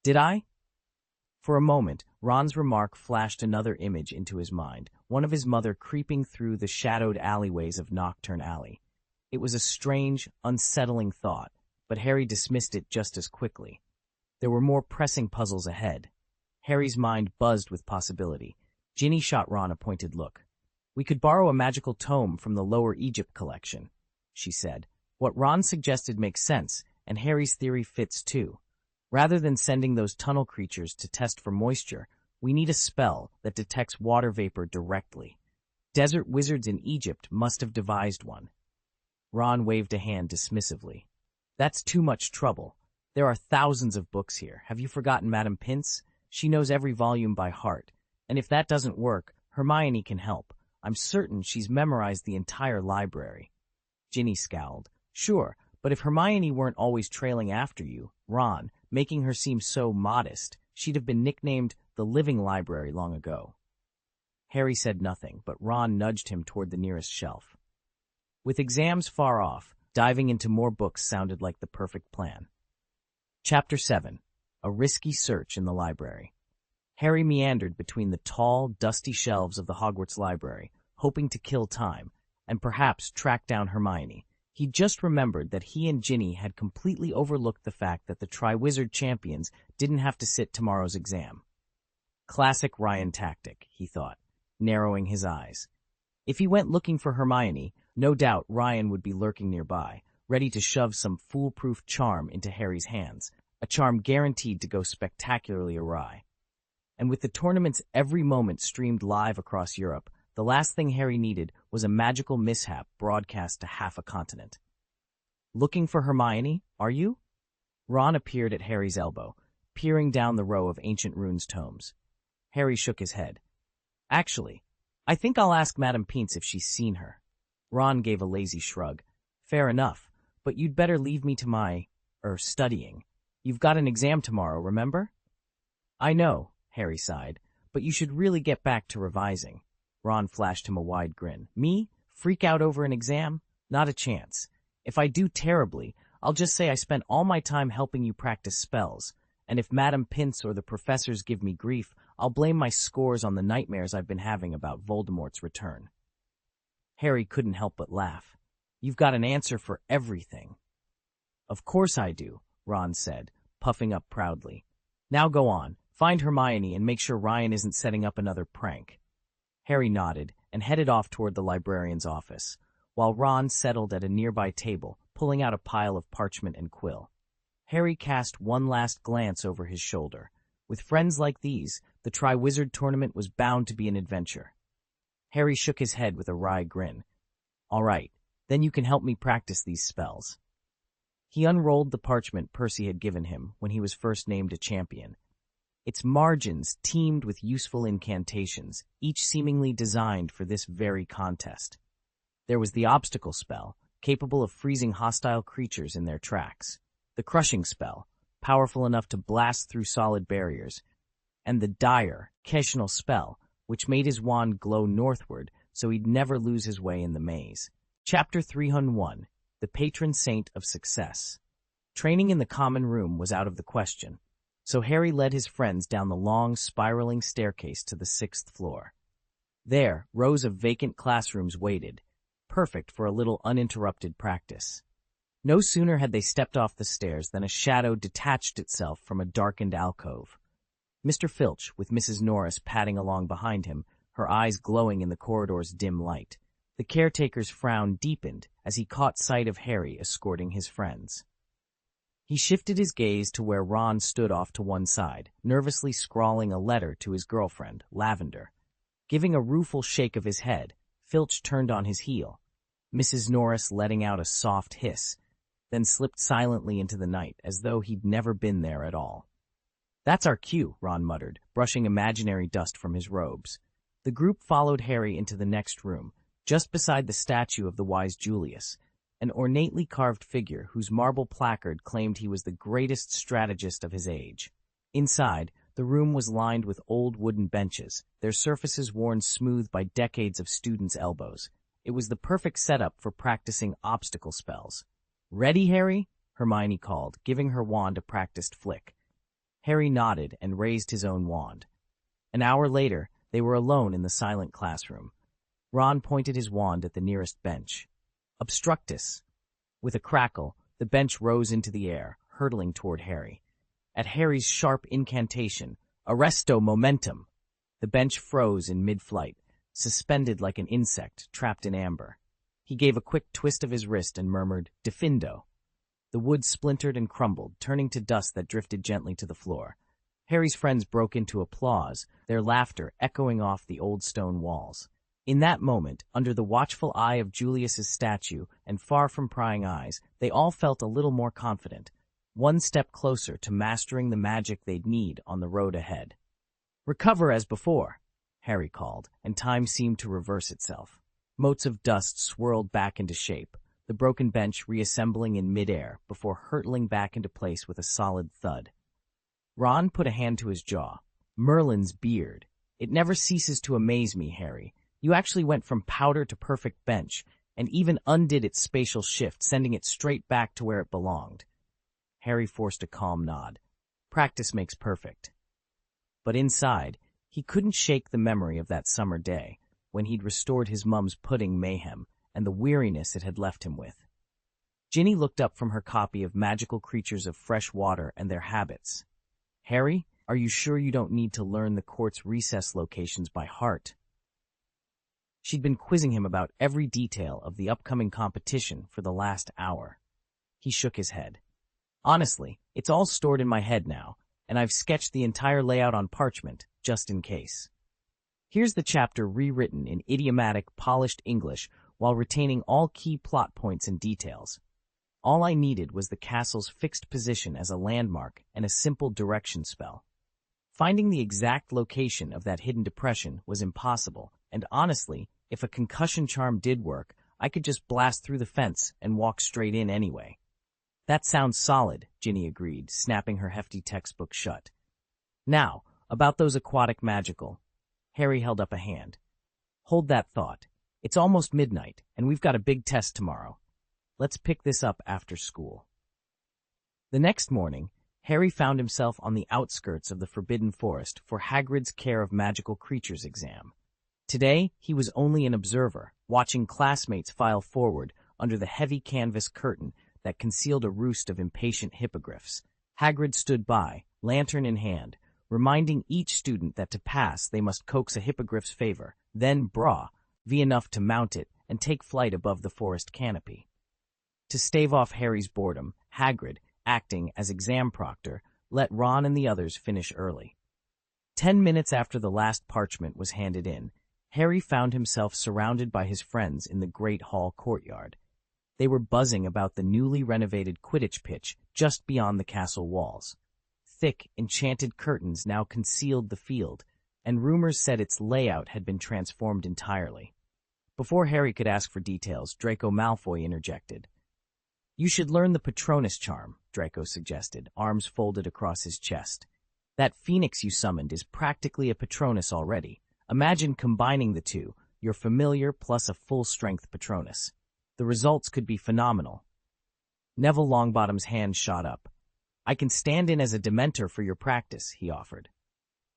Did I? For a moment, Ron's remark flashed another image into his mind, one of his mother creeping through the shadowed alleyways of Nocturne Alley. It was a strange, unsettling thought, but Harry dismissed it just as quickly. There were more pressing puzzles ahead. Harry's mind buzzed with possibility. Ginny shot Ron a pointed look. We could borrow a magical tome from the Lower Egypt collection, she said. What Ron suggested makes sense, and Harry's theory fits too. Rather than sending those tunnel creatures to test for moisture, we need a spell that detects water vapor directly. Desert wizards in Egypt must have devised one. Ron waved a hand dismissively. That's too much trouble. There are thousands of books here. Have you forgotten Madame Pince? She knows every volume by heart. And if that doesn't work, Hermione can help. I'm certain she's memorized the entire library. Ginny scowled. Sure, but if Hermione weren't always trailing after you, Ron, making her seem so modest, she'd have been nicknamed the Living Library long ago. Harry said nothing, but Ron nudged him toward the nearest shelf. With exams far off, diving into more books sounded like the perfect plan. Chapter 7. A Risky Search in the Library. Harry meandered between the tall, dusty shelves of the Hogwarts library, hoping to kill time, and perhaps track down Hermione. He just remembered that he and Ginny had completely overlooked the fact that the Triwizard champions didn't have to sit tomorrow's exam. Classic Ryan tactic, he thought, narrowing his eyes. If he went looking for Hermione, no doubt Ryan would be lurking nearby, ready to shove some foolproof charm into Harry's hands, a charm guaranteed to go spectacularly awry. And with the tournament's every moment streamed live across Europe, the last thing Harry needed was a magical mishap broadcast to half a continent. Looking for Hermione, are you? Ron appeared at Harry's elbow, peering down the row of ancient runes tomes. Harry shook his head. Actually, I think I'll ask Madame Pince if she's seen her. Ron gave a lazy shrug. Fair enough, but you'd better leave me to my, studying. You've got an exam tomorrow, remember? I know, Harry sighed, but you should really get back to revising. Ron flashed him a wide grin. Me? Freak out over an exam? Not a chance. If I do terribly, I'll just say I spent all my time helping you practice spells, and if Madame Pince or the professors give me grief, I'll blame my scores on the nightmares I've been having about Voldemort's return. Harry couldn't help but laugh. You've got an answer for everything. Of course I do, Ron said, puffing up proudly. Now go on, find Hermione and make sure Ryan isn't setting up another prank. Harry nodded and headed off toward the librarian's office, while Ron settled at a nearby table, pulling out a pile of parchment and quill. Harry cast one last glance over his shoulder. With friends like these, the Triwizard Tournament was bound to be an adventure. Harry shook his head with a wry grin. All right, then you can help me practice these spells. He unrolled the parchment Percy had given him when he was first named a champion. Its margins teemed with useful incantations, each seemingly designed for this very contest. There was the obstacle spell, capable of freezing hostile creatures in their tracks, the crushing spell, powerful enough to blast through solid barriers, and the dire, occasional spell, which made his wand glow northward so he'd never lose his way in the maze. Chapter 301, The Patron Saint of Success. Training in the common room was out of the question, so Harry led his friends down the long, spiraling staircase to the 6th floor. There, rows of vacant classrooms waited, perfect for a little uninterrupted practice. No sooner had they stepped off the stairs than a shadow detached itself from a darkened alcove. Mr. Filch, with Mrs. Norris padding along behind him, her eyes glowing in the corridor's dim light. The caretaker's frown deepened as he caught sight of Harry escorting his friends. He shifted his gaze to where Ron stood off to one side, nervously scrawling a letter to his girlfriend, Lavender. Giving a rueful shake of his head, Filch turned on his heel, Mrs. Norris letting out a soft hiss, then slipped silently into the night as though he'd never been there at all. That's our cue, Ron muttered, brushing imaginary dust from his robes. The group followed Harry into the next room, just beside the statue of the wise Julius, an ornately carved figure whose marble placard claimed he was the greatest strategist of his age. Inside, the room was lined with old wooden benches, their surfaces worn smooth by decades of students' elbows. It was the perfect setup for practicing obstacle spells. "Ready, Harry?" Hermione called, giving her wand a practiced flick. Harry nodded and raised his own wand. An hour later, they were alone in the silent classroom. Ron pointed his wand at the nearest bench. Obstructus. With a crackle, the bench rose into the air, hurtling toward Harry. At Harry's sharp incantation, Arresto Momentum, the bench froze in mid-flight, suspended like an insect trapped in amber. He gave a quick twist of his wrist and murmured, Defindo. The wood splintered and crumbled, turning to dust that drifted gently to the floor. Harry's friends broke into applause, their laughter echoing off the old stone walls. In that moment, under the watchful eye of Julius's statue and far from prying eyes, they all felt a little more confident, one step closer to mastering the magic they'd need on the road ahead. Recover as before, Harry called, and time seemed to reverse itself. Motes of dust swirled back into shape, the broken bench reassembling in midair before hurtling back into place with a solid thud. Ron put a hand to his jaw. Merlin's beard. It never ceases to amaze me, Harry. You actually went from powder to perfect bench, and even undid its spatial shift, sending it straight back to where it belonged. Harry forced a calm nod. Practice makes perfect. But inside, he couldn't shake the memory of that summer day, when he'd restored his mum's pudding mayhem and the weariness it had left him with. Ginny looked up from her copy of Magical Creatures of Fresh Water and Their Habits. Harry, are you sure you don't need to learn the court's recess locations by heart? She'd been quizzing him about every detail of the upcoming competition for the last hour. He shook his head. Honestly, it's all stored in my head now, and I've sketched the entire layout on parchment, just in case. Here's the chapter rewritten in idiomatic, polished English while retaining all key plot points and details. All I needed was the castle's fixed position as a landmark and a simple direction spell. Finding the exact location of that hidden depression was impossible, and honestly, if a concussion charm did work, I could just blast through the fence and walk straight in anyway. That sounds solid, Ginny agreed, snapping her hefty textbook shut. Now, about those aquatic magical. Harry held up a hand. Hold that thought. It's almost midnight, and we've got a big test tomorrow. Let's pick this up after school. The next morning, Harry found himself on the outskirts of the Forbidden Forest for Hagrid's Care of Magical Creatures exam. Today, he was only an observer, watching classmates file forward under the heavy canvas curtain that concealed a roost of impatient hippogriffs. Hagrid stood by, lantern in hand, reminding each student that to pass they must coax a hippogriff's favor, then be enough to mount it and take flight above the forest canopy. To stave off Harry's boredom, Hagrid, acting as exam proctor, let Ron and the others finish early. 10 minutes after the last parchment was handed in, Harry found himself surrounded by his friends in the Great Hall courtyard. They were buzzing about the newly renovated Quidditch pitch just beyond the castle walls. Thick, enchanted curtains now concealed the field, and rumors said its layout had been transformed entirely. Before Harry could ask for details, Draco Malfoy interjected. "You should learn the Patronus charm," Draco suggested, arms folded across his chest. "That phoenix you summoned is practically a Patronus already. Imagine combining the two, your familiar plus a full-strength Patronus. The results could be phenomenal." Neville Longbottom's hand shot up. "I can stand in as a Dementor for your practice," he offered.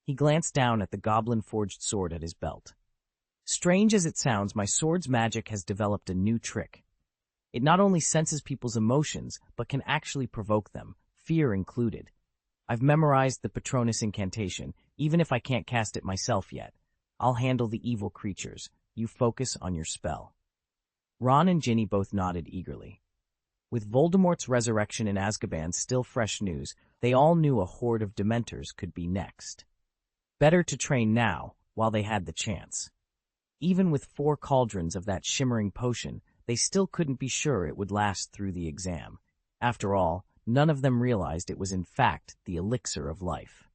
He glanced down at the goblin-forged sword at his belt. "Strange as it sounds, my sword's magic has developed a new trick. It not only senses people's emotions, but can actually provoke them, fear included. I've memorized the Patronus incantation, even if I can't cast it myself yet. I'll handle the evil creatures. You focus on your spell." Ron and Ginny both nodded eagerly. With Voldemort's resurrection in Azkaban still fresh news, they all knew a horde of Dementors could be next. Better to train now, while they had the chance. Even with 4 cauldrons of that shimmering potion, they still couldn't be sure it would last through the exam. After all, none of them realized it was in fact the elixir of life.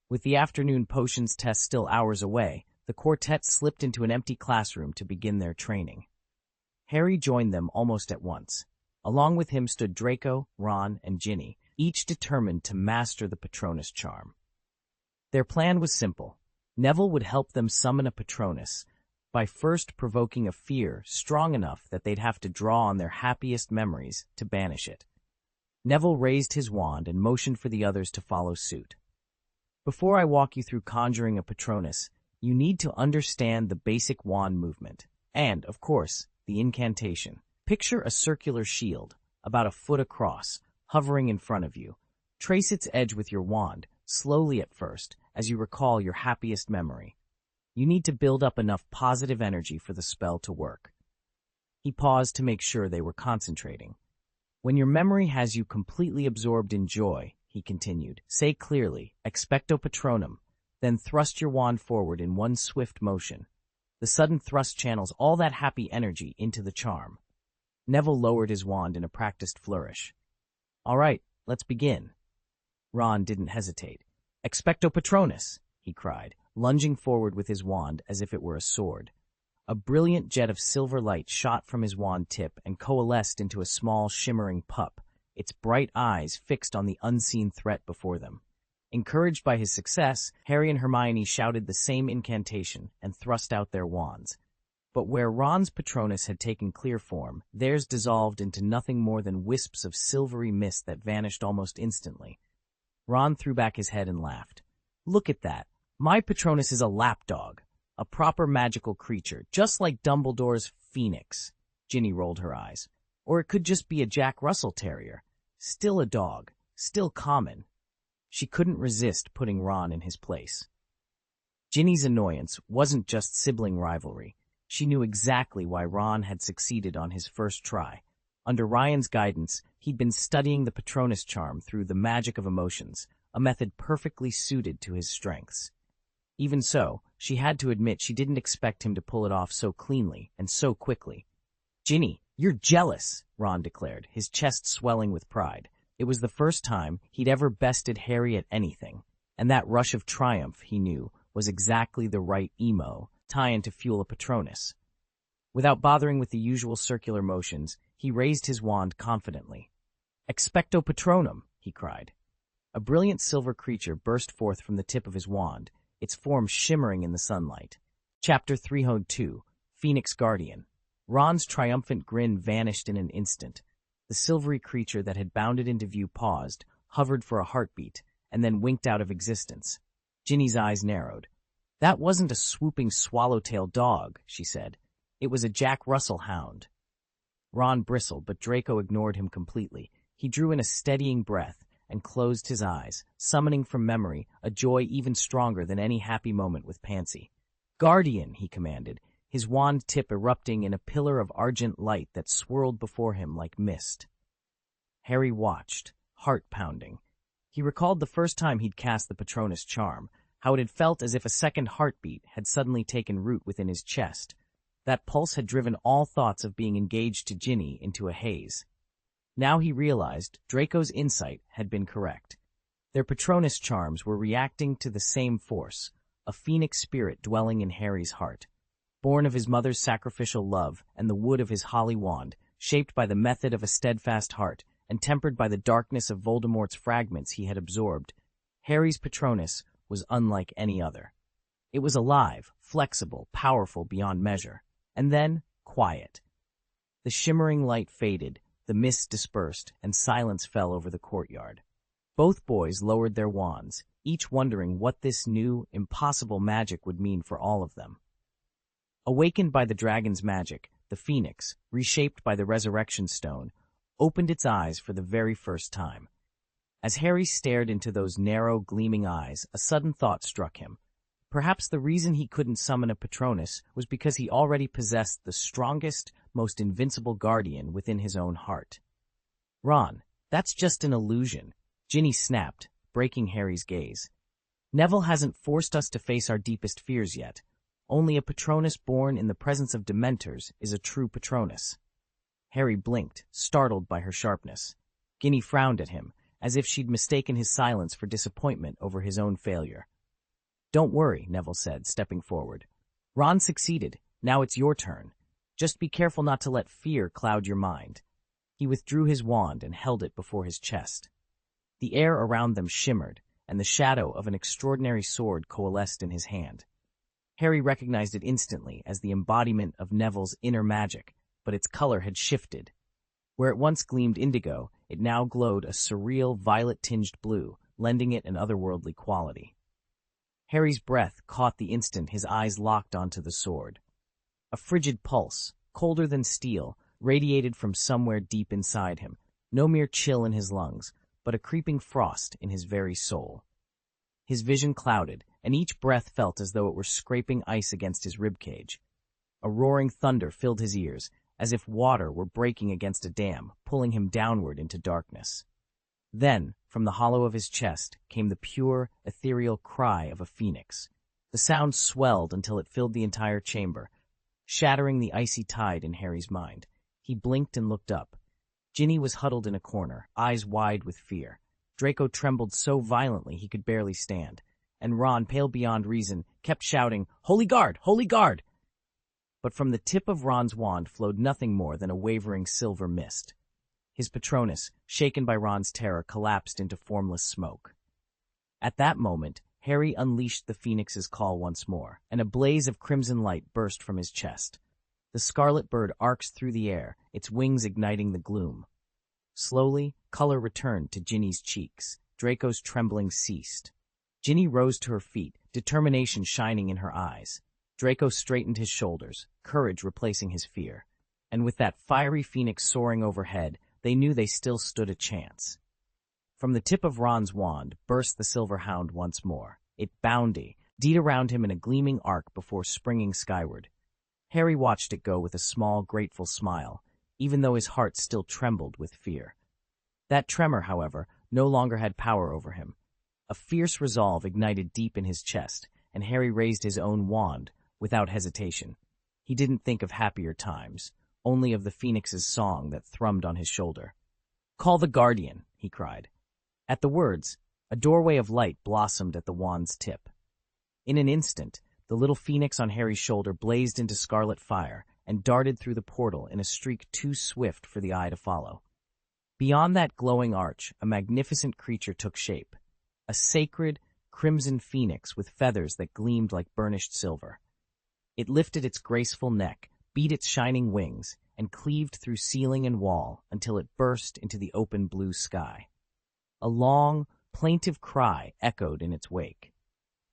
With the afternoon potions test still hours away, the quartet slipped into an empty classroom to begin their training. Harry joined them almost at once. Along with him stood Draco, Ron, and Ginny, each determined to master the Patronus charm. Their plan was simple. Neville would help them summon a Patronus by first provoking a fear strong enough that they'd have to draw on their happiest memories to banish it. Neville raised his wand and motioned for the others to follow suit. "Before I walk you through conjuring a Patronus, you need to understand the basic wand movement, and, of course, the incantation. Picture a circular shield, about a foot across, hovering in front of you. Trace its edge with your wand, slowly at first, as you recall your happiest memory. You need to build up enough positive energy for the spell to work." He paused to make sure they were concentrating. "When your memory has you completely absorbed in joy," he continued, "say clearly, expecto patronum, then thrust your wand forward in one swift motion. The sudden thrust channels all that happy energy into the charm." Neville lowered his wand in a practiced flourish. "All right, let's begin." Ron didn't hesitate. "Expecto Patronus," he cried, lunging forward with his wand as if it were a sword. A brilliant jet of silver light shot from his wand tip and coalesced into a small, shimmering pup, its bright eyes fixed on the unseen threat before them. Encouraged by his success, Harry and Hermione shouted the same incantation and thrust out their wands. But where Ron's Patronus had taken clear form, theirs dissolved into nothing more than wisps of silvery mist that vanished almost instantly. Ron threw back his head and laughed. "Look at that. My Patronus is a lapdog, a proper magical creature, just like Dumbledore's phoenix." Ginny rolled her eyes. "Or it could just be a Jack Russell Terrier. Still a dog, still common." She couldn't resist putting Ron in his place. Ginny's annoyance wasn't just sibling rivalry. She knew exactly why Ron had succeeded on his first try. Under Ryan's guidance, he'd been studying the Patronus charm through the magic of emotions, a method perfectly suited to his strengths. Even so, she had to admit she didn't expect him to pull it off so cleanly and so quickly. "Ginny, "You're jealous," Ron declared, his chest swelling with pride. It was the first time he'd ever bested Harry at anything, and that rush of triumph, he knew, was exactly the right emo tie-in to fuel a Patronus. Without bothering with the usual circular motions, he raised his wand confidently. "Expecto Patronum," he cried. A brilliant silver creature burst forth from the tip of his wand, its form shimmering in the sunlight. Chapter 302, Phoenix Guardian. Ron's triumphant grin vanished in an instant. The silvery creature that had bounded into view paused, hovered for a heartbeat, and then winked out of existence. Ginny's eyes narrowed. "That wasn't a swooping swallowtail dog," she said. "It was a Jack Russell hound." Ron bristled, but Draco ignored him completely. He drew in a steadying breath and closed his eyes, summoning from memory a joy even stronger than any happy moment with Pansy. "Guardian," he commanded, his wand tip erupting in a pillar of argent light that swirled before him like mist. Harry watched, heart pounding. He recalled the first time he'd cast the Patronus charm, how it had felt as if a second heartbeat had suddenly taken root within his chest. That pulse had driven all thoughts of being engaged to Ginny into a haze. Now he realized Draco's insight had been correct. Their Patronus charms were reacting to the same force, a phoenix spirit dwelling in Harry's heart. Born of his mother's sacrificial love and the wood of his holly wand, shaped by the method of a steadfast heart, and tempered by the darkness of Voldemort's fragments he had absorbed, Harry's Patronus was unlike any other. It was alive, flexible, powerful beyond measure. And then, quiet. The shimmering light faded, the mist dispersed, and silence fell over the courtyard. Both boys lowered their wands, each wondering what this new, impossible magic would mean for all of them. Awakened by the dragon's magic, the phoenix, reshaped by the resurrection stone, opened its eyes for the very first time. As Harry stared into those narrow, gleaming eyes, a sudden thought struck him. Perhaps the reason he couldn't summon a Patronus was because he already possessed the strongest, most invincible guardian within his own heart. "Ron, that's just an illusion," Ginny snapped, breaking Harry's gaze. "Neville hasn't forced us to face our deepest fears yet. Only a Patronus born in the presence of Dementors is a true Patronus." Harry blinked, startled by her sharpness. Ginny frowned at him, as if she'd mistaken his silence for disappointment over his own failure. "Don't worry," Neville said, stepping forward. "Ron succeeded. Now it's your turn. Just be careful not to let fear cloud your mind." He withdrew his wand and held it before his chest. The air around them shimmered, and the shadow of an extraordinary sword coalesced in his hand. Harry recognized it instantly as the embodiment of Neville's inner magic, but its color had shifted. Where it once gleamed indigo, it now glowed a surreal violet-tinged blue, lending it an otherworldly quality. Harry's breath caught the instant his eyes locked onto the sword. A frigid pulse, colder than steel, radiated from somewhere deep inside him, no mere chill in his lungs, but a creeping frost in his very soul. His vision clouded, and each breath felt as though it were scraping ice against his ribcage. A roaring thunder filled his ears, as if water were breaking against a dam, pulling him downward into darkness. Then, from the hollow of his chest, came the pure, ethereal cry of a phoenix. The sound swelled until it filled the entire chamber, shattering the icy tide in Harry's mind. He blinked and looked up. Ginny was huddled in a corner, eyes wide with fear. Draco trembled so violently he could barely stand, and Ron, pale beyond reason, kept shouting, "Holy Guard! Holy Guard!" But from the tip of Ron's wand flowed nothing more than a wavering silver mist. His Patronus, shaken by Ron's terror, collapsed into formless smoke. At that moment, Harry unleashed the Phoenix's call once more, and a blaze of crimson light burst from his chest. The scarlet bird arced through the air, its wings igniting the gloom. Slowly, color returned to Ginny's cheeks. Draco's trembling ceased. Ginny rose to her feet, determination shining in her eyes. Draco straightened his shoulders, courage replacing his fear. And with that fiery phoenix soaring overhead, they knew they still stood a chance. From the tip of Ron's wand burst the silver hound once more. It bounded around him in a gleaming arc before springing skyward. Harry watched it go with a small, grateful smile, even though his heart still trembled with fear. That tremor, however, no longer had power over him. A fierce resolve ignited deep in his chest, and Harry raised his own wand without hesitation. He didn't think of happier times, only of the phoenix's song that thrummed on his shoulder. "Call the guardian," he cried. At the words, a doorway of light blossomed at the wand's tip. In an instant, the little phoenix on Harry's shoulder blazed into scarlet fire and darted through the portal in a streak too swift for the eye to follow. Beyond that glowing arch, a magnificent creature took shape. A sacred, crimson phoenix with feathers that gleamed like burnished silver. It lifted its graceful neck, beat its shining wings, and cleaved through ceiling and wall until it burst into the open blue sky. A long, plaintive cry echoed in its wake.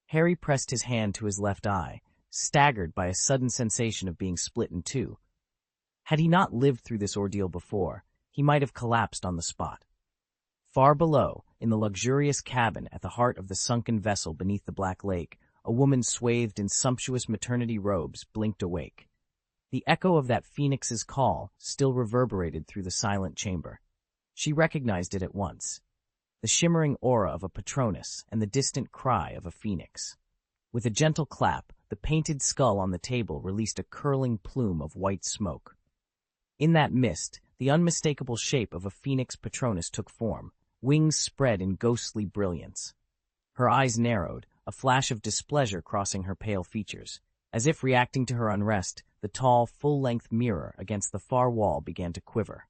Harry pressed his hand to his left eye, staggered by a sudden sensation of being split in two. Had he not lived through this ordeal before, he might have collapsed on the spot. Far below, in the luxurious cabin at the heart of the sunken vessel beneath the Black Lake, a woman swathed in sumptuous maternity robes blinked awake. The echo of that phoenix's call still reverberated through the silent chamber. She recognized it at once. The shimmering aura of a Patronus and the distant cry of a phoenix. With a gentle clap, the painted skull on the table released a curling plume of white smoke. In that mist, the unmistakable shape of a phoenix Patronus took form, wings spread in ghostly brilliance. Her eyes narrowed, a flash of displeasure crossing her pale features. As if reacting to her unrest, the tall, full-length mirror against the far wall began to quiver.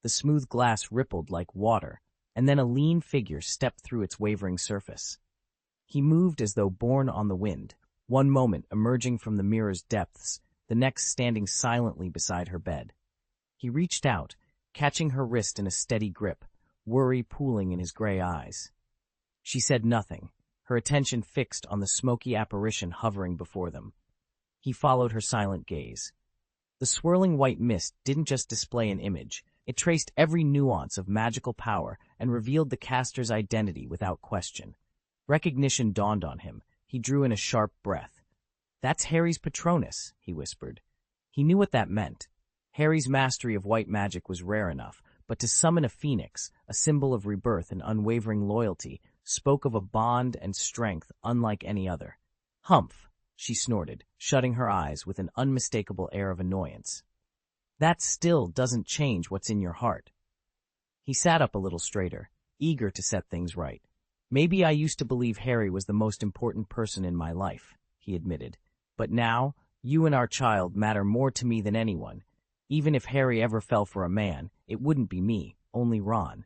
The smooth glass rippled like water, and then a lean figure stepped through its wavering surface. He moved as though borne on the wind, one moment emerging from the mirror's depths, the next standing silently beside her bed. He reached out, catching her wrist in a steady grip, worry pooling in his gray eyes. She said nothing, her attention fixed on the smoky apparition hovering before them. He followed her silent gaze. The swirling white mist didn't just display an image, it traced every nuance of magical power and revealed the caster's identity without question. Recognition dawned on him. He drew in a sharp breath. "That's Harry's Patronus," he whispered. He knew what that meant. Harry's mastery of white magic was rare enough, but to summon a phoenix, a symbol of rebirth and unwavering loyalty, spoke of a bond and strength unlike any other. "Humph," she snorted, shutting her eyes with an unmistakable air of annoyance. "That still doesn't change what's in your heart." He sat up a little straighter, eager to set things right. "Maybe I used to believe Harry was the most important person in my life," he admitted. "But now, you and our child matter more to me than anyone. Even if Harry ever fell for a man, it wouldn't be me, only Ron."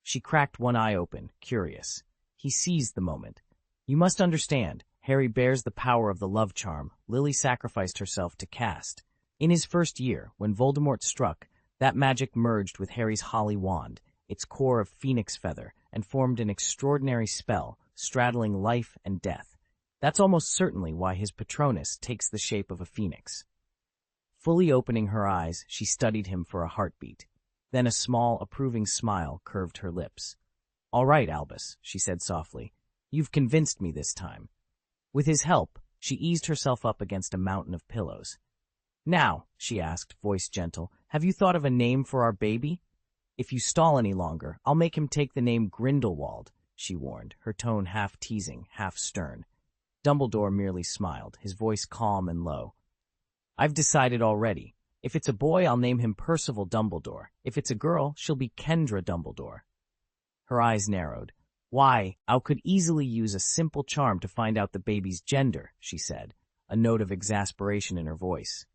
She cracked one eye open, curious. He seized the moment. "You must understand, Harry bears the power of the love charm Lily sacrificed herself to cast. In his first year, when Voldemort struck, that magic merged with Harry's holly wand, its core of phoenix feather, and formed an extraordinary spell, straddling life and death. That's almost certainly why his Patronus takes the shape of a phoenix." Fully opening her eyes, she studied him for a heartbeat. Then a small, approving smile curved her lips. "All right, Albus," she said softly. "You've convinced me this time." With his help, she eased herself up against a mountain of pillows. "Now," she asked, voice gentle, "have you thought of a name for our baby?" "If you stall any longer, I'll make him take the name Grindelwald," she warned, her tone half teasing, half stern. Dumbledore merely smiled, his voice calm and low. "I've decided already. If it's a boy, I'll name him Percival Dumbledore. If it's a girl, she'll be Kendra Dumbledore." Her eyes narrowed. "Why, I could easily use a simple charm to find out the baby's gender," she said, a note of exasperation in her voice.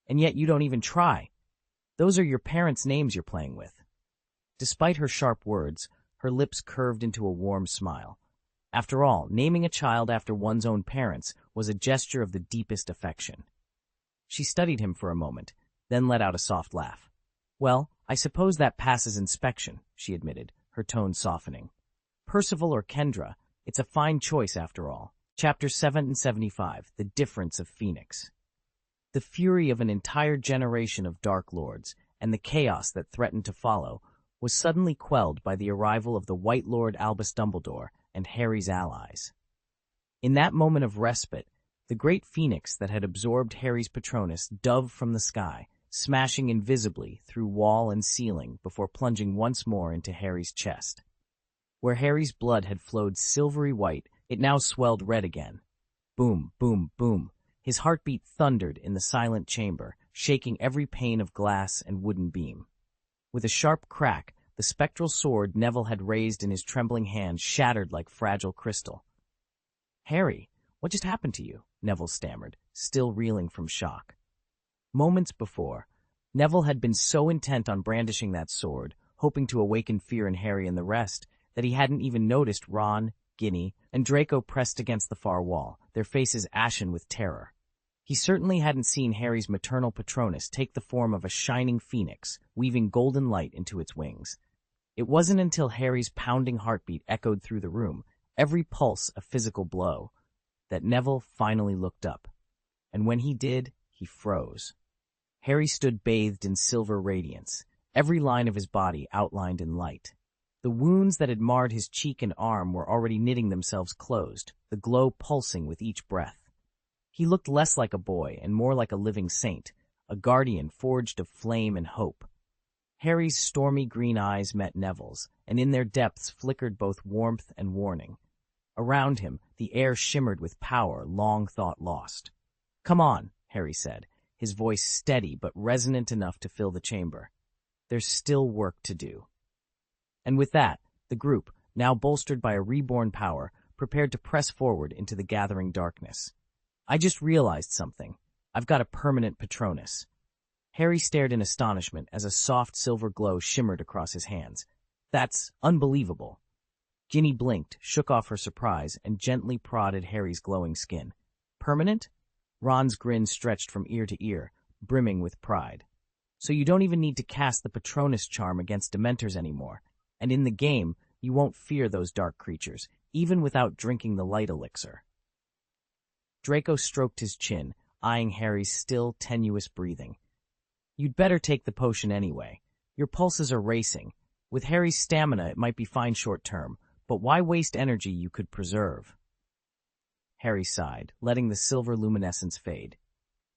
"And yet you don't even try. Those are your parents' names you're playing with." Despite her sharp words, her lips curved into a warm smile. After all, naming a child after one's own parents was a gesture of the deepest affection. She studied him for a moment, then let out a soft laugh. "Well, I suppose that passes inspection," she admitted, her tone softening. "Percival or Kendra, it's a fine choice after all." Chapter 775, The Difference of Phoenix. The fury of an entire generation of Dark Lords, and the chaos that threatened to follow, was suddenly quelled by the arrival of the White Lord Albus Dumbledore and Harry's allies. In that moment of respite, the great phoenix that had absorbed Harry's Patronus dove from the sky, smashing invisibly through wall and ceiling before plunging once more into Harry's chest. Where Harry's blood had flowed silvery white, it now swelled red again. Boom, boom, boom. His heartbeat thundered in the silent chamber, shaking every pane of glass and wooden beam. With a sharp crack, the spectral sword Neville had raised in his trembling hand shattered like fragile crystal. "Harry, what just happened to you?" Neville stammered, still reeling from shock. Moments before, Neville had been so intent on brandishing that sword, hoping to awaken fear in Harry and the rest, that he hadn't even noticed Ron, Ginny, and Draco pressed against the far wall, their faces ashen with terror. He certainly hadn't seen Harry's maternal Patronus take the form of a shining phoenix, weaving golden light into its wings. It wasn't until Harry's pounding heartbeat echoed through the room, every pulse a physical blow, that Neville finally looked up. And when he did, he froze. Harry stood bathed in silver radiance, every line of his body outlined in light. The wounds that had marred his cheek and arm were already knitting themselves closed, the glow pulsing with each breath. He looked less like a boy and more like a living saint, a guardian forged of flame and hope. Harry's stormy green eyes met Neville's, and in their depths flickered both warmth and warning. Around him, the air shimmered with power long thought lost. "Come on," Harry said, his voice steady but resonant enough to fill the chamber. "There's still work to do." And with that, the group, now bolstered by a reborn power, prepared to press forward into the gathering darkness. "I just realized something. I've got a permanent Patronus." Harry stared in astonishment as a soft silver glow shimmered across his hands. "That's unbelievable." Ginny blinked, shook off her surprise, and gently prodded Harry's glowing skin. "Permanent?" Ron's grin stretched from ear to ear, brimming with pride. "So you don't even need to cast the Patronus charm against Dementors anymore, and in the game, you won't fear those dark creatures, even without drinking the light elixir." Draco stroked his chin, eyeing Harry's still, tenuous breathing. "You'd better take the potion anyway. Your pulses are racing. With Harry's stamina, it might be fine short-term, but why waste energy you could preserve?" Harry sighed, letting the silver luminescence fade.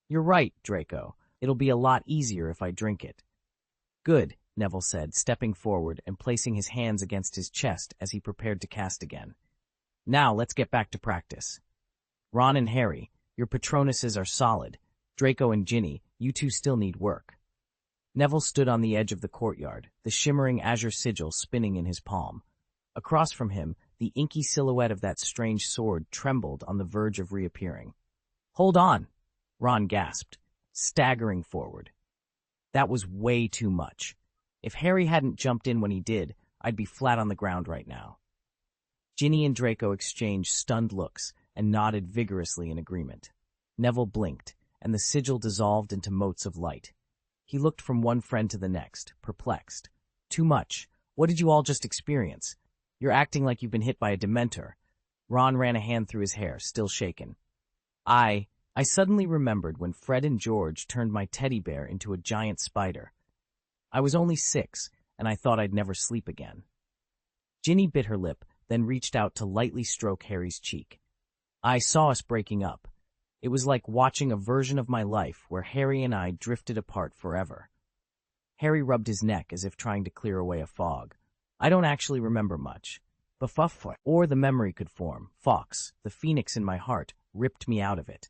"You're right, Draco. It'll be a lot easier if I drink it." "Good," Neville said, stepping forward and placing his hands against his chest as he prepared to cast again. "Now let's get back to practice. Ron and Harry, your Patronuses are solid. Draco and Ginny, you two still need work." Neville stood on the edge of the courtyard, the shimmering azure sigil spinning in his palm. Across from him, the inky silhouette of that strange sword trembled on the verge of reappearing. "Hold on!" Ron gasped, staggering forward. That was way too much. If Harry hadn't jumped in when he did, I'd be flat on the ground right now. Ginny and Draco exchanged stunned looks and nodded vigorously in agreement. Neville blinked, and the sigil dissolved into motes of light. He looked from one friend to the next, perplexed. "Too much. What did you all just experience? You're acting like you've been hit by a Dementor." Ron ran a hand through his hair, still shaken. I suddenly remembered when Fred and George turned my teddy bear into a giant spider. I was only 6, and I thought I'd never sleep again." Ginny bit her lip, then reached out to lightly stroke Harry's cheek. "I saw us breaking up. It was like watching a version of my life where Harry and I drifted apart forever." Harry rubbed his neck as if trying to clear away a fog. "I don't actually remember much. But or the memory could form. Fox, the phoenix in my heart, ripped me out of it."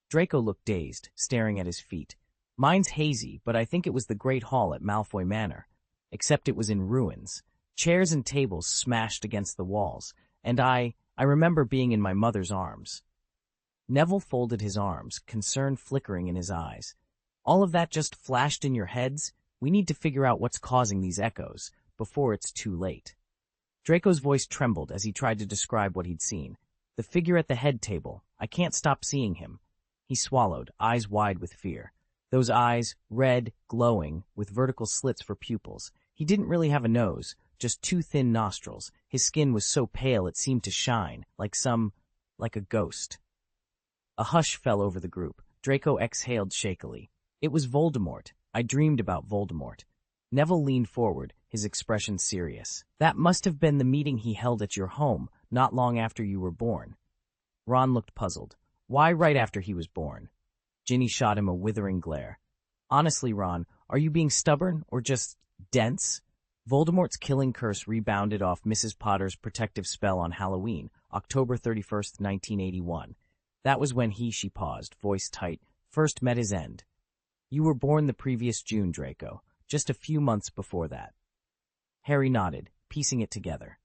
Draco looked dazed, staring at his feet. "Mine's hazy, but I think it was the Great Hall at Malfoy Manor. Except it was in ruins. Chairs and tables smashed against the walls, and I remember being in my mother's arms." Neville folded his arms, concern flickering in his eyes. "All of that just flashed in your heads? We need to figure out what's causing these echoes, before it's too late." Draco's voice trembled as he tried to describe what he'd seen. "The figure at the head table. I can't stop seeing him." He swallowed, eyes wide with fear. Those eyes, red, glowing, with vertical slits for pupils. He didn't really have a nose, just 2 thin nostrils. His skin was so pale it seemed to shine, like a ghost. A hush fell over the group. Draco exhaled shakily. "It was Voldemort. I dreamed about Voldemort." Neville leaned forward, his expression serious. "That must have been the meeting he held at your home, not long after you were born." Ron looked puzzled. "Why right after he was born?" Ginny shot him a withering glare. "Honestly, Ron, are you being stubborn or just dense? Voldemort's killing curse rebounded off Mrs. Potter's protective spell on Halloween, October 31st, 1981. That was when she paused, voice tight, first met his end. You were born the previous June, Draco, just a few months before that. Harry nodded, piecing it together.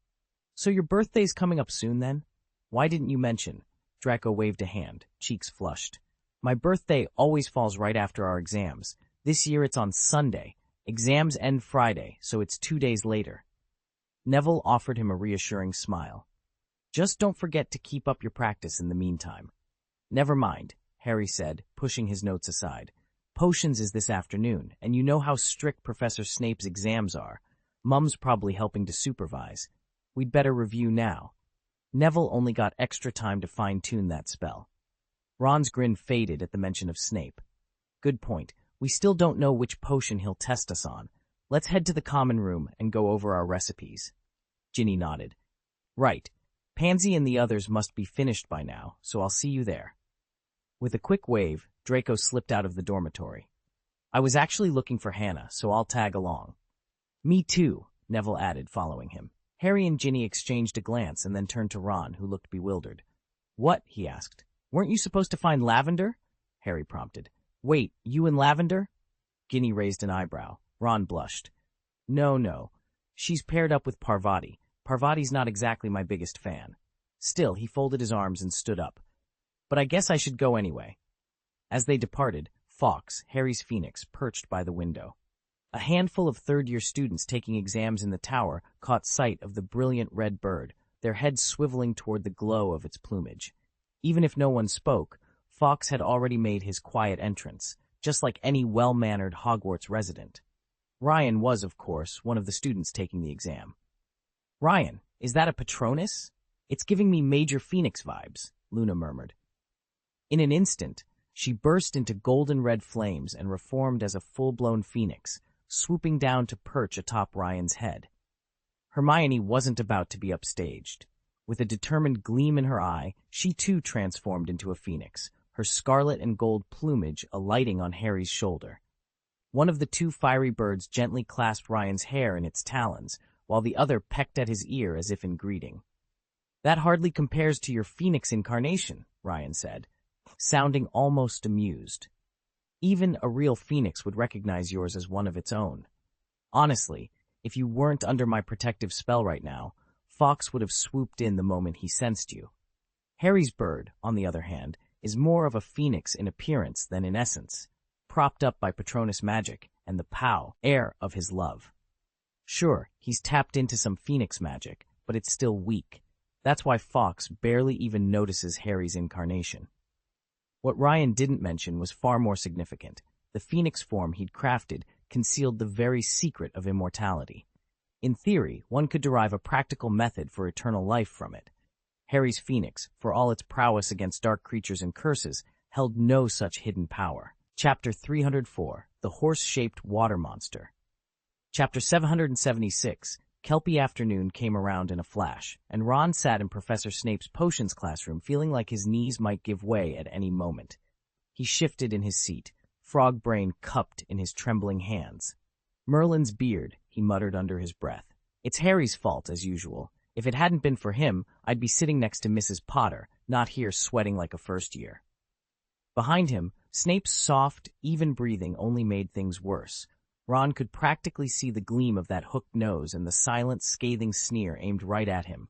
So your birthday's coming up soon, then? Why didn't you mention? Draco waved a hand, cheeks flushed. My birthday always falls right after our exams. This year it's on Sunday. Exams end Friday, so it's 2 days later. Neville offered him a reassuring smile. Just don't forget to keep up your practice in the meantime. Never mind, Harry said, pushing his notes aside. Potions is this afternoon, and you know how strict Professor Snape's exams are. Mum's probably helping to supervise. We'd better review now. Neville only got extra time to fine-tune that spell. Ron's grin faded at the mention of Snape. Good point. We still don't know which potion he'll test us on. Let's head to the common room and go over our recipes. Ginny nodded. Right. Pansy and the others must be finished by now, so I'll see you there. With a quick wave, Draco slipped out of the dormitory. I was actually looking for Hannah, so I'll tag along. Me too, Neville added, following him. Harry and Ginny exchanged a glance and then turned to Ron, who looked bewildered. What? He asked. Weren't you supposed to find Lavender? Harry prompted. Wait, you and Lavender? Ginny raised an eyebrow. Ron blushed. No. She's paired up with Parvati. Parvati's not exactly my biggest fan. Still, he folded his arms and stood up. But I guess I should go anyway. As they departed, Fawkes, Harry's phoenix, perched by the window. A handful of third-year students taking exams in the tower caught sight of the brilliant red bird, their heads swiveling toward the glow of its plumage. Even if no one spoke, Fawkes had already made his quiet entrance, just like any well-mannered Hogwarts resident. Ryan was, of course, one of the students taking the exam. Ryan, is that a Patronus? It's giving me Major Phoenix vibes, Luna murmured. In an instant, she burst into golden-red flames and reformed as a full-blown phoenix, swooping down to perch atop Ryan's head. Hermione wasn't about to be upstaged. With a determined gleam in her eye, she too transformed into a phoenix, her scarlet and gold plumage alighting on Harry's shoulder. One of the two fiery birds gently clasped Ryan's hair in its talons, while the other pecked at his ear as if in greeting. That hardly compares to your phoenix incarnation, Ryan said, sounding almost amused. Even a real phoenix would recognize yours as one of its own. Honestly, if you weren't under my protective spell right now, Fawkes would have swooped in the moment he sensed you. Harry's bird, on the other hand, is more of a phoenix in appearance than in essence, propped up by Patronus magic and the air of his love. Sure, he's tapped into some phoenix magic, but it's still weak. That's why Fawkes barely even notices Harry's incarnation. What Ryan didn't mention was far more significant. The phoenix form he'd crafted concealed the very secret of immortality. In theory, one could derive a practical method for eternal life from it. Harry's phoenix, for all its prowess against dark creatures and curses, held no such hidden power. Chapter 304, The Horse-Shaped Water Monster. Chapter 776, Kelpie afternoon came around in a flash, and Ron sat in Professor Snape's potions classroom feeling like his knees might give way at any moment. He shifted in his seat, frog brain cupped in his trembling hands. Merlin's beard, he muttered under his breath. It's Harry's fault, as usual. If it hadn't been for him, I'd be sitting next to Mrs. Potter, not here sweating like a first year. Behind him, Snape's soft, even breathing only made things worse. Ron could practically see the gleam of that hooked nose and the silent, scathing sneer aimed right at him.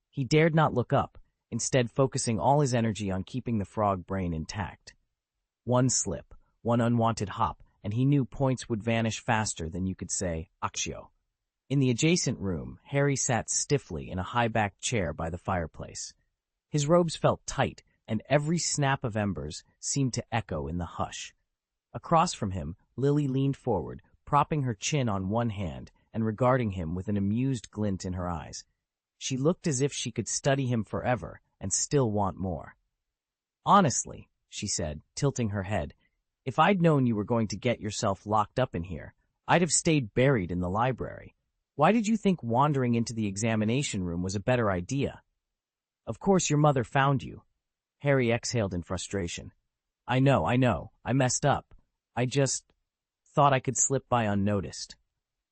He dared not look up, instead focusing all his energy on keeping the frog brain intact. One slip, one unwanted hop, and he knew points would vanish faster than you could say, Accio. In the adjacent room, Harry sat stiffly in a high-backed chair by the fireplace. His robes felt tight, and every snap of embers seemed to echo in the hush. Across from him, Lily leaned forward, propping her chin on one hand and regarding him with an amused glint in her eyes. She looked as if she could study him forever and still want more. Honestly, she said, tilting her head, if I'd known you were going to get yourself locked up in here, I'd have stayed buried in the library. Why did you think wandering into the examination room was a better idea? Of course your mother found you. Harry exhaled in frustration. I know, I messed up. I just thought I could slip by unnoticed.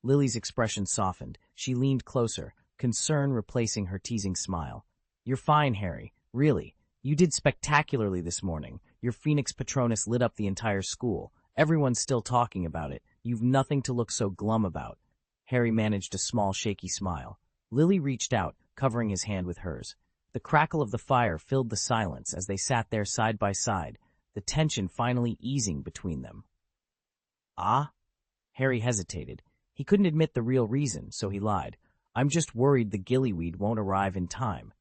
Lily's expression softened. She leaned closer, concern replacing her teasing smile. You're fine, Harry. Really. You did spectacularly this morning. Your Phoenix Patronus lit up the entire school, Everyone's still talking about it. You've nothing to look so glum about. Harry managed a small, shaky smile. Lily reached out, covering his hand with hers. The crackle of the fire filled the silence as they sat there side by side, the tension finally easing between them. Ah? Harry hesitated. He couldn't admit the real reason, so he lied. I'm just worried the gillyweed won't arrive in time.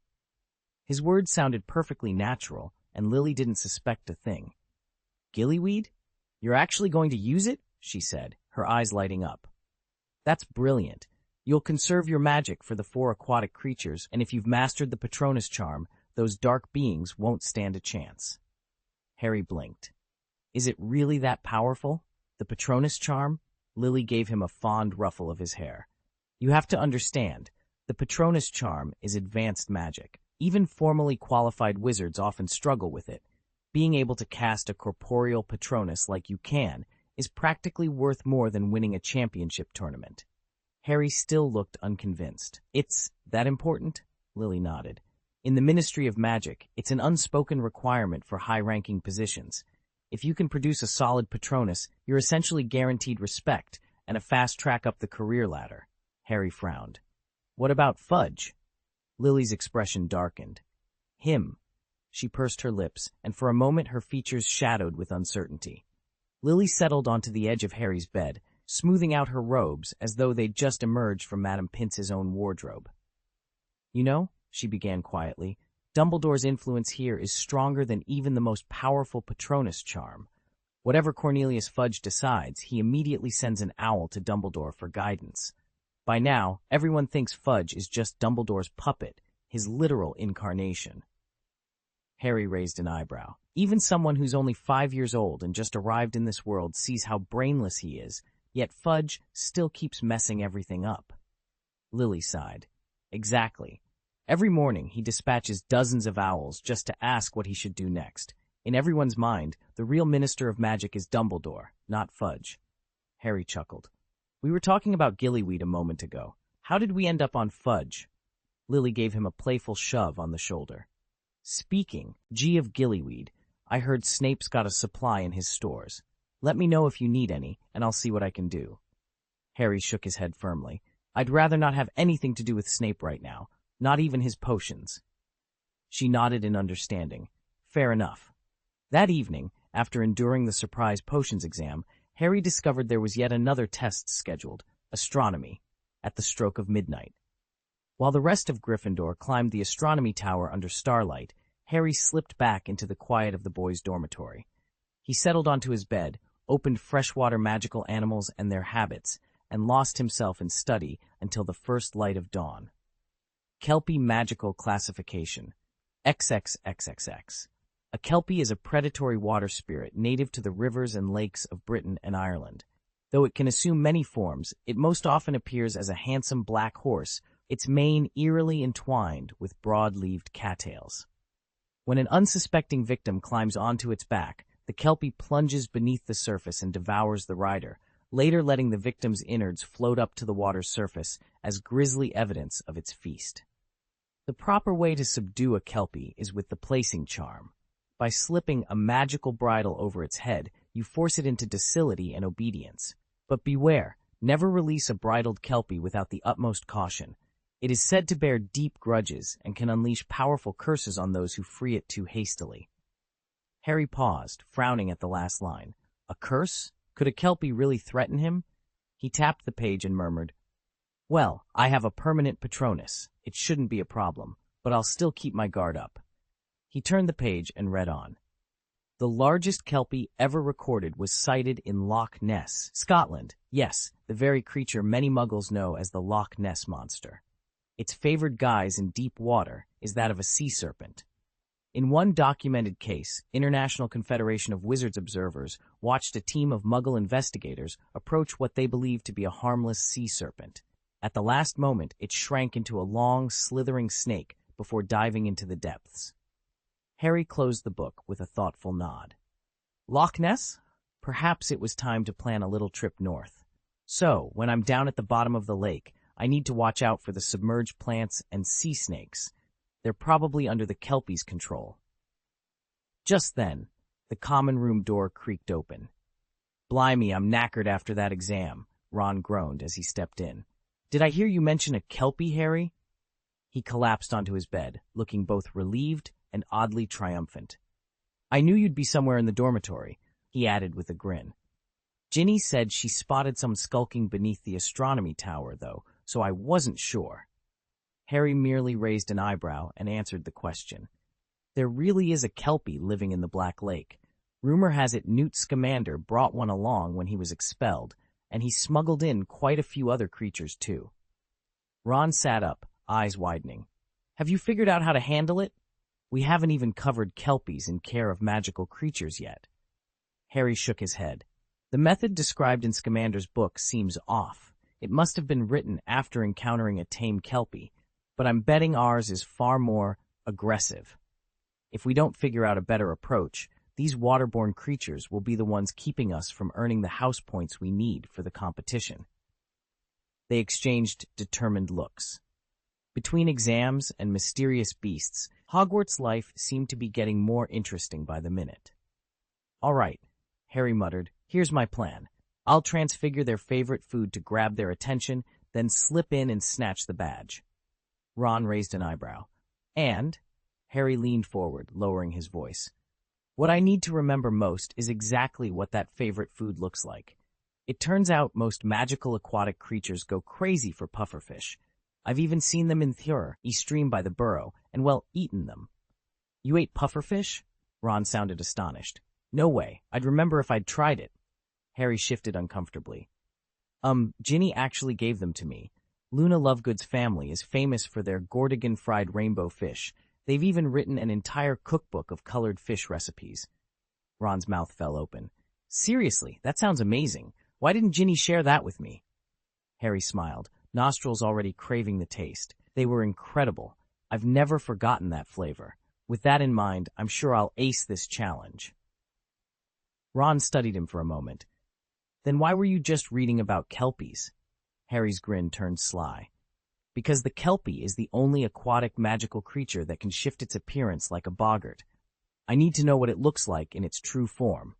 His words sounded perfectly natural, and Lily didn't suspect a thing. Gillyweed? You're actually going to use it? She said, her eyes lighting up. That's brilliant. You'll conserve your magic for the 4 aquatic creatures, and if you've mastered the Patronus charm, those dark beings won't stand a chance. Harry blinked. Is it really that powerful? The Patronus charm? Lily gave him a fond ruffle of his hair. You have to understand, the Patronus charm is advanced magic. Even formally qualified wizards often struggle with it. Being able to cast a corporeal Patronus like you can is practically worth more than winning a championship tournament. Harry still looked unconvinced. It's that important? Lily nodded. In the Ministry of Magic, it's an unspoken requirement for high-ranking positions. If you can produce a solid Patronus, you're essentially guaranteed respect and a fast track up the career ladder. Harry frowned. What about Fudge? Lily's expression darkened. Him. She pursed her lips, and for a moment her features shadowed with uncertainty. Lily settled onto the edge of Harry's bed, smoothing out her robes as though they'd just emerged from Madame Pince's own wardrobe. You know, she began quietly, Dumbledore's influence here is stronger than even the most powerful Patronus charm. Whatever Cornelius Fudge decides, he immediately sends an owl to Dumbledore for guidance. By now, everyone thinks Fudge is just Dumbledore's puppet, his literal incarnation. Harry raised an eyebrow. Even someone who's only 5 years old and just arrived in this world sees how brainless he is, yet Fudge still keeps messing everything up. Lily sighed. Exactly. Every morning he dispatches dozens of owls just to ask what he should do next. In everyone's mind, the real Minister of Magic is Dumbledore, not Fudge. Harry chuckled. We were talking about Gillyweed a moment ago. How did we end up on Fudge? Lily gave him a playful shove on the shoulder. Speaking, of Gillyweed, I heard Snape's got a supply in his stores. Let me know if you need any, and I'll see what I can do. Harry shook his head firmly. I'd rather not have anything to do with Snape right now, not even his potions. She nodded in understanding. Fair enough. That evening, after enduring the surprise potions exam, Harry discovered there was yet another test scheduled, astronomy, at the stroke of midnight. While the rest of Gryffindor climbed the astronomy tower under starlight, Harry slipped back into the quiet of the boys' dormitory. He settled onto his bed, opened freshwater magical animals and their habits, and lost himself in study until the first light of dawn. Kelpie Magical Classification XXXXX. A Kelpie is a predatory water spirit native to the rivers and lakes of Britain and Ireland. Though it can assume many forms, it most often appears as a handsome black horse, its mane eerily entwined with broad-leaved cattails. When an unsuspecting victim climbs onto its back, the Kelpie plunges beneath the surface and devours the rider, later letting the victim's innards float up to the water's surface as grisly evidence of its feast. The proper way to subdue a Kelpie is with the placing charm. By slipping a magical bridle over its head, you force it into docility and obedience. But beware, never release a bridled Kelpie without the utmost caution. It is said to bear deep grudges and can unleash powerful curses on those who free it too hastily. Harry paused, frowning at the last line. A curse? Could a Kelpie really threaten him? He tapped the page and murmured, Well, I have a permanent Patronus. It shouldn't be a problem, but I'll still keep my guard up. He turned the page and read on. The largest Kelpie ever recorded was sighted in Loch Ness, Scotland. Yes, the very creature many Muggles know as the Loch Ness Monster. Its favored guise in deep water is that of a sea serpent. In one documented case, International Confederation of Wizards observers watched a team of Muggle investigators approach what they believed to be a harmless sea serpent. At the last moment, it shrank into a long, slithering snake before diving into the depths. Harry closed the book with a thoughtful nod. Loch Ness? Perhaps it was time to plan a little trip north. So, when I'm down at the bottom of the lake, I need to watch out for the submerged plants and sea snakes. They're probably under the Kelpie's control. Just then, the common room door creaked open. Blimey, I'm knackered after that exam, Ron groaned as he stepped in. Did I hear you mention a Kelpie, Harry? He collapsed onto his bed, looking both relieved and oddly triumphant. I knew you'd be somewhere in the dormitory, he added with a grin. Ginny said she spotted some skulking beneath the astronomy tower, though, so I wasn't sure. Harry merely raised an eyebrow and answered the question. There really is a Kelpie living in the Black Lake. Rumor has it Newt Scamander brought one along when he was expelled, and he smuggled in quite a few other creatures, too. Ron sat up, eyes widening. Have you figured out how to handle it? We haven't even covered Kelpies in care of magical creatures yet. Harry shook his head. The method described in Scamander's book seems off. It must have been written after encountering a tame Kelpie, but I'm betting ours is far more aggressive. If we don't figure out a better approach, these waterborne creatures will be the ones keeping us from earning the house points we need for the competition. They exchanged determined looks. Between exams and mysterious beasts, Hogwarts life seemed to be getting more interesting by the minute. All right, Harry muttered, here's my plan. I'll transfigure their favorite food to grab their attention, then slip in and snatch the badge. Ron raised an eyebrow. And? Harry leaned forward, lowering his voice. What I need to remember most is exactly what that favorite food looks like. It turns out most magical aquatic creatures go crazy for pufferfish. I've even seen them in Heir, stream by the burrow, and well, eaten them. You ate pufferfish? Ron sounded astonished. No way. I'd remember if I'd tried it. Harry shifted uncomfortably. Ginny actually gave them to me. Luna Lovegood's family is famous for their Gordigan fried rainbow fish. They've even written an entire cookbook of colored fish recipes. Ron's mouth fell open. Seriously, that sounds amazing. Why didn't Ginny share that with me? Harry smiled, nostrils already craving the taste. They were incredible. I've never forgotten that flavor. With that in mind, I'm sure I'll ace this challenge. Ron studied him for a moment. Then why were you just reading about Kelpies? Harry's grin turned sly. Because the Kelpie is the only aquatic magical creature that can shift its appearance like a boggart. I need to know what it looks like in its true form.